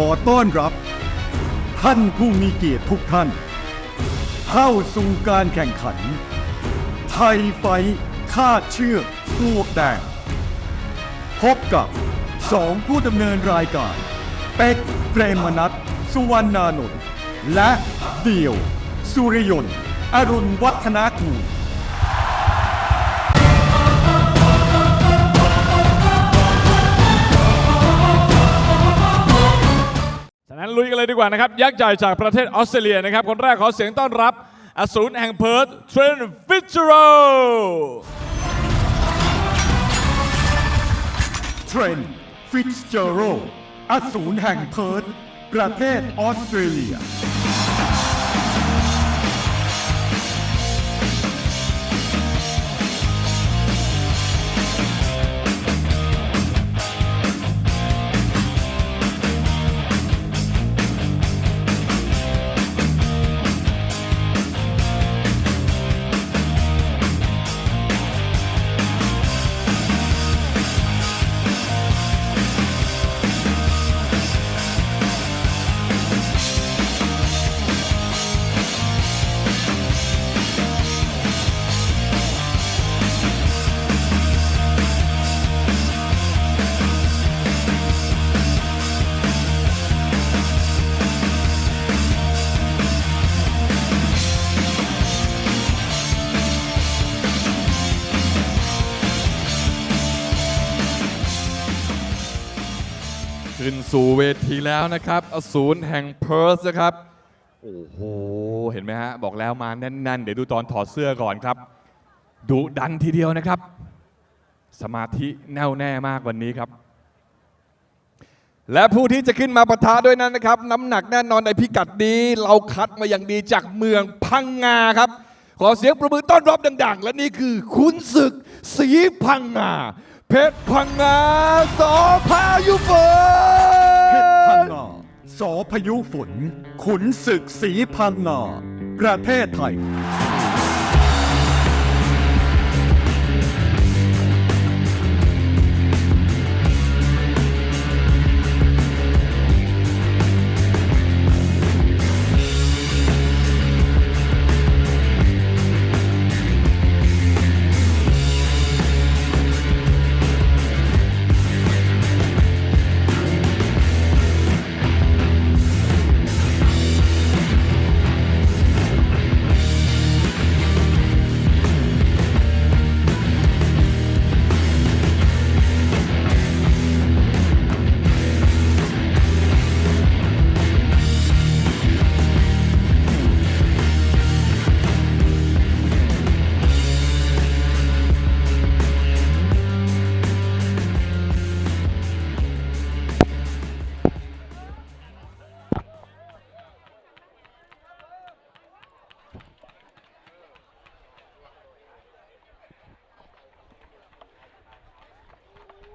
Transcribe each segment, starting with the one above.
อต้อนรับท่านผู้มีเกียรติทุกท่านเข้าสู่การแข่งขันไทยไฟท์คาดเชือกปลวกแดงพบกับ2ผู้ดำเนินรายการเป็กเปรมนัสสุวรรณานนท์และเดี่ยวสุริยนต์อรุณวัฒนากูลฉะนั้นลุยกันเลยดีกว่านะครับยักษ์ใหญ่จากประเทศออสเตรเลียนะครับคนแรกขอเสียงต้อนรับอสูรแห่งเพิร์ธเทรนต์ Fitzgerald เทรนต์ Fitzgerald อสูรแห่งเพิร์ธประเทศออสเตรเลียขึ้นสู่เวทีแล้วนะครับอสูรแห่งเพิร์ธนะครับโอ้โหเห็นไหมฮะบอกแล้วมาแน่นๆเดี๋ยวดูตอนถอดเสื้อก่อนครับดุดันทีเดียวนะครับสมาธิแน่วแน่มากวันนี้ครับและผู้ที่จะขึ้นมาปะทะด้วยนั้นนะครับน้ำหนักแน่นอนในพิกัดนี้เราคัดมาอย่างดีจากเมืองพังงาครับขอเสียงประมือต้อนรับดังๆและนี่คือขุนศึกศรีพังงาเพชรพังงาสอพายุฝนเพชรพังงาสอพายุฝนขุนศึกศรีพังงาประเทศไทย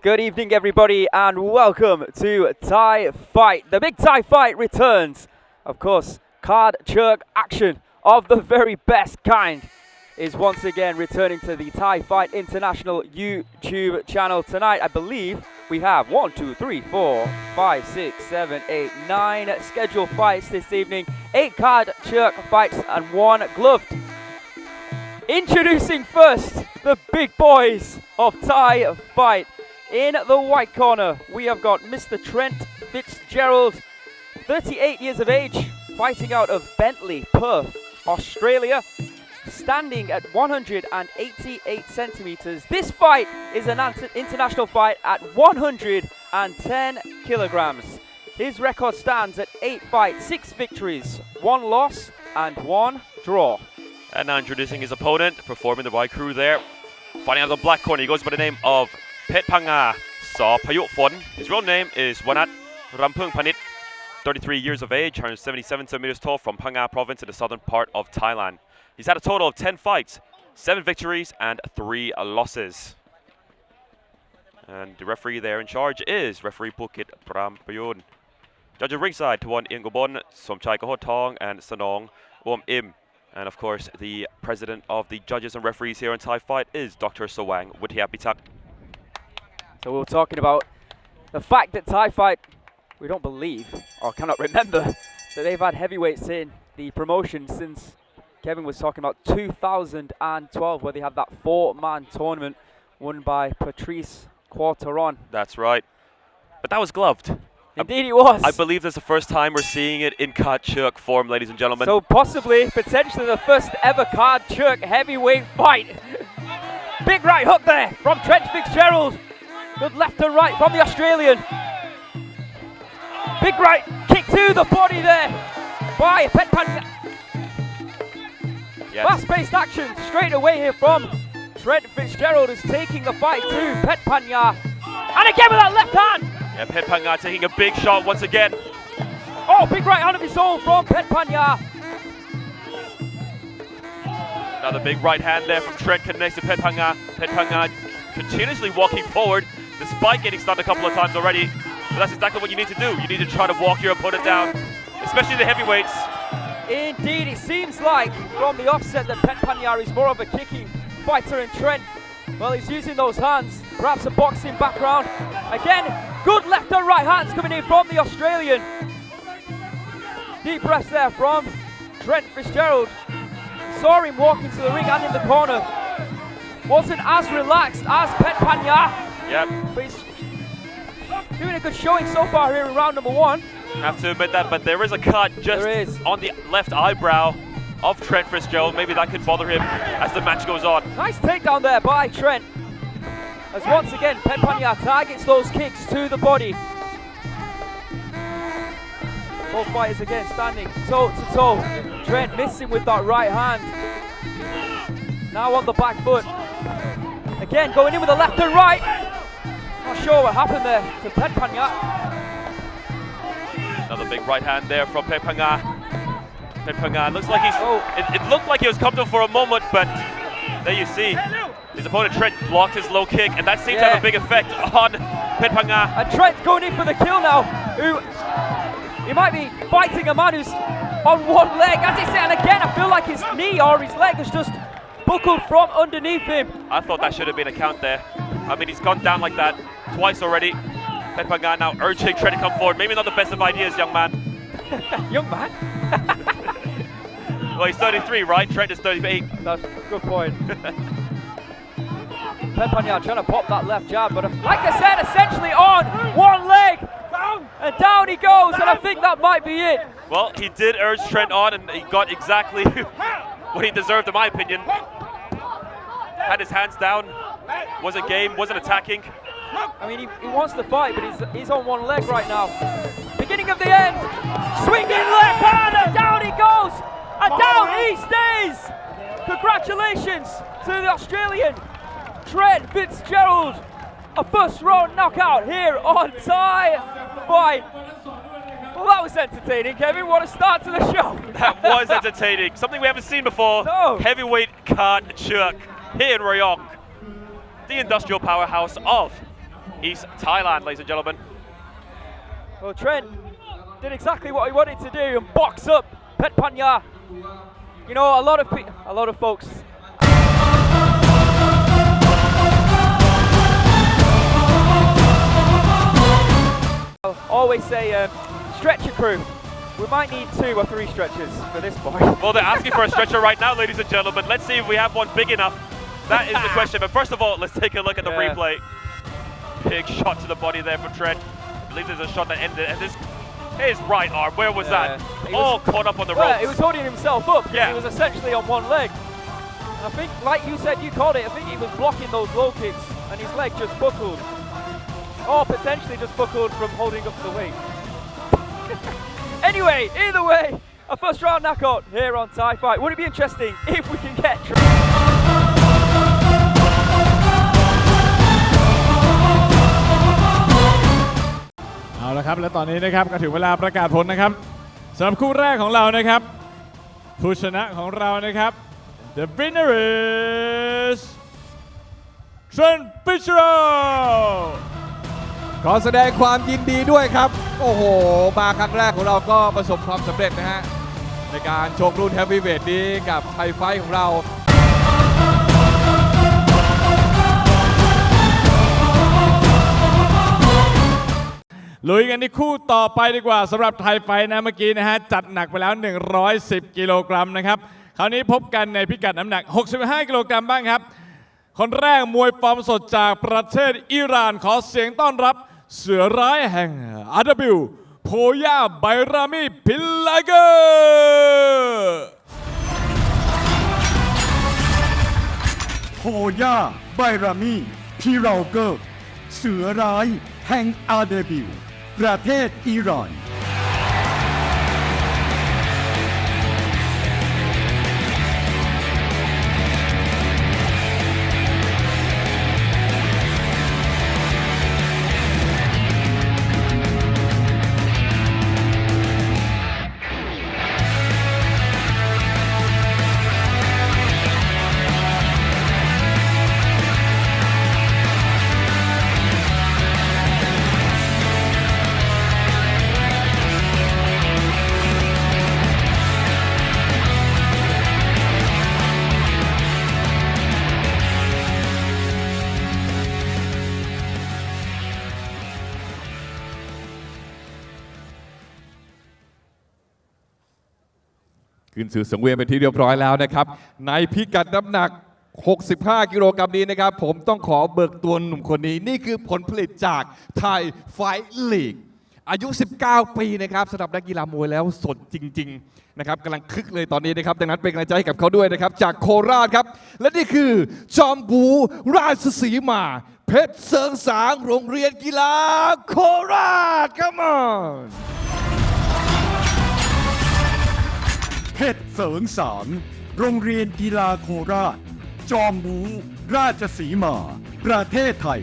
Good evening, everybody, and welcome to Thai Fight. The big Thai Fight returns. Of course, card chirk action of the very best kind is once again returning to the Thai Fight International YouTube channel. Tonight, I believe we have 1, 2, 3, 4, 5, 6, 7, 8, 9 scheduled fights this evening. 8 card chirk fights and 1 gloved. Introducing first the big boys of Thai Fight. In the white corner, we have got Mr. Trent Fitzgerald, 38 years of age, fighting out of Bentley, Perth, Australia, standing at 188 centimeters. This fight is an international fight at 110 kilograms. His record stands at 8 fights, 6 victories, 1 loss and 1 draw. And now introducing his opponent, performing the white crew there. Fighting out of the black corner, he goes by the name of Petch-Phang, Sor.Payufon. His real name is Wanat Rampung Panit, 33 years of age, 177 centimeters tall, from Phang province in the southern part of Thailand. He's had a total of 10 fights, 7 victories and 3 losses. And the referee there in charge is referee Kiatpraison. Judge at ringside, Tuan Ingobon, Somchai Kahotong and Sanong Wom Im. And of course, the president of the judges and referees here in Thai Fight is Dr. Sawang P.T.T. So we were talking about the fact that Thai Fight we don't believe, or cannot remember, that they've had heavyweights in the promotion since Kevin was talking about 2012, where they had that 4-man tournament won by Patrice Quarteron. That's right. But that was gloved. Indeed it was. I believe this is the first time we're seeing it in Card Chuek form, ladies and gentlemen. So possibly, potentially the first ever Card Chuek heavyweight fight. Big right hook there from Trent Fitzgerald. Good left and right from the Australian. Big right kick to the body there by Petch-Phang. Yes. Fast-paced action straight away here from Trent Fitzgerald is taking the fight to Petch-Phang. And again with that left hand. Yeah, Petch-Phang taking a big shot once again. Oh, big right hand of his own from Petch-Phang. Another big right hand there from Trent connects to Petch-Phang. Petch-Phang continuously walking forward despite getting stunned a couple of times already. But that's exactly what you need to do. You need to try to walk your opponent down, especially the heavyweights. Indeed, it seems like from the offset that Petch-Phang is more of a kicking fighter, and Trent, well, he's using those hands, perhaps a boxing background. Again, good left and right hands coming in from the Australian. Deep breaths there from Trent Fitzgerald. Saw him walking to the ring and in the corner. Wasn't as relaxed as Petch-Phang. Yep. But he's doing a good showing so far here in round number 1. I have to admit that, but there is a cut just on the left eyebrow of Trent Fitzgerald. Maybe that could bother him as the match goes on. Nice takedown there by Trent. As once again, Petch-Phang targets those kicks to the body. Both fighters again standing toe to toe. Trent missing with that right hand. Now on the back foot. Again going in with the left and right. Not sure what happened there to Petch-Phang. Another big right hand there from Petch-Phang. Petch-Phang looks like he's... It looked like he was comfortable for a moment, but there you see. His opponent Trent blocked his low kick, and that seemed to have a big effect on Petch-Phang. And Trent going in for the kill now. He might be fighting a man who's on one leg. As he said, and again, I feel like his knee or his leg has just buckled from underneath him. I thought that should have been a count there. I mean, he's gone down like that twice already. Petch-Phang now urging Trent to come forward. Maybe not the best of ideas, young man. Young man? Well, he's 33, right? Trent is 38. That's a good point. Petch-Phang trying to pop that left jab, but like I said, essentially on one leg. And down he goes, and I think that might be it. Well, he did urge Trent on, and he got exactly what he deserved, in my opinion. Had his hands down, wasn't game, wasn't attacking. I mean, he wants to fight, but he's on one leg right now. Beginning of the end, swinging left hand, and down he goes, and down he stays. Congratulations to the Australian, Trent Fitzgerald. A first round knockout here on Thai Fight. Well, that was entertaining, Kevin. What a start to the show. That was entertaining. Something we haven't seen before. No. Heavyweight Card Chuek here in Rayong, the industrial powerhouse of East Thailand, ladies and gentlemen. Well, Trent did exactly what he wanted to do and box up Petch-Phang. You know, a lot of folks. I'll always say, stretcher crew. We might need 2 or 3 stretchers for this boy. Well, they're asking for a stretcher right now, ladies and gentlemen. Let's see if we have one big enough. That is the question. But first of all, let's take a look at the replay. Big shot to the body there from Trent. I believe there's a shot that ended. And his right arm, where was that? All caught up on the ropes. He was holding himself up. Yeah. He was essentially on one leg. And I think, like you said, you called it, I think he was blocking those low kicks and his leg just buckled. Or potentially just buckled from holding up the weight. Anyway, either way, a first round knockout here on Thai Fight. Would it be interesting if we can getเอาละครับและตอนนี้นะครับก็ถึงเวลาประกาศผลนะครับสำหรับคู่แรกของเรานะครับผู้ชนะของเรานะครับ The winner is Trent Fitzgerald ขอแสดงความยินดีด้วยครับโอ้โหมาครั้งแรกของเราก็ประสบความสำเร็จนะฮะในการชกรุ่นเฮฟวีเวทนี้กับไทยไฟท์ของเรา เ ลุยกันที่คู่ต่อไปดีกว่าสำหรับไทยไฟท์นะเมื่อกี้นะฮะจัดหนักไปแล้ว110กิโลกรัมนะครับคราวนี้พบกันในพิกัดน้ำหนัก65กิโลกรัมบ้างครับคนแรกมวยฟอร์มสดจากประเทศอิหร่านขอเสียงต้อนรับเสือร้ายแห่งอาดับิวโพย่าไบรามีพิลลาเกอร์โพย่าไบรามีพิเราเกอร์เสือร้ายแห่งอาเดบิวประเทศอิหร่านขึ้นสู่สังเวียนเป็นที่เรียบร้อยแล้วนะครับในพิกัดน้ำหนัก65กิโลกรัมนี้นะครับผมต้องขอเบิกตัวหนุ่มคนนี้นี่คือผลผลิตจากไทยไฟท์ลีกอายุ19ปีนะครับสำหรับนักกีฬามวยแล้วสดจริงๆนะครับกำลังคึกเลยตอนนี้นะครับดังนั้นเป็นกำลังใจให้กับเขาด้วยนะครับจากโคราชครับและนี่คือจอมบูราชสีมาเพชรเสริงสางโรงเรียนกีฬาโคราช Come onเพชรเสริงสางโรงเรียนกีฬาโคราชจอมบูราชสีมาประเทศไทย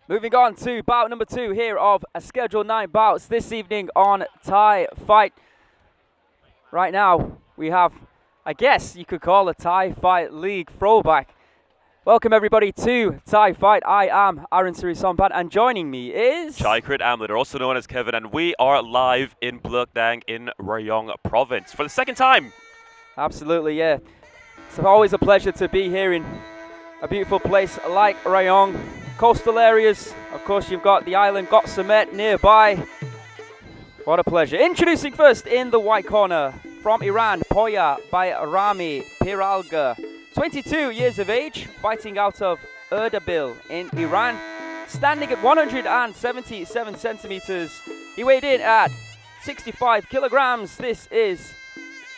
Moving on to bout number 2 here of a scheduled 9 bouts this evening on Thai Fight. Right now, we have, I guess you could call a Thai Fight League throwback. Welcome everybody to Thai Fight. I am Aaron Surisompan and joining me is... Chai Crit Amleter, also known as Kevin, and we are live in Pluak Daeng in Rayong province for the second time. Absolutely, yeah. It's always a pleasure to be here in a beautiful place like Rayong. Coastal areas, of course you've got the island Got Samet nearby. What a pleasure. Introducing first in the white corner from Iran, Poya Bayrami Piralgher. 22 years of age, fighting out of Erdebil in Iran. Standing at 177 centimeters. He weighed in at 65 kilograms. This is,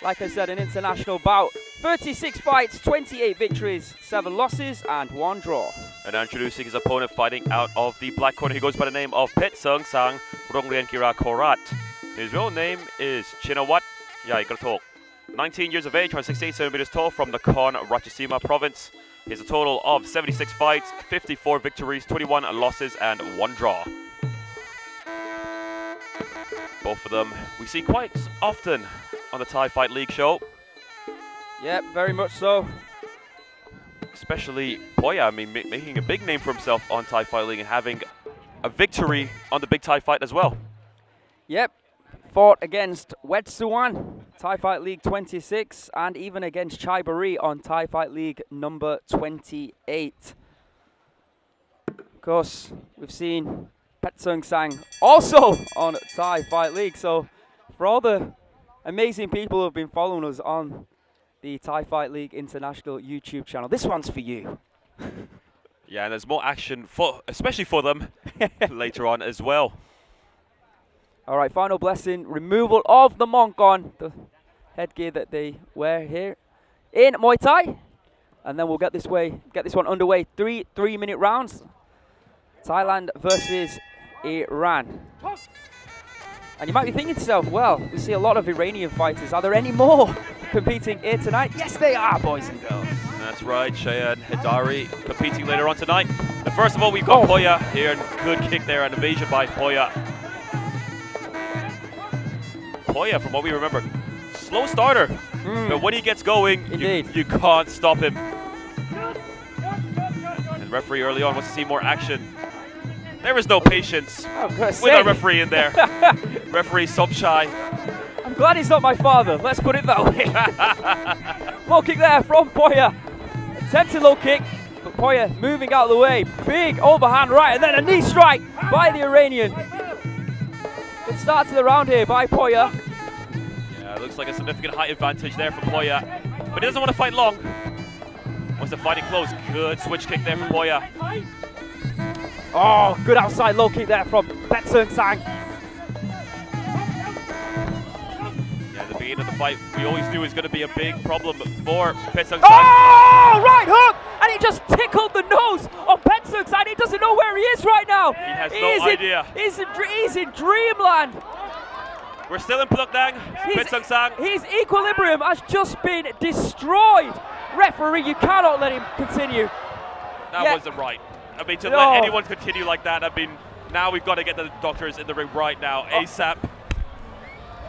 like I said, an international bout. 36 fights, 28 victories, 7 losses and 1 draw. And introducing his opponent fighting out of the black corner, he goes by the name of Petchsoengsang, Rongreankeela Korat. His real name is Chinawat Yaikratok. 19 years of age, 168 centimeters tall, from the Khon Ratchasima province. He has a total of 76 fights, 54 victories, 21 losses and 1 draw. Both of them we see quite often on the Thai Fight League show. Yep, very much so. Especially Poya, I mean, making a big name for himself on Thai Fight League and having a victory on the big Thai Fight as well. Yep, fought against Sawan, Thai Fight League 26, and even against Chai Bari on Thai Fight League number 28. Of course, we've seen Petchsoengsang also on Thai Fight League, so for all the amazing people who have been following us on the Thai Fight League International YouTube channel. This one's for you. Yeah, and there's more action, especially for them, later on as well. All right, final blessing, removal of the Mongkon, the headgear that they wear here in Muay Thai. And then we'll get this one underway. Three 3-minute rounds. Thailand versus Iran. And you might be thinking to yourself, well, we see a lot of Iranian fighters. Are there any more competing here tonight? Yes, they are, boys and girls. That's right, Cheyenne Hidari competing later on tonight. But first of all, we've got Poya here, and good kick there, an evasion by Poya. Poya, from what we remember, slow starter, but when he gets going, you can't stop him. And referee early on wants to see more action. There is no patience with a referee in there. Referee Sopchai. I'm glad he's not my father, let's put it that way. Low kick there from Poya. Attempted low kick, but Poya moving out of the way. Big overhand right, and then a knee strike by the Iranian. Good start to the round here by Poya. Yeah, it looks like a significant height advantage there for Poya, but he doesn't want to fight long. Wants to fight it close. Good switch kick there from Poya. Oh, good outside low kick there from Petchsoengsang. Yeah, the beginning of the fight, we always knew was going to be a big problem for Petchsoengsang. Oh, right hook! And he just tickled the nose of Petchsoengsang. He doesn't know where he is right now. He has no idea. He's in dreamland. We're still in Pluak Daeng. Petchsoengsang. His equilibrium has just been destroyed. Referee, you cannot let him continue. That wasn't right. I mean, to let anyone continue like that, I mean, now we've got to get the doctors in the ring right now, ASAP.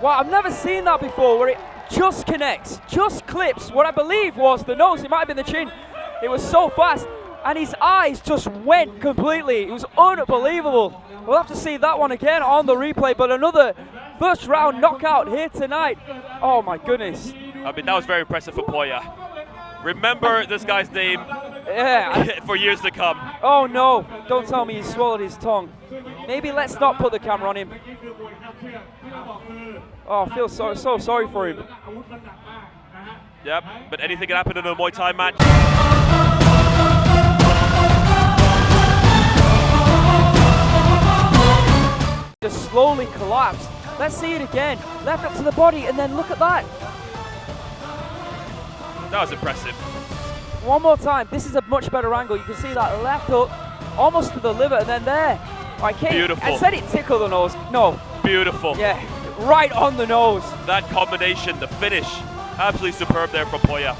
Well, I've never seen that before, where it just connects, just clips what I believe was the nose. It might have been the chin. It was so fast, and his eyes just went completely. It was unbelievable. We'll have to see that one again on the replay, but another first round knockout here tonight. Oh my goodness. I mean, that was very impressive for Poya. Remember this guy's name for years to come. Oh no, don't tell me he swallowed his tongue. Maybe let's not put the camera on him. Oh, I feel so sorry for him. Yep, but anything can happen in a Muay Thai match. Just slowly collapsed. Let's see it again. Left up to the body, and then look at that. That was impressive. One more time. This is a much better angle. You can see that left hook almost to the liver, and then there. Beautiful. I said it tickled the nose. No. Beautiful. Yeah, right on the nose. That combination, the finish, absolutely superb there from Poya.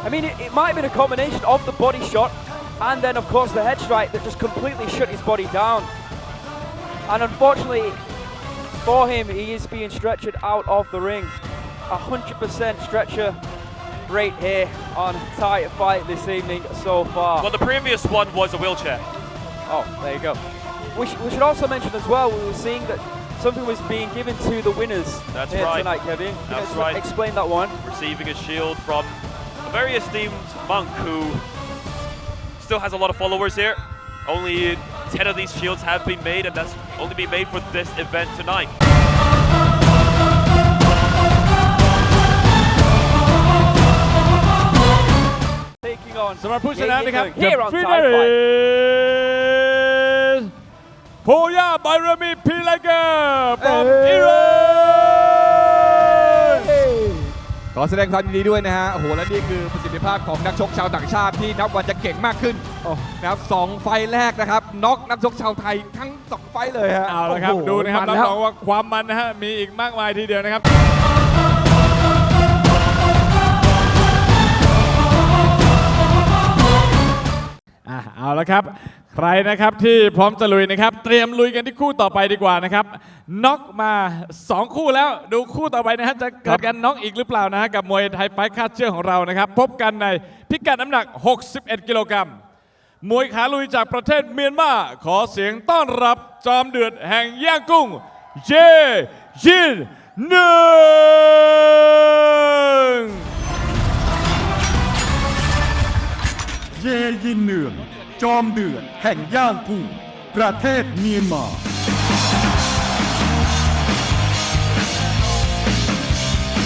I mean, it might have been a combination of the body shot and then, of course, the head strike that just completely shut his body down. And unfortunately for him, he is being stretchered out of the ring. 100% stretcher rate here on Thai Fight this evening so far. Well, the previous one was a wheelchair. Oh, there you go. We should also mention as well, we were seeing that something was being given to the winners here tonight, Kevin. That's right. Explain that one. Receiving a shield from a very esteemed monk who still has a lot of followers here. Only 10 of these shields have been made, and that's only been made for this event tonight. Taking on สำหรับผู้ชนะนะครับ here on The Thai winner Fight. is Poya Bayrami Piralgher from Iran ขอแสดงความยินดีด้วยนะฮะโอ้โหและนี่คือประสิทธิภาพของนักชกชาวต่างชาติที่นับวันจะเก่งมากขึ้นนะครับ2 ไฟล์แรกนะครับน็อกนักชกชาวไทยทั้ง2 ไฟล์เลยฮะ เอาละครับ โอ้โห ดูนะครับ มั รับ แล้ว รองว่าความมันนะฮะมีอีกมากมายทีเดียวนะครับเอาละครับใครนะครับที่พร้อมจะลุยนะครับเตรียมลุยกันที่คู่ต่อไปดีกว่านะครับน็อกมา2 คู่แล้วดูคู่ต่อไปนะฮะจะเกิดการน็อกอีกหรือเปล่านะฮะกับมวยไทยไฟท์คาดเชือกของเรานะครับพบกันในพิกัดน้ำหนัก61 กิโลกรัมมวยขาลุยจากประเทศเมียนมาขอเสียงต้อนรับจอมเดือดแห่งย่างกุ้งเยินหนึ่ง เยยินเนืองจอมเดือดแห่งย่างกุ้งประเทศเมียนมา เ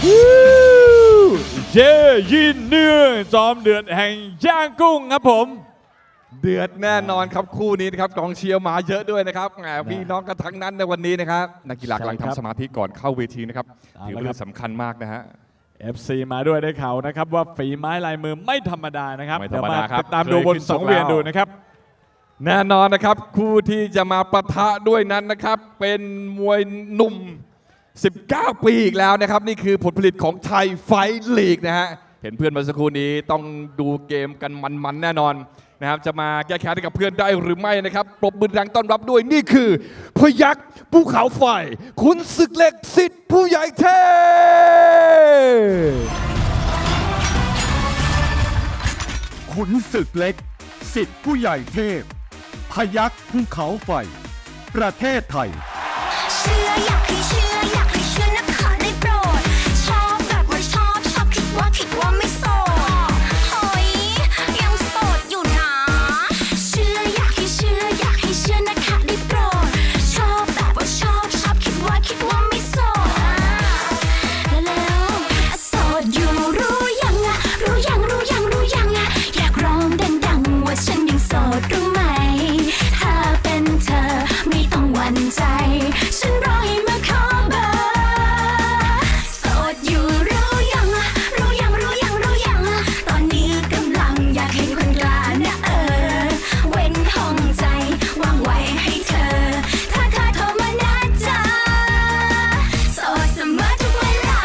เจยินเนื่องจอมเดือดแห่งย่างกุ้งครับผม เดือดแน่นอนครับคู่นี้นะครับกองเชียร์มาเยอะด้วยนะครับแหมพี่น้องกันทั้งนั้นในวันนี้นะครับนักกีฬากำลังทำสมาธิก่อนเข้าเวทีนะครับถือเป็นเรื่องสำคัญมากนะฮะ FC มาด้วยได้ข่าวนะครับว่าฝีไม้ลายมือไม่ธรรมดานะครับ ไม่ธรรมดาครับ ติดตามดูบนสังเวียนดูนะครับ แน่นอนนะครับคู่ที่จะมาปะทะด้วยนั้นนะครับเป็นมวยหนุ่ม 19 ปีอีกแล้วนะครับนี่คือผลผลิตของไทยไฟท์ลีกนะฮะเห็นเพื่อนเมื่อสักครู่นี้ต้องดูเกมกันมันๆแน่นอนนะครับจะมาแก้แค้นให้กับเพื่อนได้หรือไม่นะครับปรบมือดังต้อนรับด้วยนี่คือพยัคฆ์ภูเขาไฟขุนศึกเล็กสิทธิ์ผู้ใหญ่เทพ ขุนศึกเล็กสิทธิ์ผู้ใหญ่เทพพยัคฆ์ภูเขาไฟประเทศไทย เชื่ออยากให้เชื่ออยากให้เชื่อนะคะได้โปรดชอบแบบว่าชอบคิดว่าไม่โสดเฮ้ยยังโสดอยู่นะเชื่ออยากให้เชื่ออยากให้เชื่อนะคะได้โปรดชอบแบบว่าชอบคิดว่าไม่โสดแล้วโสดอยู่รู้ยังอะอยากร้องดังๆว่าฉันยังโสดรู้ไหมถ้าเป็นเธอไม่ต้องหวั่นใจฉันรอให้มาขอเบอร์โสดอยู่รู้ยังตอนนี้กำลังอยากให้คนกล้านะเว้นห้องใจวางไว้ให้เธอถ้าโทรมานะจ๊ะโสดเสมอทุกเวลา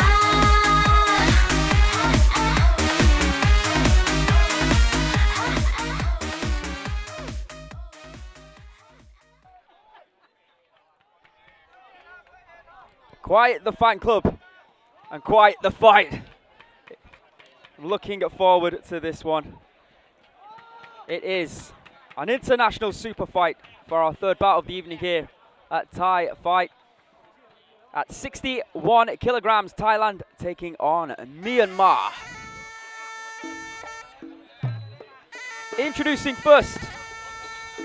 Quite the fan club and quite the fight. Looking forward to this one. It is an international super fight for our third bout of the evening here at Thai Fight. At 61 kilograms, Thailand taking on Myanmar. Introducing first,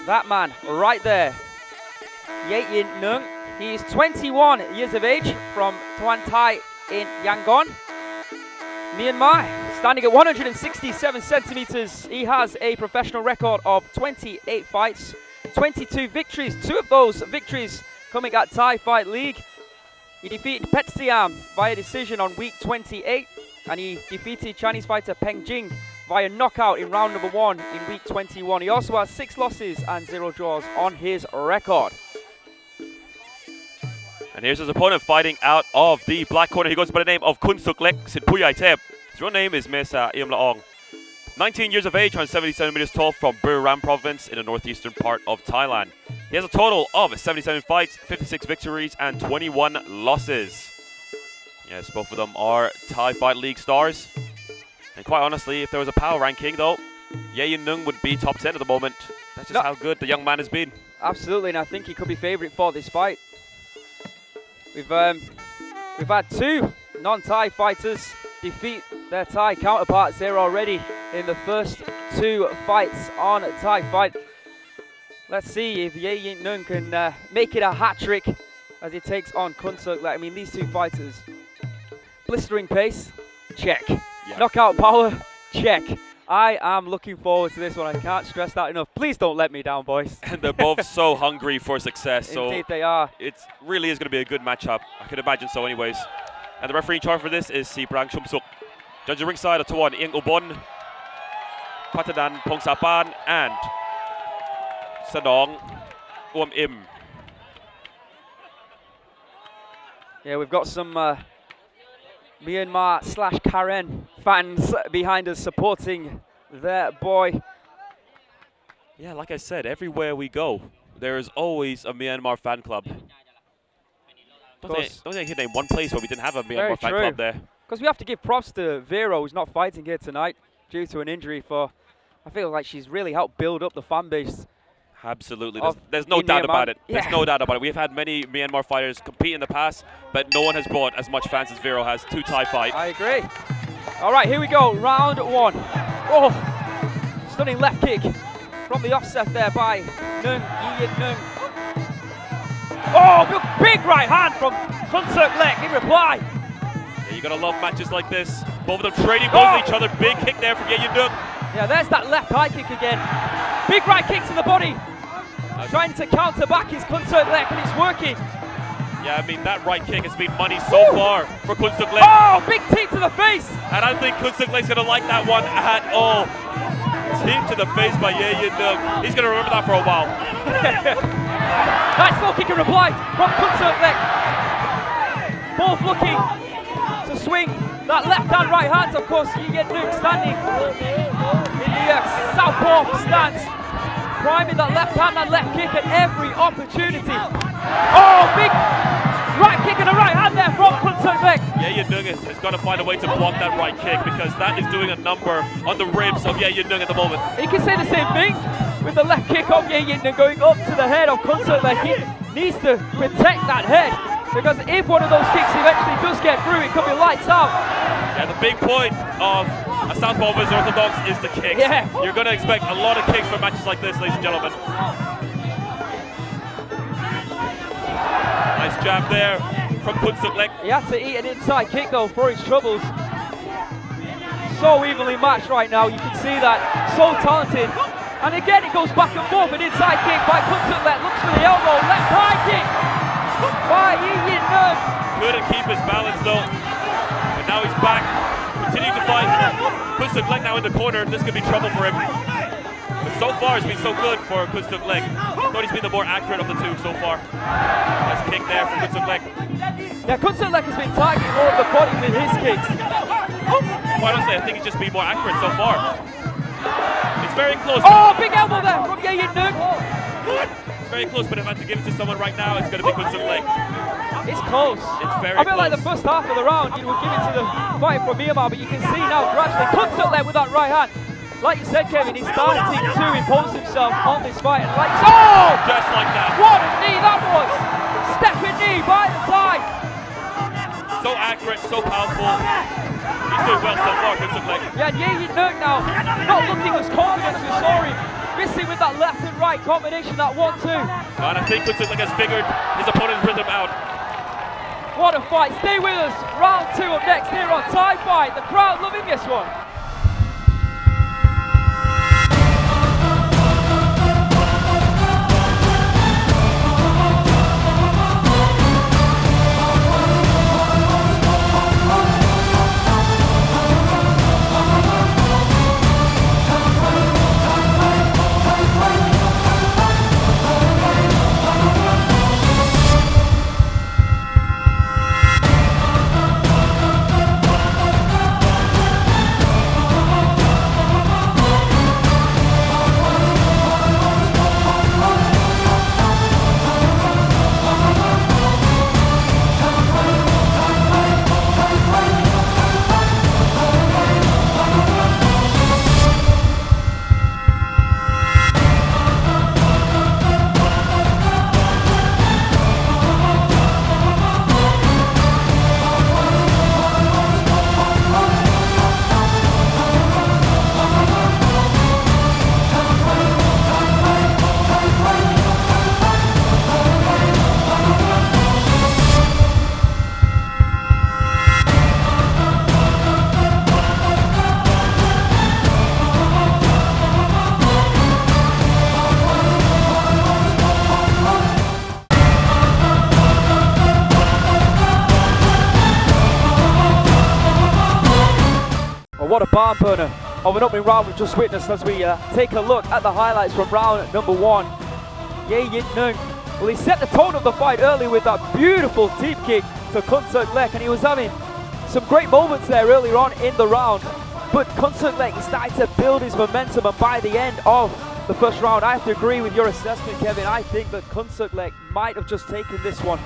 that man right there, Yint Nung. He is 21 years of age from Tuan Thai in Yangon, Myanmar. Standing at 167 centimeters, he has a professional record of 28 fights, 22 victories. 2 of those victories coming at Thai Fight League. He defeated Petchsoengsang via decision on week 28, and he defeated Chinese fighter Peng Jing via knockout in round number 1 in week 21. He also has 6 losses and 0 draws on his record. And here's his opponent fighting out of the black corner. He goes by the name of Khunsueklek, Sitphuyaithep. His real name is Mesa Iam Laong. 19 years of age, 170 centimeters tall, from Bayrami province in the northeastern part of Thailand. He has a total of 77 fights, 56 victories, and 21 losses. Yes, both of them are Thai Fight League stars. And quite honestly, if there was a power ranking though, Yint Nung would be top 10 at the moment. That's just how good the young man has been. Absolutely, and I think he could be favourite for this fight. We've had 2 non-Thai fighters defeat their Thai counterparts here already in the first 2 fights on Thai Fight. Let's see if Yint Nung can make it a hat-trick as he takes on Khunsueklek. I mean, these 2 fighters, blistering pace, check. Yeah. Knockout power, check. I am looking forward to this one. I can't stress that enough. Please don't let me down, boys. And they're both so hungry for success. Indeed, so they are. It really is going to be a good matchup. I can imagine so anyways. And the referee in charge for this is Siprang Chumsuk. Judging ringside are Tuan Ieng Ubon, Patadan Pongsapan, and Sanong Im. Yeah, we've got some Myanmar/Karen fans behind us supporting their boy. Yeah, like I said, everywhere we go, there is always a Myanmar fan club. Don't think I could name one place where we didn't have a Myanmar fan club there. Because we have to give props to Vero, who's not fighting here tonight due to an injury. I feel like she's really helped build up the fan base. Absolutely, there's no doubt about it. There's no doubt about it. We've had many Myanmar fighters compete in the past, but no one has brought as much fans as Vero has to Thai Fight. I agree. All right, here we go, round 1. Oh, stunning left kick from the offset there by Nung, Yint Nung. Oh, big right hand from Khunsueklek in reply. Yeah, you gotta love matches like this. Both of them trading blows with each other. Big kick there from Nung. Yeah, there's that left high kick again. Big right kick to the body. Trying to counter back his Khunsueklek, and it's working. Yeah, I mean, that right kick has been money so far for Khunsueklek. Oh, big teep to the face. And I think Khunsueklek's gonna like that one at all. Teep to the face by Nung. He's gonna remember that for a while. Nice low kick in reply from Khunsueklek. Both looking to swing that left hand, right hand. Of course, Nung standing in the Seuaphom stance, priming that left hand and left kick at every opportunity. Oh, big right kick and a right hand there from Khunsueklek. Nung has got to find a way to block that right kick because that is doing a number on the ribs of Nung at the moment. You can say the same thing with the left kick of Nung going up to the head of Khunsueklek. He needs to protect that head because if one of those kicks eventually does get through, it could be lights out. Yeah, the big point of a southpaw versus orthodox is the kicks. Yeah. You're going to expect a lot of kicks for matches like this, ladies and gentlemen. Nice jab there from Khunsueklek. He had to eat an inside kick though for his troubles. So evenly matched right now, you can see that. So talented. And again it goes back and forth, an inside kick by Khunsueklek, looks for the elbow, left high kick by Nung. Couldn't keep his balance though. But now he's back, continuing to fight. Khunsueklek now in the corner, this could be trouble for him. But so far it's been so good for Khunsueklek. I thought he's been the more accurate of the two so far. Nice kick there from Khunsueklek. Yeah, Khunsueklek has been targeting more of the body with his kicks. Quite honestly, I think he's just been more accurate so far. It's very close. Oh, big elbow there from Nung. It's very close, but if I had to give it to someone right now, it's going to be Khunsueklek. It's close. It's very I feel close. like the first half of the round, you would give it to the fight from Myanmar, but you can see now gradually Khunsueklek with that right hand. Like you said, Kevin, he's starting to impose himself on this fight. And like, oh! Just like that. What a knee that was! Stepping knee by the side. So accurate, so powerful. He's doing well so far, Khunsueklek. Yeah, Nung now not looking as confident as we saw him. Missing with that left and right combination, that 1-2. And I think Khunsueklek has figured his opponent's rhythm out. What a fight. Stay with us. Round 2 up next here on Thai Fight. The crowd loving this one. What a barn burner of an opening round we've just witnessed as we take a look at the highlights from round number 1. Nung, well, he set the tone of the fight early with that beautiful deep kick to Khunsueklek, and he was having some great moments there earlier on in the round. But Khunsueklek started to build his momentum, and by the end of the first round, I have to agree with your assessment, Kevin. I think that Khunsueklek might have just taken this one.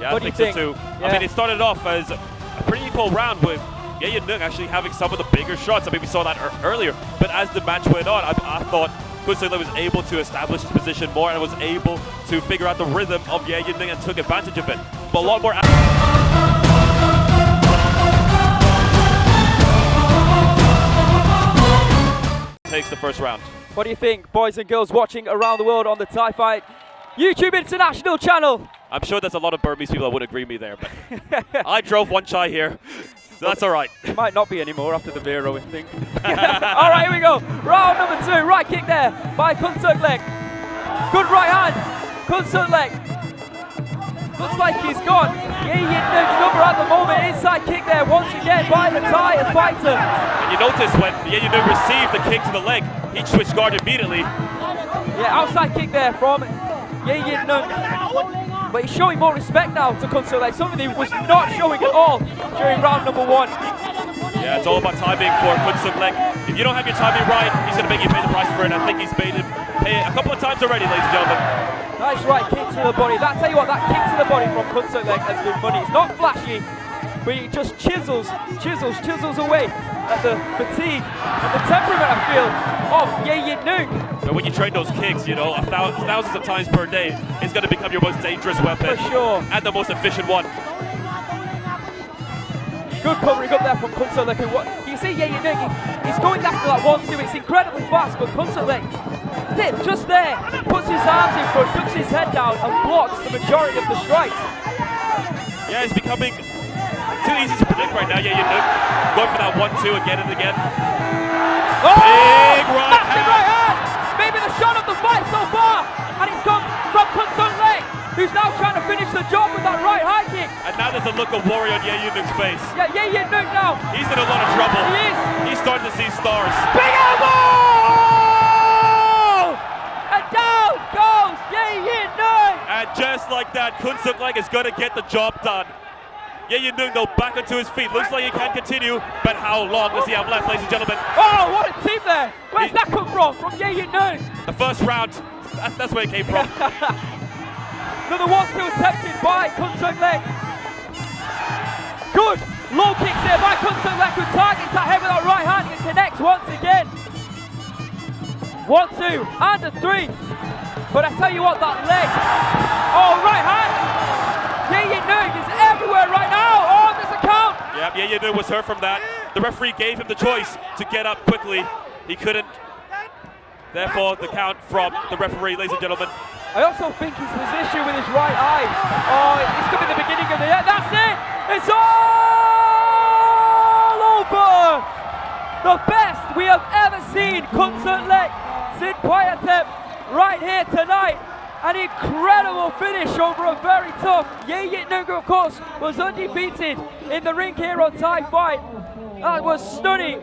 Yeah, what I do think you so think? too. Yeah. I mean, it started off as a pretty equal round with Nung actually having some of the bigger shots. I mean, we saw that earlier. But as the match went on, I thought Khunsueklek was able to establish his position more and was able to figure out the rhythm of Nung and took advantage of it. But a lot more. Takes the first round. What do you think, boys and girls watching around the world on the Thai Fight YouTube International channel? I'm sure there's a lot of Burmese people that would agree with me there, but I drove one chai here. So that's all right. It might not be anymore after the Vero, I think. All right, here we go. Round number 2. Right kick there by Khunsueklek. Good right hand. Khunsueklek. Looks like he's gone. Yint Nung's number at the moment. Inside kick there once again by the Thai fighter. And you notice when Yint Nung received the kick to the leg, he switched guard immediately. Yeah, outside kick there from Yint Nung. But he's showing more respect now to Khunsueklek, something he was not showing at all during round number 1. Yeah, it's all about timing for Khunsueklek. If you don't have your timing right, he's going to make you pay the price for it. I think he's made him pay it a couple of times already, ladies and gentlemen. Nice right kick to the body. That tell you what, that kick to the body from Khunsueklek has been money. It's not flashy, but he just chisels away at the fatigue and the temperament, I feel, of Yint Nung. But when you train those kicks, you know, thousands of times per day, it's going to become your most dangerous weapon. For sure. And the most efficient one. Good covering up there from Khunsueklek. You see Yint Nung, he's going after that 1-2. It's incredibly fast, but Khunsueklek, just there, puts his arms in front, puts his head down and blocks the majority of the strikes. Yeah, it's becoming too easy to predict right now. Yeah, Yint Nung going for that 1-2 again and again. Oh! Big right Massive right hand! Maybe the shot of the fight so far! And it's come from Khunsueklek, who's now trying to finish the job with that right high kick. And now there's a look of worry on Yint Nung's face. Yeah, Yint Nung now. He's in a lot of trouble. He is. He's starting to see stars. Big elbow! And down goes Yint Nung! And just like that, Khunsueklek is going to get the job done. Yint Nung, though, back onto his feet. Looks like he can continue, but how long does he have left, ladies and gentlemen? Oh, what a team there! Where's that come from? From Yint Nung? The first round, that's where it came from. Another 1-2 attempted by Khunsueklek. Good low kicks here by Khunsueklek, who targets that head with that right hand and connects once again. 1-2 and a 3. But I tell you what, that leg. Oh, right hand. Yint Nung is everywhere right now. Oh, there's a count. Yep, Yint Nung was hurt from that. The referee gave him the choice to get up quickly. He couldn't. Therefore, the count from the referee, ladies and gentlemen. I also think his position with his right eye. Oh, this could be the beginning of the end. That's it. It's all over. The best we have ever seen. Khunsueklek, Sitphuyaithep, right here tonight. An incredible finish over a very tough Yint Nung, of course, was undefeated in the ring here on Thai Fight. That was stunning.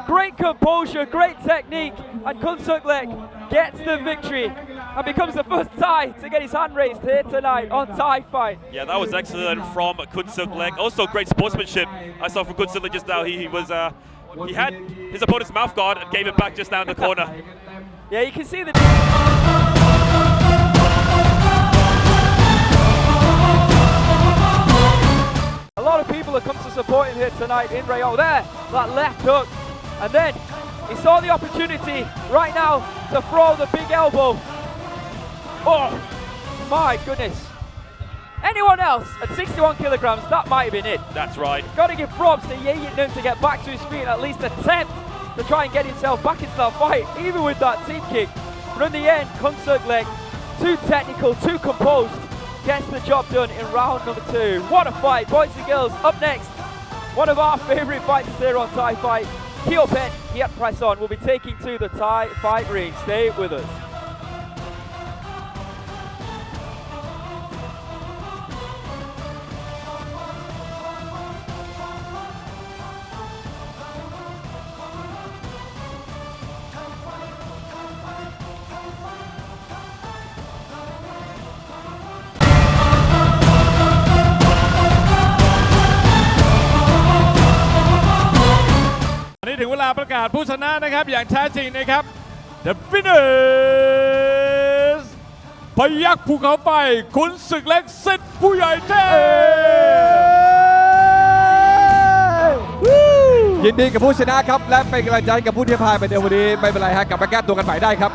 Great composure, great technique, and Khunsueklek gets the victory and becomes the first Thai to get his hand raised here tonight on Thai Fight. Yeah, that was excellent from Khunsueklek. Also, great sportsmanship. I saw from Khunsueklek just now. He had his opponent's mouth guard and gave it back just down the corner. Yeah, you can see the. A lot of people have come to support him here tonight in Rayo. There, that left hook. And then he saw the opportunity right now to throw the big elbow. Oh, my goodness. Anyone else at 61 kilograms, that might have been it. That's right. Got to give props to Yint Nung to get back to his feet and at least attempt to try and get himself back into that fight, even with that team kick. But in the end, Khunsueklek, too technical, too composed, gets the job done in round number 2. What a fight, boys and girls. Up next, one of our favorite fighters here on Thai Fight, Kheewpetch, Kiatpraison, will be taking to the Thai Fight ring. Stay with us.อันนี้ถึงเวลาประกาศผู้ชนะนะครับอย่างแท้จริงนะครับ The winner is พยัคฆ์ภูเขาไฟขุนศึกเล็กสิทธิ์ผู้ใหญ่เท่ ยินดีกับผู้ชนะครับและเป็นกำลังใจกับผู้ที่พายไปในวันนี้ไม่เป็นไรฮะกลับมาแก้ตัวกันใหม่ได้ครับ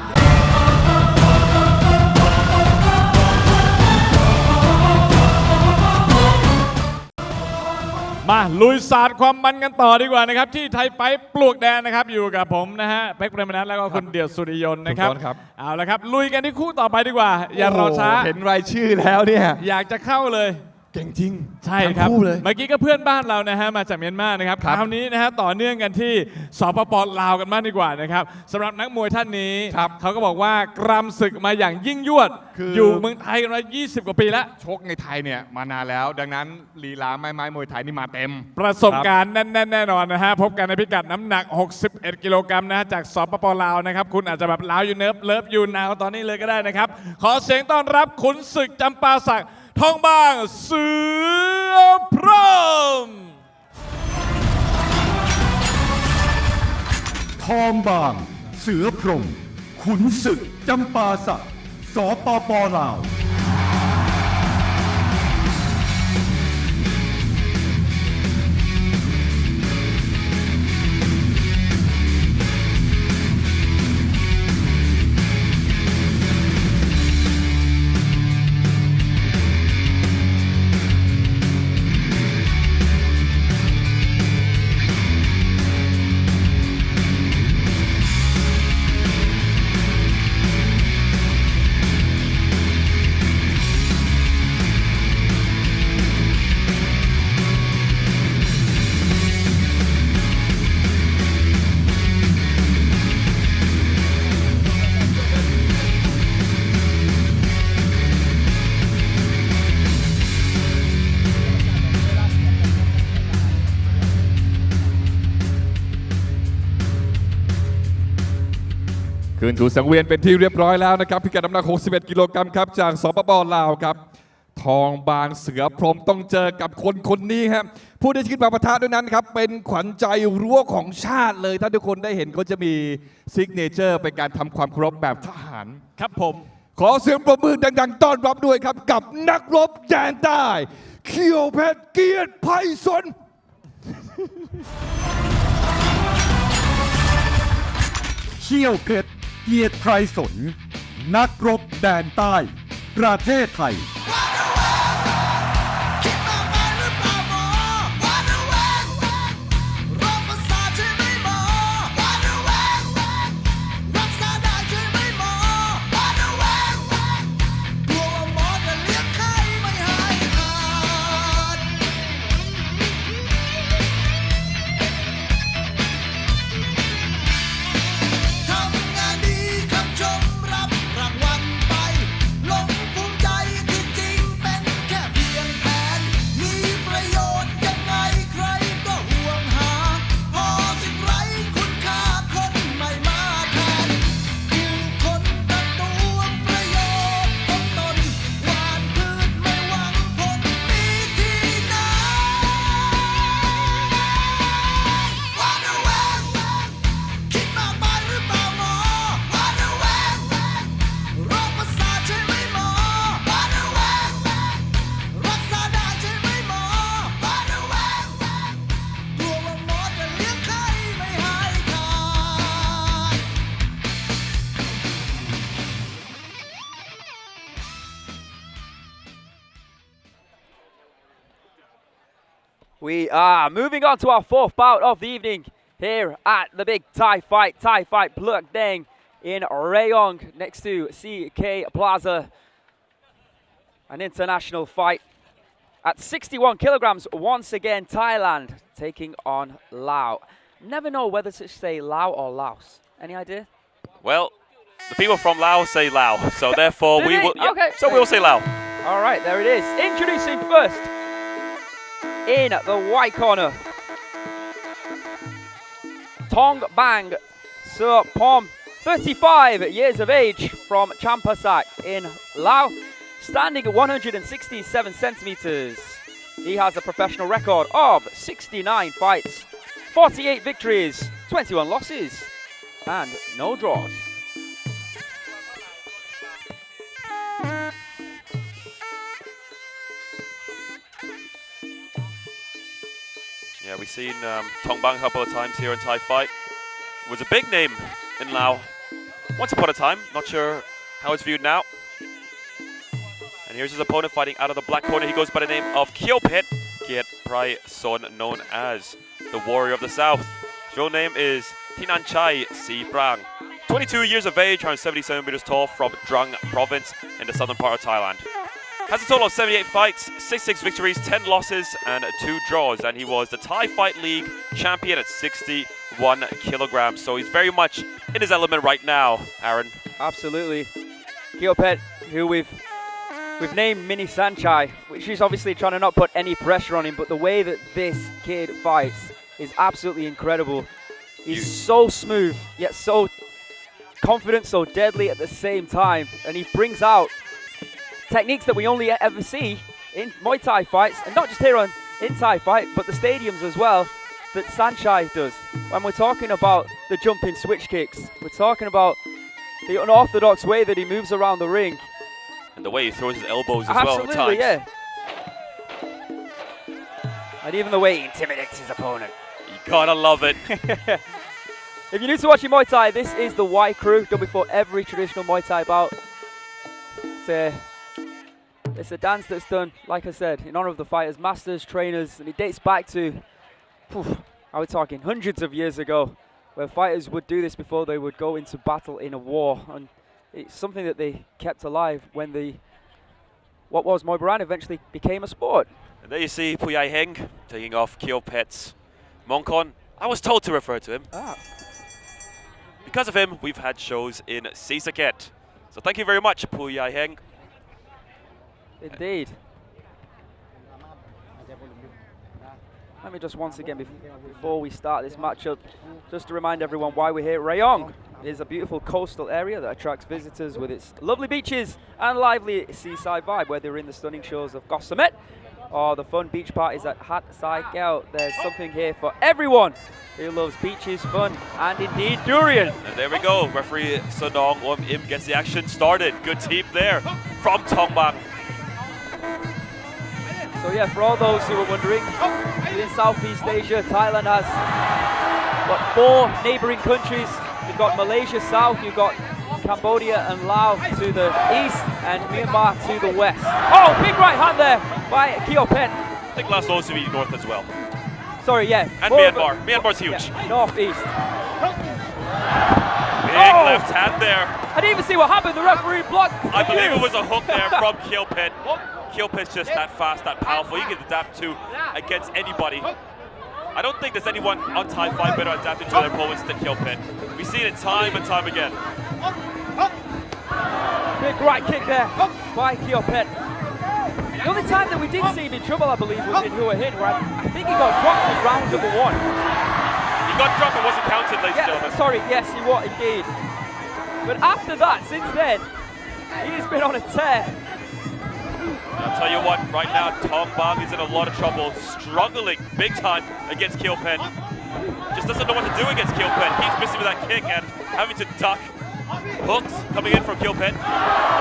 มาลุยศาสตร์ความมันกันต่อดีกว่านะครับที่ไทยไฟท์ปลวกแดงนะครับอยู่กับผมนะฮะเป๊กเปรมนัทแล้วก็คุณเดี่ยวสุริยนต์นะครับเอาละครับลุยกันที่คู่ต่อไปดีกว่าอย่ารอช้าเห็นรายชื่อแล้วเนี่ยอยากจะเข้าเลย เก่งจริง ใช่ครับ ทั้งคู่เลย เมื่อกี้ก็เพื่อนบ้านเรานะฮะมาจากเมียนมานะครับ ครับ คราวนี้นะฮะต่อเนื่องกันที่สปป.ลาวกันบ้างดีกว่านะครับสำหรับนักมวยท่านนี้ ครับ เขาก็บอกว่ากรำศึกมาอย่างยิ่งยวด คือ อยู่เมืองไทยกันมา 20 กว่าปีแล้ว ชกในไทยเนี่ยมานานแล้ว ดังนั้นลีลาไม้มวยไทยนี่มาเต็ม ประสบการณ์แน่นๆแน่นอนนะฮะพบกันในพิกัดน้ำหนัก 61 กิโลกรัมนะฮะจากสปป.ลาวนะครับคุณอาจจะแบบลาวอยู่เนิบเลิฟอยู่นาวตอนนี้เลยก็ได้นะครับขอเสียงต้อนรับขุนศึกจำปาสักทองบางเสือพรหม ทองบาง เสือพรหมขุนศึกจำปาสักสปป.ลาว คืนสู่สังเวียนเป็นที่เรียบร้อยแล้วนะครับพิกัดน้ำหนัก 61 กิโลกรัมครับจากสปป.ลาวครับทองบางเสือพรหมต้องเจอกับคนนี้ครับผู้ที่ขึ้นมาปะทะด้วยนั้นครับเป็นขวัญใจรั้วของชาติเลยถ้าทุกคนได้เห็นเขาจะมีซิกเนเจอร์เป็นการทำความเคารพแบบทหาร ครับผม ขอเสียงปรบมือดังๆต้อนรับด้วยครับกับนักรบแดนใต้เขียวเพชรเกียรติไพศาล เขี้ยวเพชรเกียรติไพศาลนักรบแดนใต้ ประเทศไทย We are moving on to our fourth bout of the evening here at the big Thai Fight Pluak Daeng in Rayong next to CK Plaza. An international fight at 61 kilograms once again. Thailand taking on Lao. Never know whether to say Lao or Laos. Any idea? Well, the people from Laos say Lao, so therefore we will. Yeah, Okay. so we will say Lao. All right, there it is. Introducing first in the white corner, Thongbang Seuaphom, 35 years of age from Champasak in Laos, standing at 167 centimeters. He has a professional record of 69 fights, 48 victories, 21 losses, and no draws. Yeah, we've seen Thongbang a couple of times here in Thai Fight. Was a big name in Laos once upon a time. Not sure how it's viewed now. And here's his opponent fighting out of the black corner. He goes by the name of Kheewpetch, Kiatpraison, known as the Warrior of the South. His real name is Thongbang Sitphuyaithep. 22 years of age, 177 meters tall, from Drang province in the southern part of Thailand. Has a total of 78 fights, 66 victories, 10 losses, and 2 draws. And he was the Thai Fight League champion at 61 kilograms. So he's very much in his element right now, Aaron. Absolutely. Kheewpetch, who we've named Mini Saenchai, which is obviously trying to not put any pressure on him, but the way that this kid fights is absolutely incredible. He's so smooth, yet so confident, so deadly at the same time. And he brings out techniques that we only ever see in Muay Thai fights, and not just here in Thai fight, but the stadiums as well, that Saenchai does. When we're talking about the jumping switch kicks, we're talking about the unorthodox way that he moves around the ring. And the way he throws his elbows as Absolutely, well at times. yeah. And even the way he intimidates his opponent. You gotta love it. If you're new to watching Muay Thai, this is the Y Crew, done before every traditional Muay Thai bout. It's a dance that's done, like I said, in honor of the fighters, masters, trainers, and it dates back to, I was talking hundreds of years ago, where fighters would do this before they would go into battle in a war. And it's something that they kept alive when what was Muay Boran eventually became a sport. And there you see Sitphuyaithep taking off Kheewpetch. Mongkon, I was told to refer to him. Because of him, we've had shows in Sisaket. So thank you very much, Sitphuyaithep. Indeed. Let me just once again, before we start this matchup, just to remind everyone why we're here. Rayong is a beautiful coastal area that attracts visitors with its lovely beaches and lively seaside vibe, whether in the stunning shores of Koh Samet or the fun beach parties at Hat Sai Keo. There's something here for everyone who loves beaches, fun, and indeed durian. And there we go. Referee Sonong Om Im gets the action started. Good team there from Thongbang. So yeah, for all those who are wondering, within Southeast Asia, Thailand has, 4 neighboring countries. You've got Malaysia south, you've got Cambodia and Laos to the east, and Myanmar to the west. Oh, big right hand there by Kheewpetch. I think Laos also be north as well. Sorry, yeah. And Myanmar. Myanmar's huge. Yeah, northeast. Big left hand there. I didn't even see what happened. The referee blocked. I believe it was a hook there from Kheewpetch. Kheewpetch's just that fast, that powerful. He can adapt to against anybody. I don't think there's anyone on Thai fight better adapting to their opponents than Kheewpetch. We've seen it time and time again. Big right kick there by Kheewpetch. The only time that we did see him in trouble, I believe, was in Hua Hin, where I think he got dropped in round number 1. He got dropped and wasn't counted, ladies and gentlemen. Sorry, yes, he was indeed. But after that, since then, he's been on a tear. I'll tell you what, right now, Thongbang is in a lot of trouble, struggling big time against Kheewpetch. Just doesn't know what to do against Kheewpetch. He's missing with that kick and having to duck. Hooks coming in from Kheewpetch.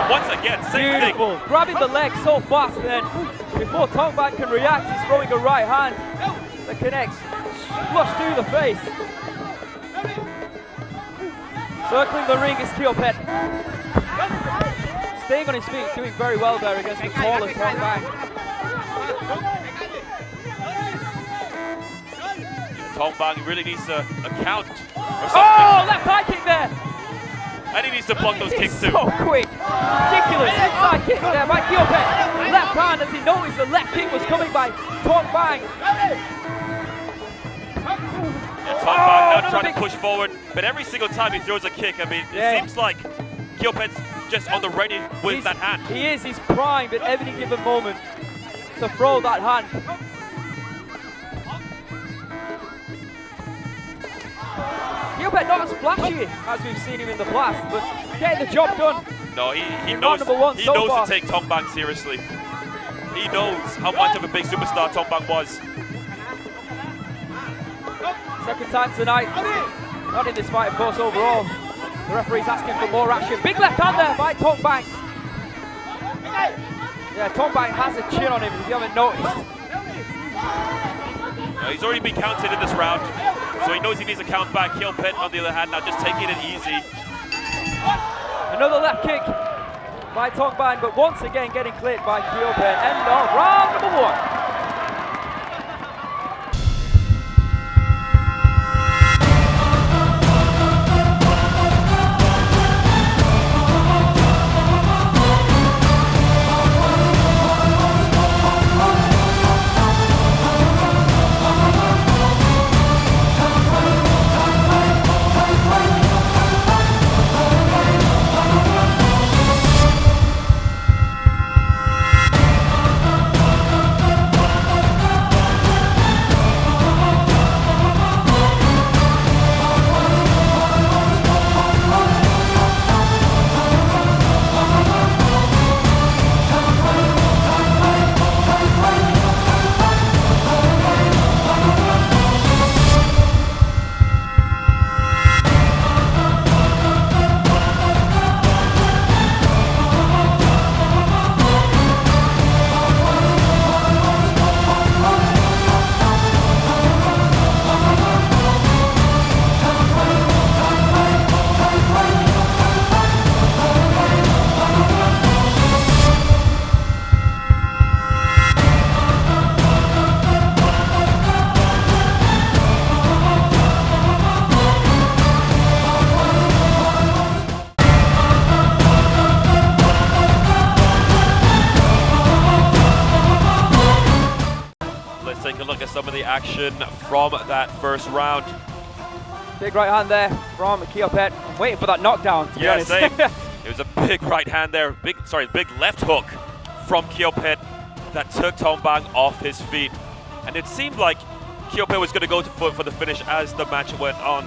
Once again, same Beautiful. thing. Grabbing the leg so fast then, before Thongbang can react, he's throwing a right hand that connects flush through the face. Circling the ring is Kheewpetch. Staying on his feet, doing very well there against the taller Thongbang. Thongbang really needs to account or something. Oh, left high kick there. And he needs to block those kicks too. So quick. Ridiculous inside kick there by Kheewpetch. Left hand as he noticed the left kick was coming by Thongbang. Yeah, Thongbang now trying to push forward, but every single time he throws a kick, I mean, it seems like Kheewpetch just on the ready with that hand. He is, he's primed at every given moment to throw that hand. Kheewpetch not as flashy as we've seen him in the blast, but getting the job done. No, he In knows, round number 1 he so knows far. to take Thongbang seriously. He knows how much of a big superstar Thongbang was. Second time tonight. Not in this fight, of course, overall. The referee's asking for more action. Big left hand there by Thongbang. Yeah, Thongbang has a chin on him, if you haven't noticed. He's already been counted in this round, so he knows he needs to count back. Kheewpetch, on the other hand, now just taking it easy. Another left kick by Thongbang, but once again getting clipped by Kheewpetch. End of round number 1. action from that first round. Big right hand there from Kheewpetch. I'm waiting for that knockdown, to be honest. Same. It was a big right hand there, big left hook from Kheewpetch that took Thongbang off his feet. And it seemed like Kheewpetch was going to go for the finish as the match went on.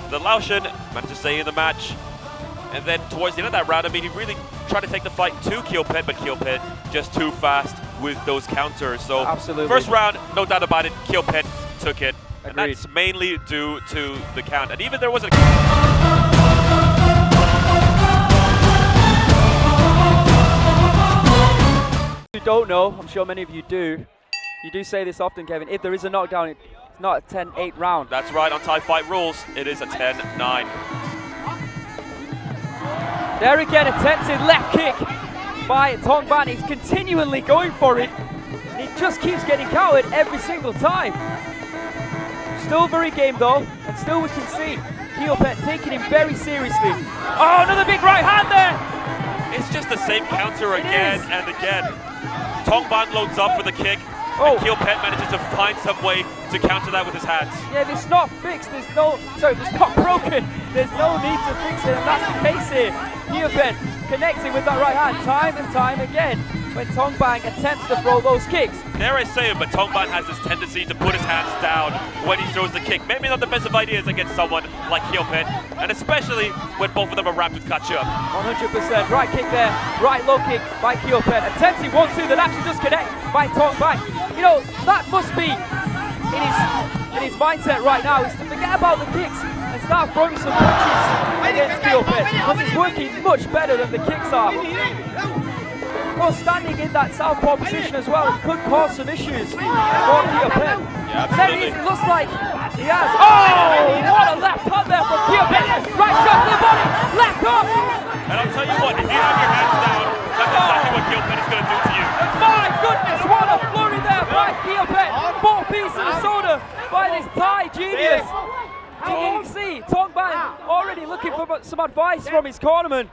The Laotian managed to stay in the match. And then towards the end of that round, I mean, he really tried to take the fight to Kheewpetch, but Kheewpetch just too fast with those counters. So Absolutely. First round, no doubt about it, Kheewpetch took it. And Agreed. that's mainly due to the count. And even there was a... You don't know, I'm sure many of you do. You do say this often, Kevin. If there is a knockdown, it's not a 10-8 round. That's right, on Thai fight rules, it is a 10-9. There again, attempted left kick by Thongbang. He's continually going for it. He just keeps getting countered every single time. Still very game though, and still we can see Kheewpetch taking him very seriously. Oh, another big right hand there! It's just the same counter It again is. and again. Thongbang loads up for the kick, Oh. and Kheewpetch manages to find some way to counter that with his hands. Yeah, if it's not fixed, if it's not broken, there's no need to fix it, and that's the case here. Kheewpetch connecting with that right hand time and time again when Thongbang attempts to throw those kicks. Dare I say it, but Thongbang has this tendency to put his hands down when he throws the kick. Maybe not the best of ideas against someone like Kheewpetch, and especially when both of them are wrapped with kachuk. 100%. Right kick there, right low kick by Kheewpetch. Attempting 1-2 that actually does connect by Thongbang. You know, that must be in his mindset right now, is to forget about the kicks and start throwing some punches against Kheewpetch, because it's working much better than the kicks are. Well, standing in that southpaw position as well, it could cause some issues for Kheewpetch. Yeah, There he is, it looks like he has. Oh, what a left hand there from Kheewpetch. Right shot to the body, left hook. And I'll tell you what, if you have your hands down, that's exactly what Kheewpetch is going to do to you. My goodness, what a flurry there by Kheewpetch. 4 pieces of soda by this Thai genius. And you can see Thongbang already looking for some advice from his cornerman.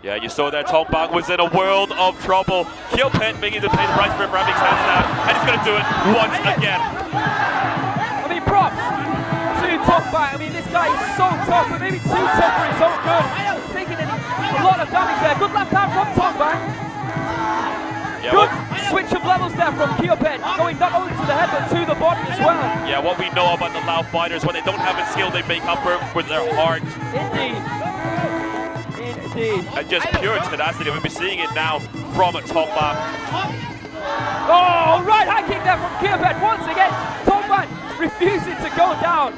Yeah, you saw that Thongbang was in a world of trouble. Kheewpetch beginning to pay the price for him, wrapping his hands down, and he's going to do it once again. I mean, props to Thongbang. I mean, this guy is so tough, but maybe too tough for his own good. He's taking a lot of damage there. Good left hand from Thongbang. Yeah, Good switch of levels there from Kheewpetch, going not only to the head but to the body as well. Yeah, what we know about the Lao fighters, when they don't have a skill, they make up for their heart Indeed. Indeed. and just pure tenacity. We'll be seeing it now from Thongbang. Oh, right high kick there from Kheewpetch once again. Thongbang refusing to go down.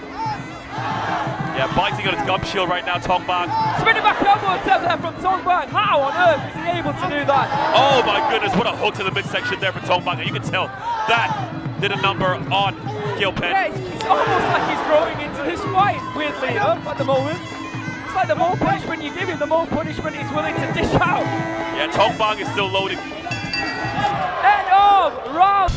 Yeah, biting on his gum shield right now, Thongbang. Spinning back elbow attempt there from Thongbang. How on earth is he able to do that? Oh my goodness, what a hook to the midsection there for Thongbang. And you can tell that did a number on Kheewpetch. Yeah, it's almost like he's growing into this fight, weirdly enough, at the moment. It's like the more punishment you give him, the more punishment he's willing to dish out. Yeah, Thongbang is still loading. End of round.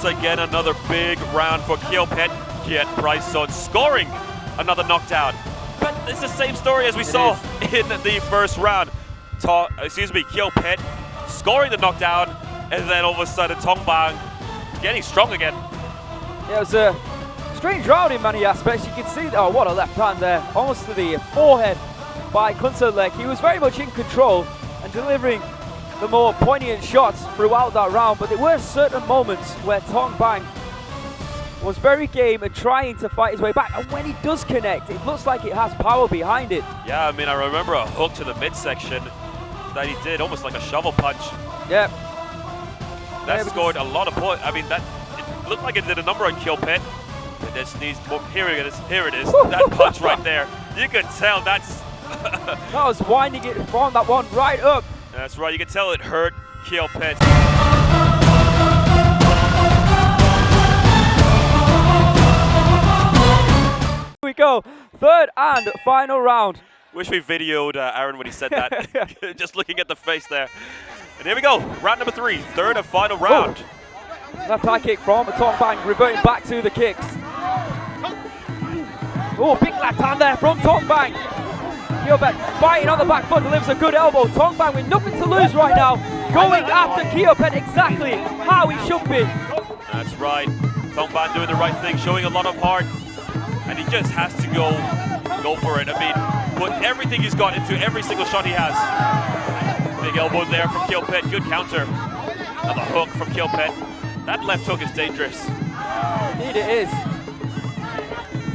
Again, another big round for Kheewpetch. Kiatpraison scoring another knockdown. But it's the same story as we saw in the first round. Kheewpetch scoring the knockdown, and then all of a sudden Thongbang getting strong again. Yeah, it was a strange round in many aspects. You can see, oh, what a left hand there, almost to the forehead by Khunsueklek. He was very much in control and delivering the more poignant shots throughout that round, but there were certain moments where Thongbang was very game and trying to fight his way back, and when he does connect, it looks like it has power behind it. Yeah, I mean, I remember a hook to the midsection that he did, almost like a shovel punch. Yeah. That scored a lot of points. I mean, that it looked like it did a number on Kheewpetch. It just needs more. Here it is. Here it is. That punch right there. You could tell that's. That was winding it from that one right up. That's right. You can tell it hurt Kheewpetch. Here we go. Third and final round. Wish we videoed Aaron when he said that. Just looking at the face there. And here we go. Round number 3. Third and final round. Left high kick from Thongbang, reverting back to the kicks. Oh, big left hand there from Thongbang. Kheewpetch fighting on the back foot, delivers a good elbow. Thongbang with nothing to lose right now, going after Kheewpetch exactly how he should be. That's right. Thongbang doing the right thing, showing a lot of heart. And he just has to go for it. I mean, put everything he's got into every single shot he has. Big elbow there from Kheewpetch, good counter. Another hook from Kheewpetch. That left hook is dangerous. Indeed it is.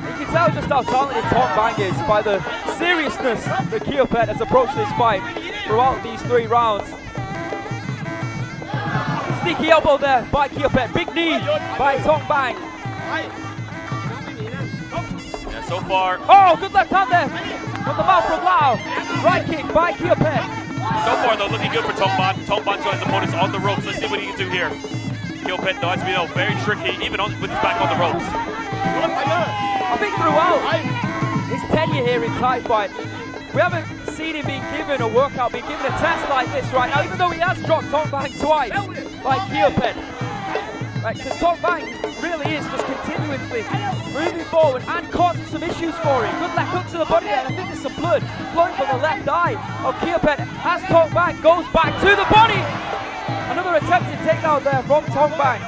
You can tell just how talented Thongbang is by the seriousness that Kheewpetch has approached this fight throughout these 3 rounds. Sneaky elbow there by Kheewpetch, big knee by Thongbang. Yeah, so far. Oh, good left hand there from the mouth from Lao. Right kick by Kheewpetch. So far though, looking good for Thongbang. Thongbang's got his opponents on the ropes. Let's see what he can do here. Kheewpetch though, as we know, very tricky, even with his back on the ropes. I think throughout his tenure here in Thai fight, we haven't seen him being given a workout, being given a test like this right now, even though he has dropped Thongbang twice, like Kheewpetch. Right, because Thongbang really is just continuously moving forward and causing some issues for him. Good left hook to the body there, and I think there's some blood flowing from the left eye of Kheewpetch as Thongbang goes back to the body. Another attempted takedown there from Thongbang.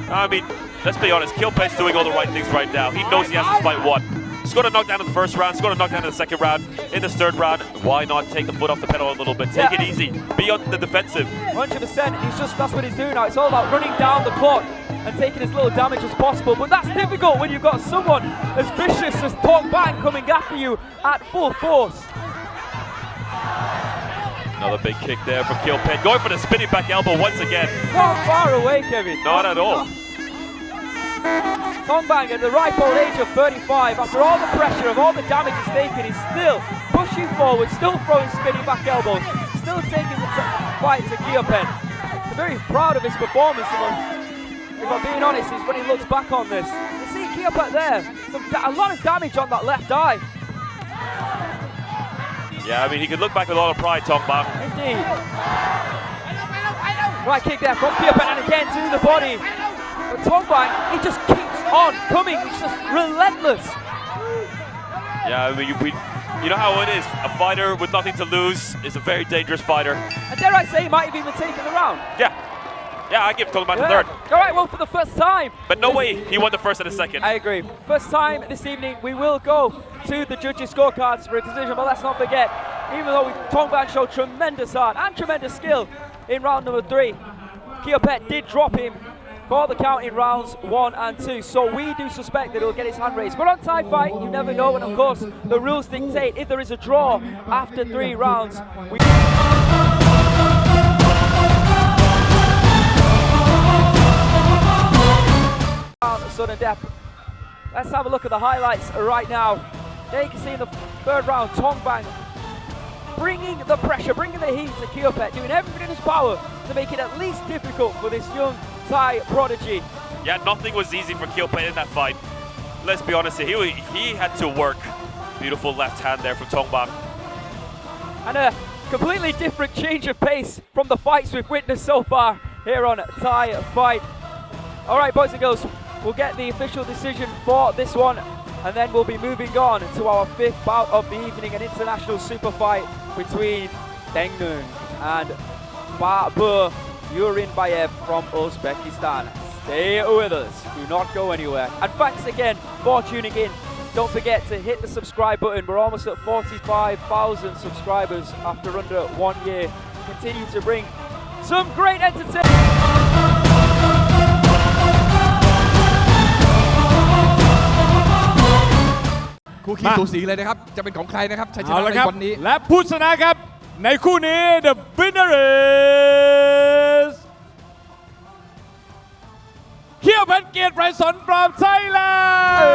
I mean, let's be honest, Kheewpetch's doing all the right things right now. He knows he has this fight won. Scored a knockdown in the first round, scored a knockdown in the second round. In this third round, why not take the foot off the pedal a little bit? Take it easy, be on the defensive. 100%, that's what he's doing now. It's all about running down the clock and taking as little damage as possible. But that's difficult when you've got someone as vicious as Thongbang coming after you at full force. Another big kick there from Kheewpetch, going for the spinning back elbow once again. Not far away, Kevin. Not at all. Thongbang at the ripe old age of 35, after all the pressure of all the damage he's taken, he's still pushing forward, still throwing spinning back elbows, still taking the fight to Kheewpetch. I'm very proud of his performance, if I'm being honest, is when he looks back on this. You see Kheewpetch there, a lot of damage on that left eye. Yeah, I mean, he could look back with a lot of pride, Thongbang. Indeed. Right kick there from Kheewpetch, and again to the body. But Thongbang, he just keeps on coming. He's just relentless. Yeah, I mean, you know how it is. A fighter with nothing to lose is a very dangerous fighter. And dare I say, he might have even taken the round. Yeah, I give Thongbang the third. All right, well, for the first time. But no way he won the first and the second. I agree. First time this evening, we will go to the judges' scorecards for a decision. But let's not forget, even though Thongbang showed tremendous heart and tremendous skill in round number 3, Kheewpetch did drop him for the count in rounds 1 and 2. So we do suspect that he'll get his hand raised. But on Thai fight, you never know. And of course, the rules dictate if there is a draw after 3 rounds. Sudden death. Let's have a look at the highlights right now. There you can see in the third round, Thongbang bringing the pressure, bringing the heat to Kheewpetch, doing everything in his power to make it at least difficult for this young Thai prodigy. Yeah, nothing was easy for Kheewpetch in that fight. Let's be honest, he had to work. Beautiful left hand there from Thongbang. And a completely different change of pace from the fights we've witnessed so far here on Thai Fight. All right, boys and girls, we'll get the official decision for this one, and then we'll be moving on to our 5th bout of the evening, an international super fight between Tengnueng and Babur Urinbaev from Uzbekistan. Stay with us, do not go anywhere. And thanks again for tuning in. Don't forget to hit the subscribe button. We're almost at 45,000 subscribers after under 1 year. Continue to bring some great entertainment. คู่ขี้สูสีเลยนะครับจะเป็นของใครนะครับชัยช เอา นะ ละ ใน ครับ วันนี้ และผู้ชนะครับในคู่นี้ the winner is Kheewpetch เกียรติไพรสน from Thailand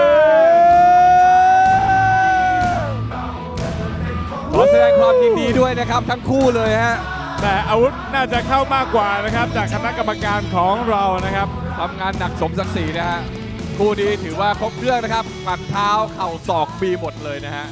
ขอแสดงความยินดีด้วยนะครับทั้งคู่เลยฮะ แต่อาวุธน่าจะเข้ามากกว่านะครับจากคณะกรรมการของเรานะครับ ทำงานหนักสมศักดิ์ศรีนะฮะคู่นี้ถือว่าครบเครื่องนะครับหมัดเท้าเข่าศอกมีหมดเลยนะฮะ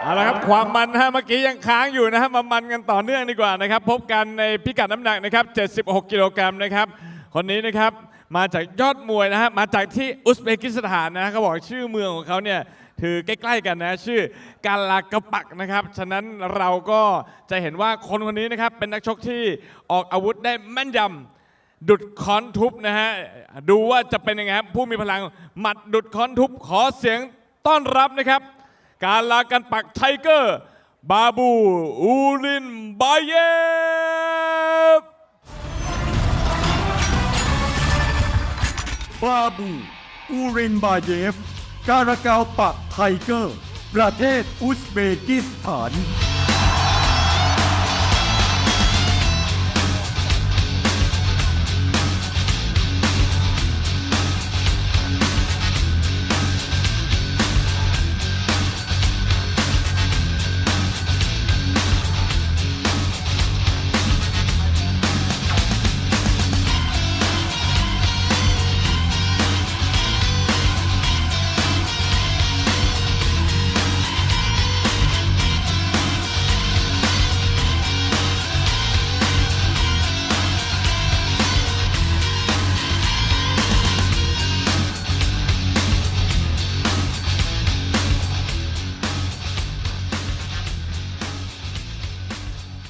เอาละครับความมันนะฮะเมื่อกี้ยังค้างอยู่นะฮะมามันกันต่อเนื่องดีกว่านะครับพบกันในพิกัดน้ำหนักนะครับ76 กิโลกรัมนะครับคนนี้นะครับมาจากยอดมวยนะฮะมาจากที่อุซเบกิสถานนะเขาบอกชื่อเมืองของเขาเนี่ยถือใกล้ๆกันนะชื่อกาลากะปักนะครับฉะนั้นเราก็จะเห็นว่าคนคนนี้นะครับเป็นนักชกที่ออกอาวุธได้แม่นยำดุดค้อนทุบนะฮะดูว่าจะเป็นยังไงครับผู้มีพลังหมัดดุดค้อนทุบขอเสียงต้อนรับนะครับกาลากันปักไทเกอร์บาบูอูรินบายเยฟ บาบู อูเรนบาเยฟ การากาวปะไทเกอร์ ประเทศอุซเบกิสถาน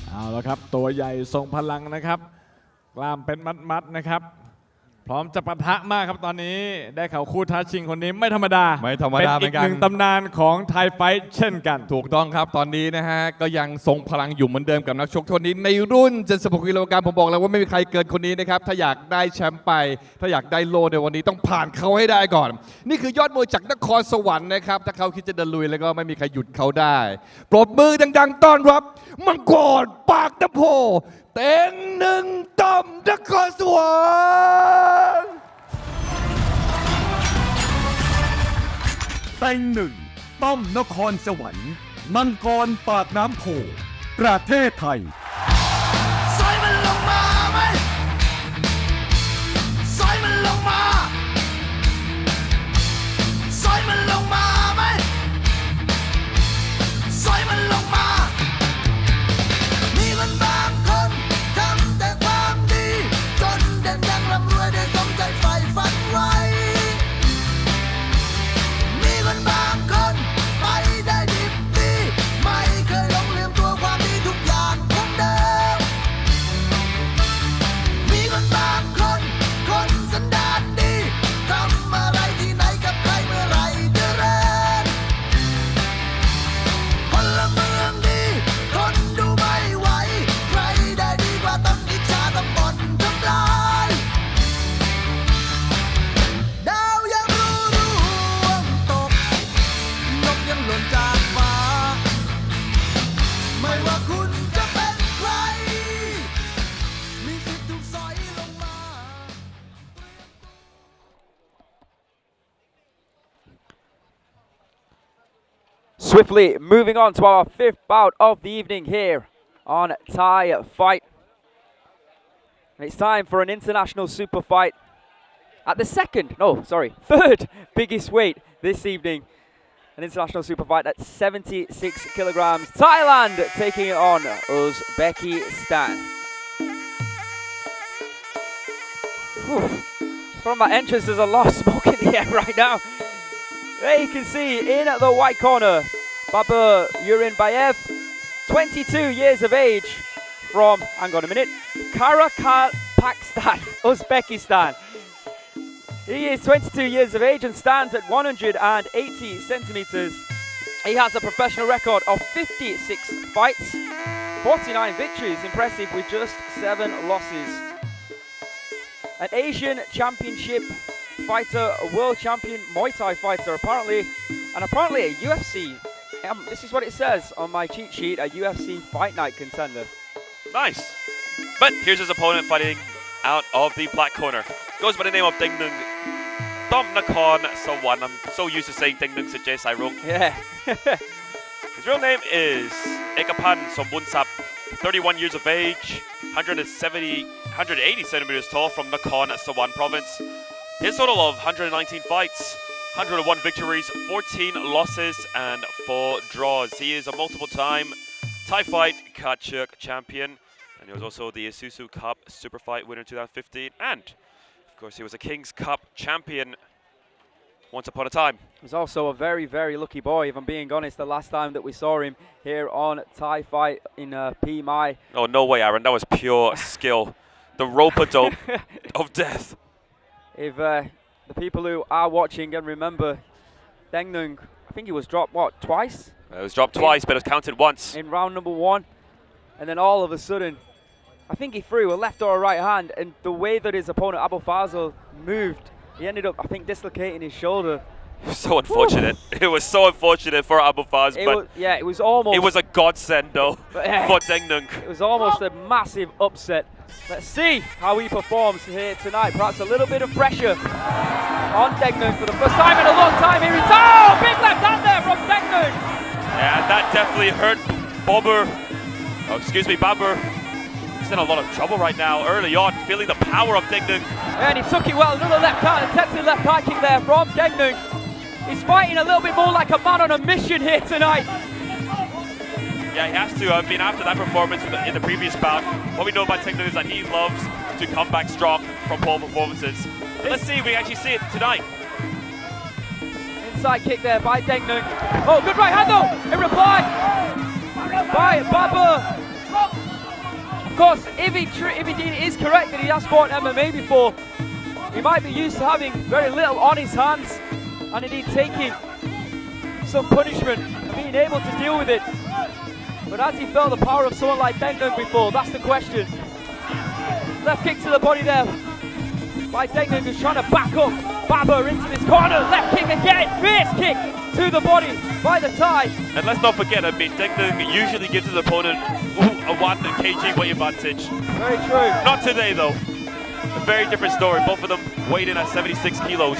เอาละครับตัวใหญ่ทรงพลังนะครับกล้ามเป็นมัดๆนะครับพร้อมจะปะทะมากครับตอนนี้ได้ข่าวคู่ท้าชิงคนนี้ไม่ธรรมดา ไม่ธรรมดา เป็นอีก เหมือนกัน หนึ่งตำนานของไทยไฟท์เช่นกัน ถูกต้องครับตอนนี้นะฮะก็ยังทรงพลังอยู่เหมือนเดิมกับนักชกคนนี้ในรุ่น76 กิโลกรัมผมบอกแล้วว่าไม่มีใครเกินคนนี้นะครับถ้าอยากได้แชมป์ไปถ้าอยากได้โล่ในวันนี้ต้องผ่านเขาให้ได้ก่อน นี่คือยอดมวยจากนครสวรรค์นะครับถ้าเขาคิดจะเดินลุยแล้วก็ไม่มีใครหยุดเขาได้ปรบมือดังๆต้อนรับมังกรปากน้ำโพเต็งหนึ่งต้อมนครสวรรค์ เต็งหนึ่งต้อมนครสวรรค์มังกรปากน้ำโพประเทศไทย สอยมันลงมาไหมสอยมันลงมาสอยมันลงมาไหมสอยมันลงมามีคนบางคนทำแต่ความดีจนเด่นดังร่ำรวยได้สมใจใฝ่ฝันไว้มีคนบางคนไปได้ดิบดีไม่เคยหลงลืมตัวความดีทุกอย่างคงเดิมมีคนบางคนคนสันดานดีทำอะไรที่ไหนกับใครเมื่อไรจะเริญพลเมืองดีคนดูไม่ไหวใครได้ดีกว่าต้องอิจฉาต้องบ่นทำลายดาวยังร่วงตกนกยังหล่นจากฟ้าไม่ว่าคุณจะเป็นใครมีสิทธิ์ถูกสอยลงมา Swiftly moving on to our fifth bout of the evening here on Thai Fight. And it's time for an international super fight at the third biggest weight this evening. An international super fight at 76 kilograms. Thailand taking it on Uzbekistan. Whew. From that entrance, there's a lot of smoke in the air right now. There you can see in the white corner, Babur Urinbaev, 22 years of age from, hang on a minute, Pakistan, Uzbekistan. He is 22 years of age and stands at 180 centimeters. He has a professional record of 56 fights, 49 victories, impressive with just 7 losses. An Asian Championship fighter, a world champion Muay Thai fighter apparently, and apparently a UFC, this is what it says on my cheat sheet, a UFC Fight Night contender. Nice. But here's his opponent fighting out of the black corner. Goes by the name of Tengnueng, Tom-Nakhon, Sawan. I'm so used to saying Tengnueng sa Jay Sai Rung. Yeah. His real name is Ekapan Sombunsap, 31 years of age, 180 centimeters tall, from Nakhon, Sawan province. His total of 119 fights, 101 victories, 14 losses, and 4 draws. He is a multiple-time Thai Fight Kachuk champion, and he was also the Isuzu Cup Super Fight winner in 2015, and of course he was a King's Cup champion once upon a time. He was also a very, very lucky boy, if I'm being honest, the last time that we saw him here on Thai Fight in P.Mai. Oh, no way, Aaron. That was pure skill. The rope-a-dope of death. If the people who are watching can remember, Tengnueng, I think he was dropped, what, twice? It was dropped twice, but it was counted once. In round number 1. And then all of a sudden, I think he threw a left or a right hand, and the way that his opponent, Abu Fazl, moved, he ended up, I think, dislocating his shoulder. So unfortunate. It was so unfortunate for Abu Faz, but yeah, it was almost... it was a godsend, though, for Tengnueng. It was almost a massive upset. Let's see how he performs here tonight. Perhaps a little bit of pressure on Tengnueng for the first time in a long time. Here it's, oh, big left hand there from Tengnueng. Yeah, that definitely hurt Babur. Oh, excuse me, Babur. He's in a lot of trouble right now, early on, feeling the power of Tengnueng. And he took it well, another left hand, attempted left high kick there from Tengnueng. He's fighting a little bit more like a man on a mission here tonight. Yeah, he has to. I mean, after that performance in the previous bout, what we know about Tengnueng is that he loves to come back strong from poor performances. But let's see if we actually see it tonight. Inside kick there by Tengnueng. Oh, good right hand though, in reply by Babur. Of course, if he is correct that he has fought MMA before, he might be used to having very little on his hands, and indeed taking some punishment and being able to deal with it. But has he felt the power of someone like Tengnueng before? That's the question. Left kick to the body there by Tengnueng, who's trying to back up Babur into this corner. Left kick again, fierce kick to the body by the Thai. And let's not forget, I mean, Tengnueng usually gives his opponent a 1 kg weight advantage. Very true. Not today, though. A very different story. Both of them weighed in at 76 kilos.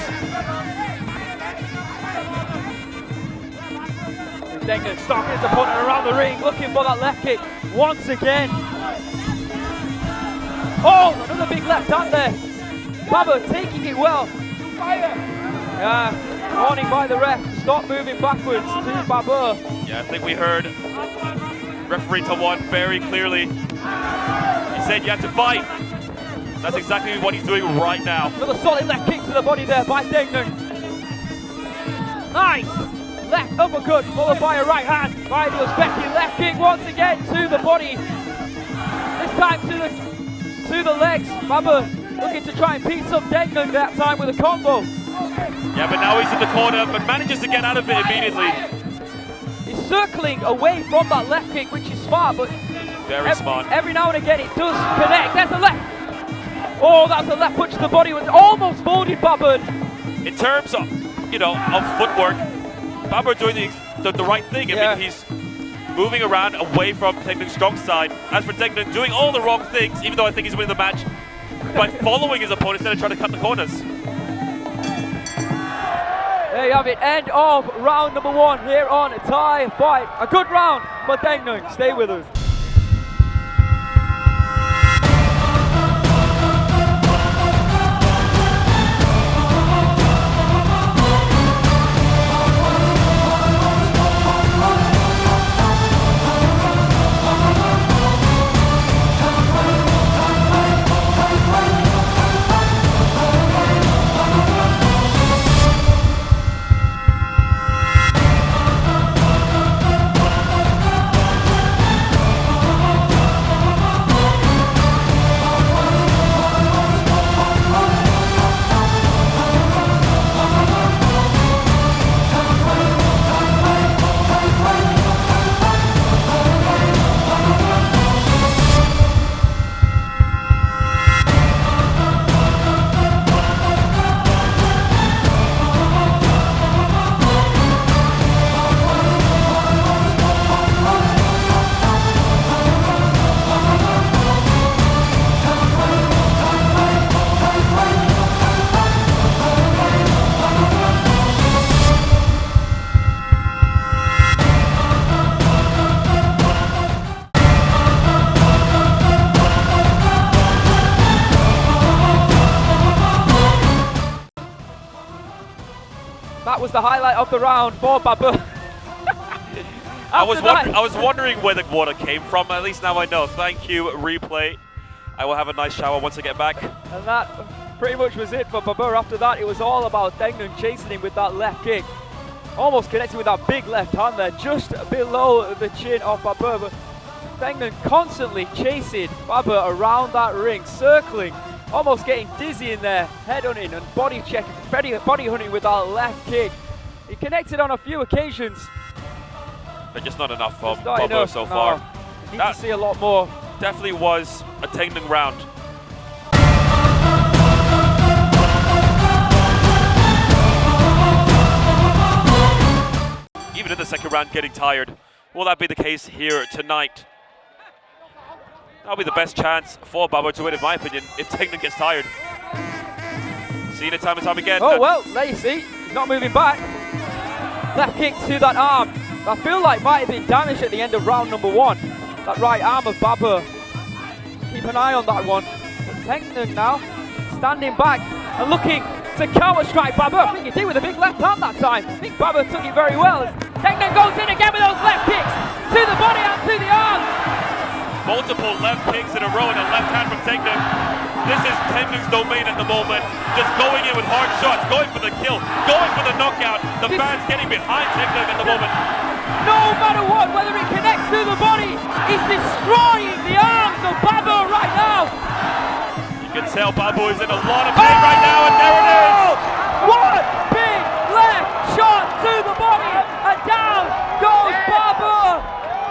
Tengnueng stalking his opponent around the ring, looking for that left kick once again. Oh, another big left hand there. Babur taking it well. Warning by the ref, stop moving backwards to Babur. Yeah, I think we heard referee Sawan very clearly. He said you have to fight. That's exactly what he's doing right now. Another solid left kick to the body there by Tengnueng. Nice! Left uppercut followed by a right hand by the Uzbeki. Left kick once again to the body. This time to the legs. Babur looking to try and piece up Tengnueng that time with a combo. Yeah, but now he's in the corner, but manages to get out of it immediately. He's circling away from that left kick, which is smart, but very smart. Every now and again it does connect. There's a left. Oh, that's a left punch to the body. Was almost folded Babur. In terms of, of footwork, Babur doing the right thing. I mean, he's moving around away from Tengnueng's strong side. As for Tengnueng, doing all the wrong things, even though I think he's winning the match, by following his opponent instead of trying to cut the corners. There you have it, end of round number 1 here on Thai Fight. A good round for Tengnueng. Stay with us. was the highlight of the round for Babur. I was wondering where the water came from. At least now I know. Thank you, replay. I will have a nice shower once I get back. And that pretty much was it for Babur. After that, it was all about Tengnueng chasing him with that left kick. Almost connecting with that big left hand there, just below the chin of Babur. But Tengnueng constantly chasing Babur around that ring, circling, almost getting dizzy in there, head hunting and body checking, body hunting with that left kick. He connected on a few occasions. But just not enough from Not Babur enough, so no. far. Need That to see a lot more. definitely was a Tengnueng round. Even in the second round, getting tired. Will that be the case here tonight? That'll be the best chance for Babur to win, in my opinion, if Tengnueng gets tired. Seen it time and time again. Oh, well, there you see. He's not moving back. Left kick to that arm. I feel like might have been damaged at the end of round number 1. That right arm of Babur. Keep an eye on that one. But Tengnueng now standing back and looking to counter strike Babur. I think he did with a big left hand that time. I think Babur took it very well. Tengnueng goes in again with those left kicks to the body and to the arms. Multiple left kicks in a row and a left hand from Tengnueng. This is Tengnueng's domain at the moment. Just going in with hard shots, going for the kill, going for the knockout. The fans getting behind Tengnueng at the moment. No matter what, whether it connects to the body, he's destroying the arms of Babur right now. You can tell Babur is in a lot of pain right now, and there it is. One big left shot to the body, and down goes Babur.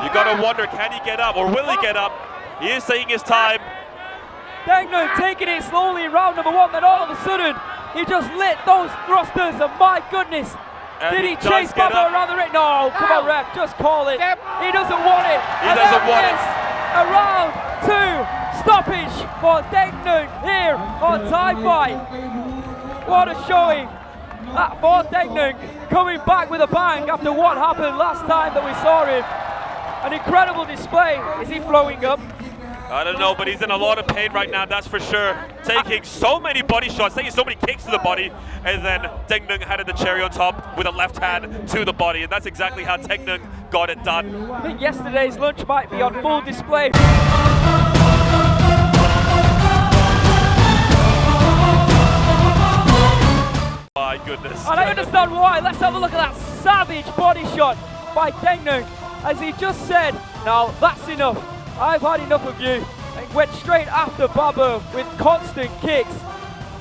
You gotta wonder, can he get up or will he get up? He is taking his time. Tengnueng taking it slowly in round number 1, then all of a sudden he just lit those thrusters, and my goodness, And did he he chase does get Babur up. around the ring? No, come on ref, just call it. He doesn't want it. He And doesn't there want is a round 2 stoppage for Tengnueng here on Thai Fight. What a showing that for Tengnueng, coming back with a bang after what happened last time that we saw him. An incredible display. Is he flowing up? I don't know, but he's in a lot of pain right now, that's for sure. Taking so many body shots, taking so many kicks to the body, and then Tengnueng had the cherry on top with a left hand to the body, and that's exactly how Tengnueng got it done. I think yesterday's lunch might be on full display. My goodness. And I understand why. Let's have a look at that savage body shot by Tengnueng. As he just said, now that's enough. I've had enough of you. And went straight after Babur with constant kicks.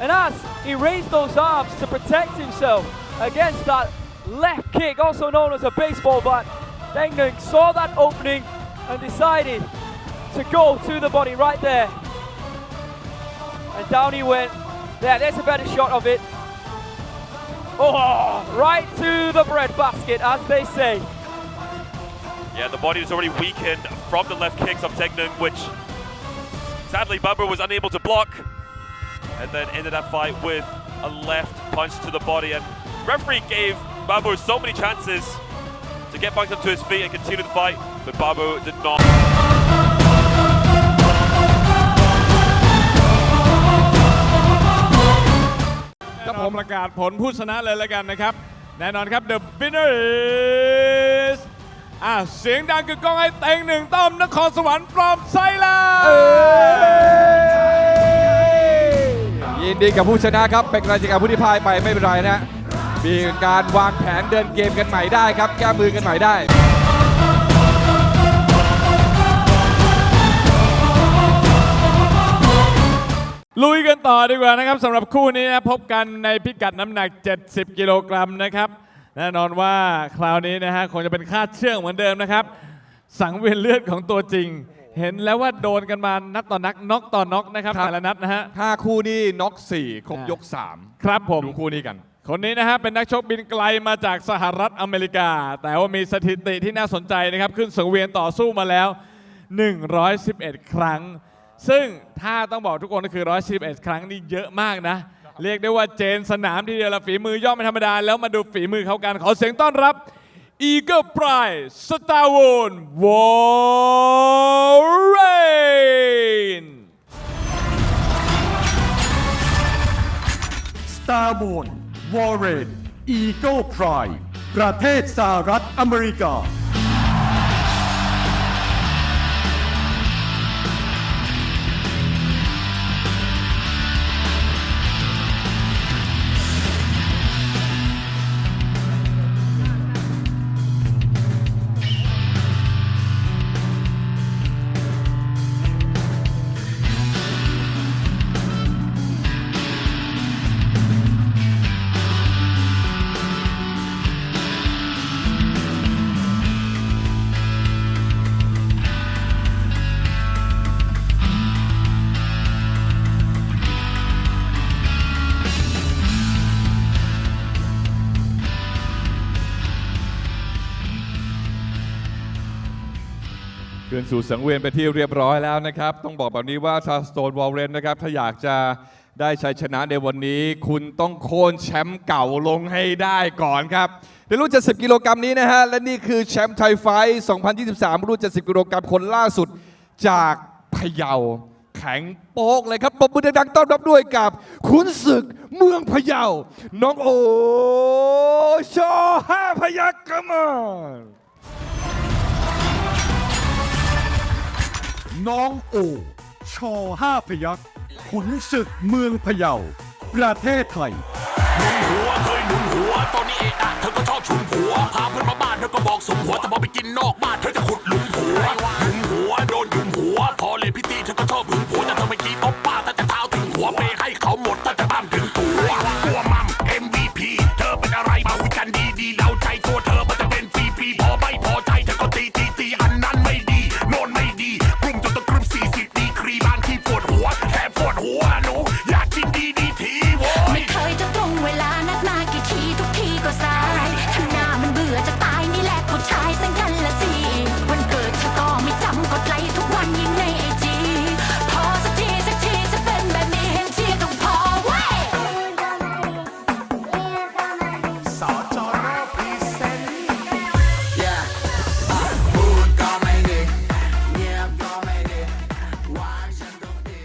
And as he raised those arms to protect himself against that left kick, also known as a baseball bat, Tengnueng saw that opening and decided to go to the body right there. And down he went. There's a better shot of it. Oh, right to the breadbasket, as they say. Yeah, the body is already weakened from the left kicks of Tengnueng, which sadly Babur was unable to block. And then ended that fight with a left punch to the body. And referee gave Babur so many chances to get back up to his feet and continue the fight, but Babur did not. ครับผมประกาศผลผู้ชนะเลยแล้วกันนะครับแน่นอนครับ The winner is เสียงดังคือกล้องให้เต็งหนึ่งต้อมนครสวรรค์ from Thailand ยินดีกับผู้ชนะครับเป็นกำลังใจกับผู้ที่พ่ายไปไม่เป็นไรนะมีการวางแผนเดินเกมกันใหม่ได้ครับแก้มือกันใหม่ได้ ลุยกันต่อดีกว่านะครับสำหรับคู่นี้นะพบกันในพิกัดน้ำหนัก70กิโลกรัมนะครับแน่นอนว่าคราวนี้นะฮะคงจะเป็นคาดเชือกเหมือนเดิมนะครับสังเวียนเลือดของตัวจริงเห็นแล้วว่าโดนกันมานัดต่อนัดน็อกต่อน็อกนะครับแต่ละนัดนะฮะ5 คู่นี่น็อก4ครบยก 3ครับผม ดูคู่นี้กันคนนี้นะฮะเป็นนักชกบินไกลมาจากสหรัฐอเมริกาแต่ว่ามีสถิติที่น่าสนใจนะครับขึ้นสังเวียนต่อสู้มาแล้ว111 ครั้งซึ่งถ้าต้องบอกทุกคนก็คือ111 ครั้งนี่เยอะมากนะเรียกได้ว่าเจนสนามทีเดียวละฝีมือย่อมไม่ธรรมดาแล้วมาดูฝีมือเขากันขอเสียงต้อนรับ Eagle Pride Stallone Warren Starborn Warren Eagle Pride ประเทศสหรัฐอเมริกา คืนสู่สังเวียนไปที่เรียบร้อยแล้วนะครับต้องบอกแบบนี้ว่าทางสโตนวอลเลนนะครับถ้าอยากจะได้ชัยชนะในวันนี้คุณต้องโค่นแชมป์เก่าลงให้ได้ก่อนครับในรุ่น70กิโลกรัมนี้นะฮะและนี่คือแชมป์ไทยไฟท์ 2023 รุ่น70กิโลกรัมคนล่าสุดจากพะเยาแข็งโป๊กเลยครับปรบมือดังๆต้อนรับด้วยกับขุนศึกเมืองพะเยาน้องโอช.5 กมลน้องโอช.5 ขุนศึกเมืองพะเยาประเทศไทย หัวเคยหนุนหัวตอนนี้เอะเธอก็ชอบชุมหัวพาเพื่อนมาบ้านเธอก็บอกสุมหัวแต่พอไปกินนอกบ้านเธอจะขุดหลุมหัวหลุมหัวโดนหลุมหัวพอเลยพี่ตีเธอก็ชอบหึงหัวแต่เธอไม่กี้ตบป้าแต่จะเท้าถึงหัวเปให้เขาหมดแต่จะบ้ามถึงตัวมัม MVP เธอเป็นอะไรมาคุยกันดีๆเดาใจตัวเธอมันจะเป็นปีพอไม่พอใจเธอก็ตีอันนั้นไม่ดีโน่นไม่ดีกลุ่มจนต้องกลุ่ม40ดีกรีบางที่ปวดหัวแค่ปวดหัวหนูอยากกินดีทีโว้ย ไม่เคยจะตรงเวลานัดมากี่ทีทุกทีก็สายทำหน้ามันเบื่อจะตายนี่แหละผู้ชายสังกันละสิวันเกิดเธอก็ไม่จำกดไลค์ทุกวันยิ่งในไอจีพอสักทีจะเป็นแบบนี้เห็นทีต้องพอเว้ย สอจอรอพรีเซนต์พูดก็ไม่ดีเงียบก็ไม่ดีวางฉันก็ดี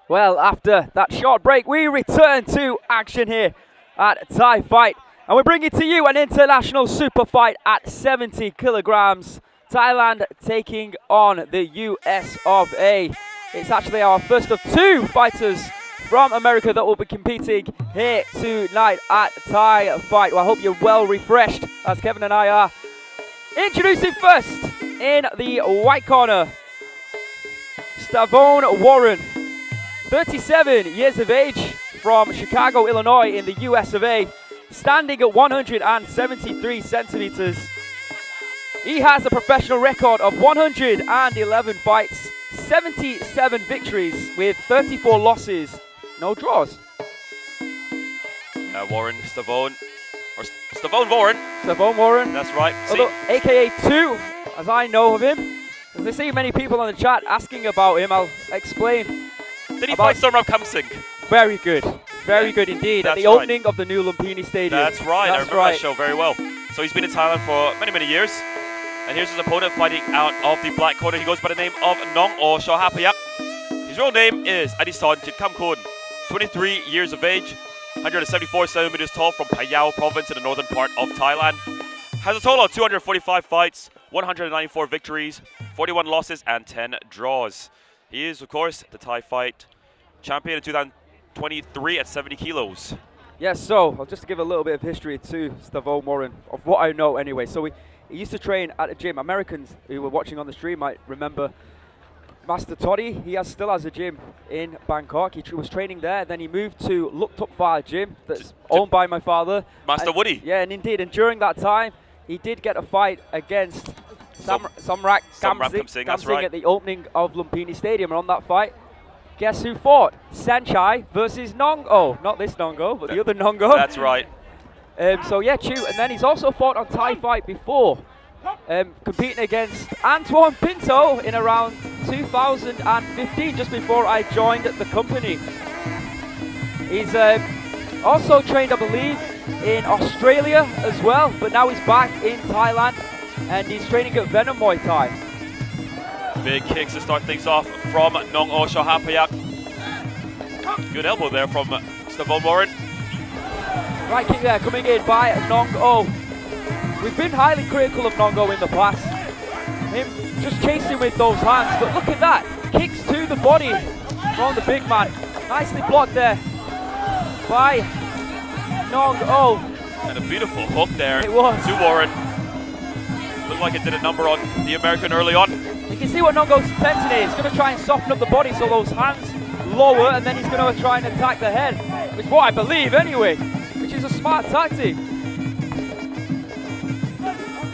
Well, after that short break, we return to action here at Thai Fight. And we bring it to you an international super fight at 70 kilograms. Thailand taking on the US of A. It's actually our first of two fighters from America that will be competing here tonight at Thai Fight. Well, I hope you're well refreshed, as Kevin and I are. Introducing first in the white corner, Stavone Warren. 37 years of age from Chicago, Illinois in the US of A, standing at 173 centimeters. He has a professional record of 111 fights, 77 victories with 34 losses, no draws. Warren, Stavone Warren. Stavone Warren. That's right. Although, AKA 2, as I know of him. As I see many people on the chat asking about him, I'll explain. Did he fight Sor.Payufon? Very good. Very good indeed. At the opening of the new Lumpini Stadium. That's right. I remember that show very well. So he's been in Thailand for many, many years. And here's his opponent fighting out of the black corner. He goes by the name of Nong-O Chor.Hapayuk. His real name is Adison Chitkamkun. 23 years of age, 174 centimeters tall, from Phayao province in the northern part of Thailand. Has a total of 245 fights, 194 victories, 41 losses and 10 draws. He is, of course, the Thai Fight champion in 2023 at 70 kilos. Yes, so I'll just give a little bit of history to Stavone Warren, of what I know anyway. So he used to train at a gym. Americans who were watching on the stream might remember Master Toddy. He still has a gym in Bangkok. He was training there. Then he moved to Luk Tuk Pha gym that's owned by my father. Master Woody. Yeah, and indeed. And during that time, he did get a fight against Samrak Kamsing at the opening of Lumpini Stadium. And on that fight, guess who fought? Saenchai versus Nong-O. Not this Nong-O, but the other Nong-O. That's right. So yeah, Chu. And then he's also fought on Thai Fight before, competing against Antoine Pinto in around 2015, just before I joined the company. He's also trained, I believe, in Australia as well, but now he's back in Thailand and he's training at Venom Muay Thai. Big kicks to start things off from Nong-O Chor.Hapayuk. Good elbow there from Seuaphom Warren. Right kick there coming in by Nong-O. We've been highly critical of Nong-O in the past. Him just chasing with those hands, but look at that. Kicks to the body from the big man. Nicely blocked there by Nong-O. And a beautiful hook there It was. to Warren. Looked like it did a number on the American early on. You can see what Nong-O's intention is. He's going to try and soften up the body so those hands lower, and then he's going to try and attack the head. Which is what I believe anyway, which is a smart tactic.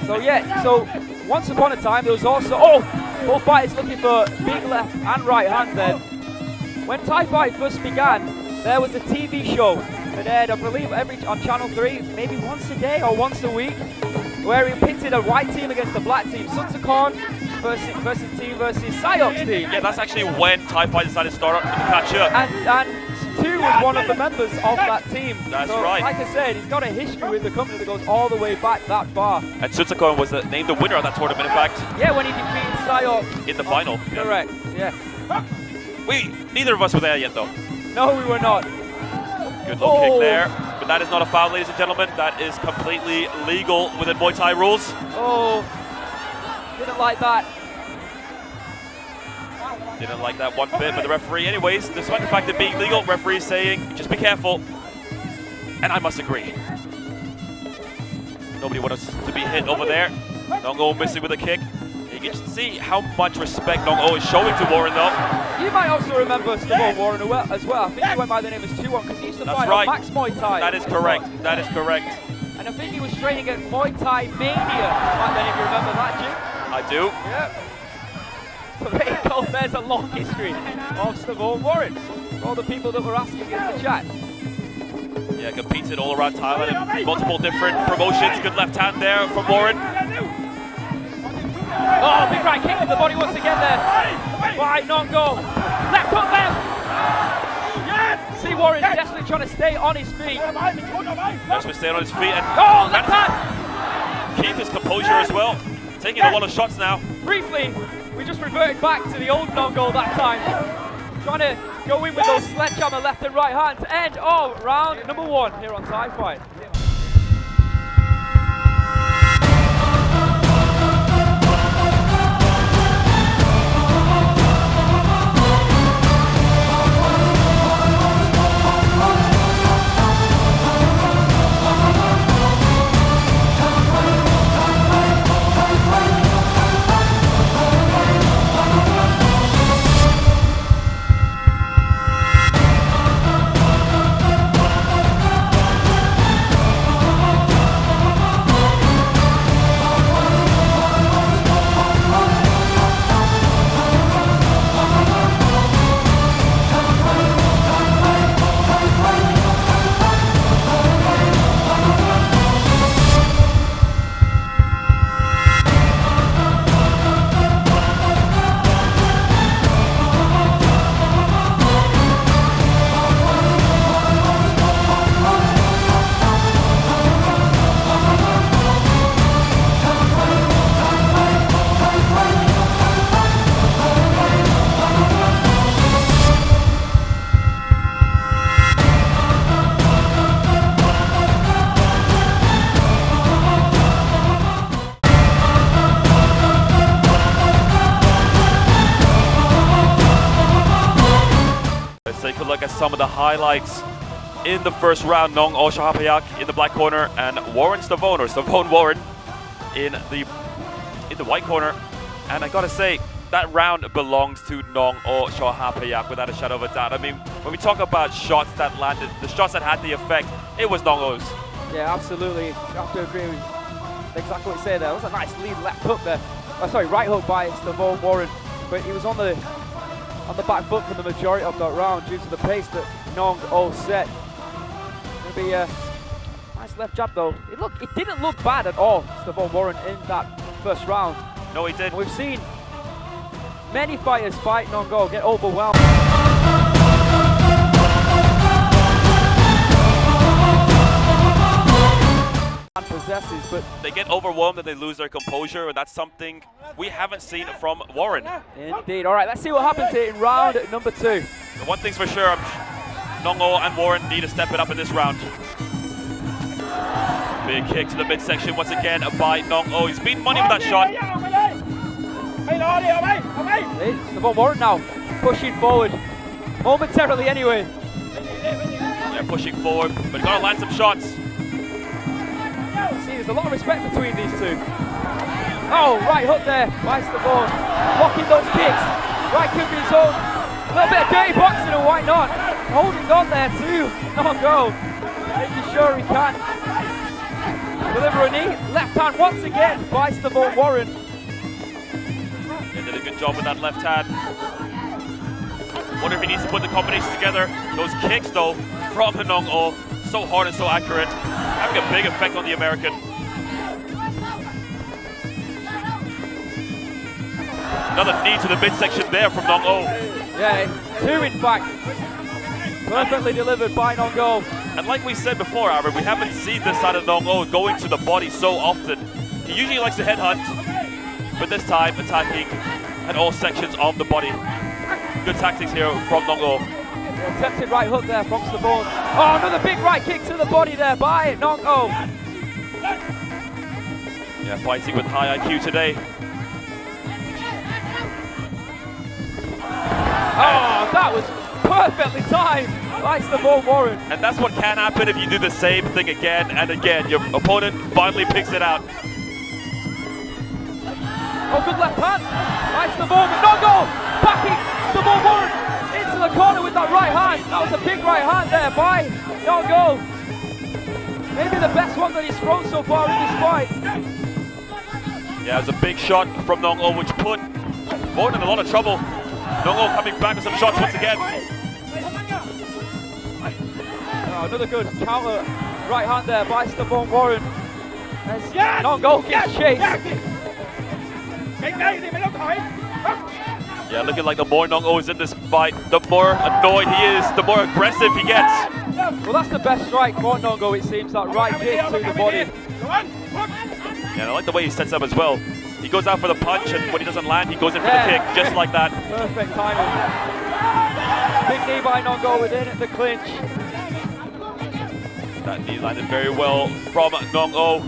So yeah, so once upon a time there was also, both fighters looking for big left and right hands then. When Thai fight first began, there was a TV show that aired, I believe, on Channel 3, maybe once a day or once a week, where he pitted a white team against a black team. Sun-Nakhon versus team versus Sayok's team. Yeah, that's actually when Thai fight decided to start up with the catch up. And Tu was one of the members of that team. That's so, right. Like I said, he's got a history with the company that goes all the way back that far. And Sun-Nakhon was named the winner of that tournament, in fact. Yeah, when he defeated Sayok. In the final. Yeah. Correct, yeah. Neither of us were there yet, though. No, we were not. Good low kick there. But that is not a foul, ladies and gentlemen. That is completely legal within Muay Thai rules. Oh, didn't like that. Didn't like that one bit, but the referee, anyways, despite the fact of being legal, referee is saying, just be careful. And I must agree. Nobody wants us to be hit over there. Nong-O missing with a kick. You can just see how much respect Nong-O is showing to Warren, though. You might also remember Seuaphom Warren as well. I think he went by the name of Chuek because he used to That's fight right. on Max Muay Thai. That is correct. That is correct. And I think he was training at Muay Thai Mania back then, if you remember that, Jim. I do. Yeah. So there you go, there's a long history of Seuaphom Warren. For all the people that were asking in the chat. Yeah, competed all around Thailand in multiple different promotions. Good left hand there from Warren. Oh, big right kick to the body once again there by Nong-O. Left hook there. See Warren desperately trying to stay on his feet. Desperately staying on his feet and Left hand. keep his composure as well. Taking a lot of shots now. Briefly, we just reverted back to the old Nong-O that time. Trying to go in with those sledgehammer left and right hands. And round number 1 here on Thai Fight. Take a look at some of the highlights in the first round. Nong-O Chor.Hapayuk in the black corner and Seuaphom Warren in the white corner. And I gotta say, that round belongs to Nong-O Chor.Hapayuk without a shadow of a doubt. I mean, when we talk about shots that landed, the shots that had the effect, it was Nong-O's. Yeah, absolutely. You have to agree with exactly what you say there. It was a nice lead left hook there. Right hook by Seuaphom Warren. But he was on the back foot for the majority of that round due to the pace that Nong-O set. Gonna be a nice left jab though. It didn't look bad at all, Seuaphom Warren, in that first round. No, he did. We've seen many fighters fight Nong-O get overwhelmed. possesses, but They get overwhelmed and they lose their composure, and that's something we haven't seen from Warren. indeed. All right, let's see what happens here in round number 2. The one thing's for sure, Nong-O and Warren need to step it up in this round. Big kick to the midsection once again by Nong-O. He's beaten money with that shot. It's the Warren now, pushing forward, momentarily anyway. Yeah, pushing forward, but gotta land some shots. See, there's a lot of respect between these two. Oh, right hook there by Seuaphom, blocking those kicks. Right kick in his own. A little bit of dirty boxing, and why not? Holding on there too. Nong-O, making sure he can deliver a knee. Left hand once again by Seuaphom Warren. They did a good job with that left hand. Wonder if he needs to put the combinations together. Those kicks though from Nong-O, so hard and so accurate, having a big effect on the American. Another knee to the midsection there from Nong-O. Yeah, 2 in fact. Perfectly delivered by Nong-O. And like we said before, Aaron, we haven't seen this side of Nong-O going to the body so often. He usually likes to headhunt, but this time attacking at all sections of the body. Good tactics here from Nong-O. Attempted right hook there from Seuaphom. Oh, another big right kick to the body there by Nong-O. Yeah, fighting with high IQ today. Oh, that was perfectly timed by Seuaphom Warren. And that's what can happen if you do the same thing again and again. Your opponent finally picks it out. Oh, good left hand by Seuaphom. Nong-O backing Seuaphom Warren into the corner with that right hand. That was a big right hand there by Nong-O. Maybe the best one that he's thrown so far in this fight. Yeah, it was a big shot from Nong-O, which put Warren in a lot of trouble. Nong-O coming back with some shots once again. Oh, another good counter right hand there by Seuaphom Warren. As Nong-O gets chased. Yeah, looking like the more Nong-O is in this fight, the more annoyed he is, the more aggressive he gets. Well, that's the best strike for Nong-O, it seems, that right kick to the body. Yeah, I like the way he sets up as well. He goes out for the punch, and when he doesn't land, he goes in for the kick, just like that. Perfect timing. Big knee by Nong-O within the clinch. That knee landed very well from Nong-O.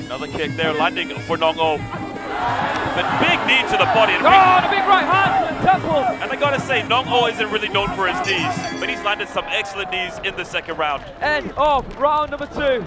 Another kick there, landing for Nong-O. But big knee to the body. And the big right hand to the temple. And I gotta say, Nong-O isn't really known for his knees, but he's landed some excellent knees in the second round. End of round number 2.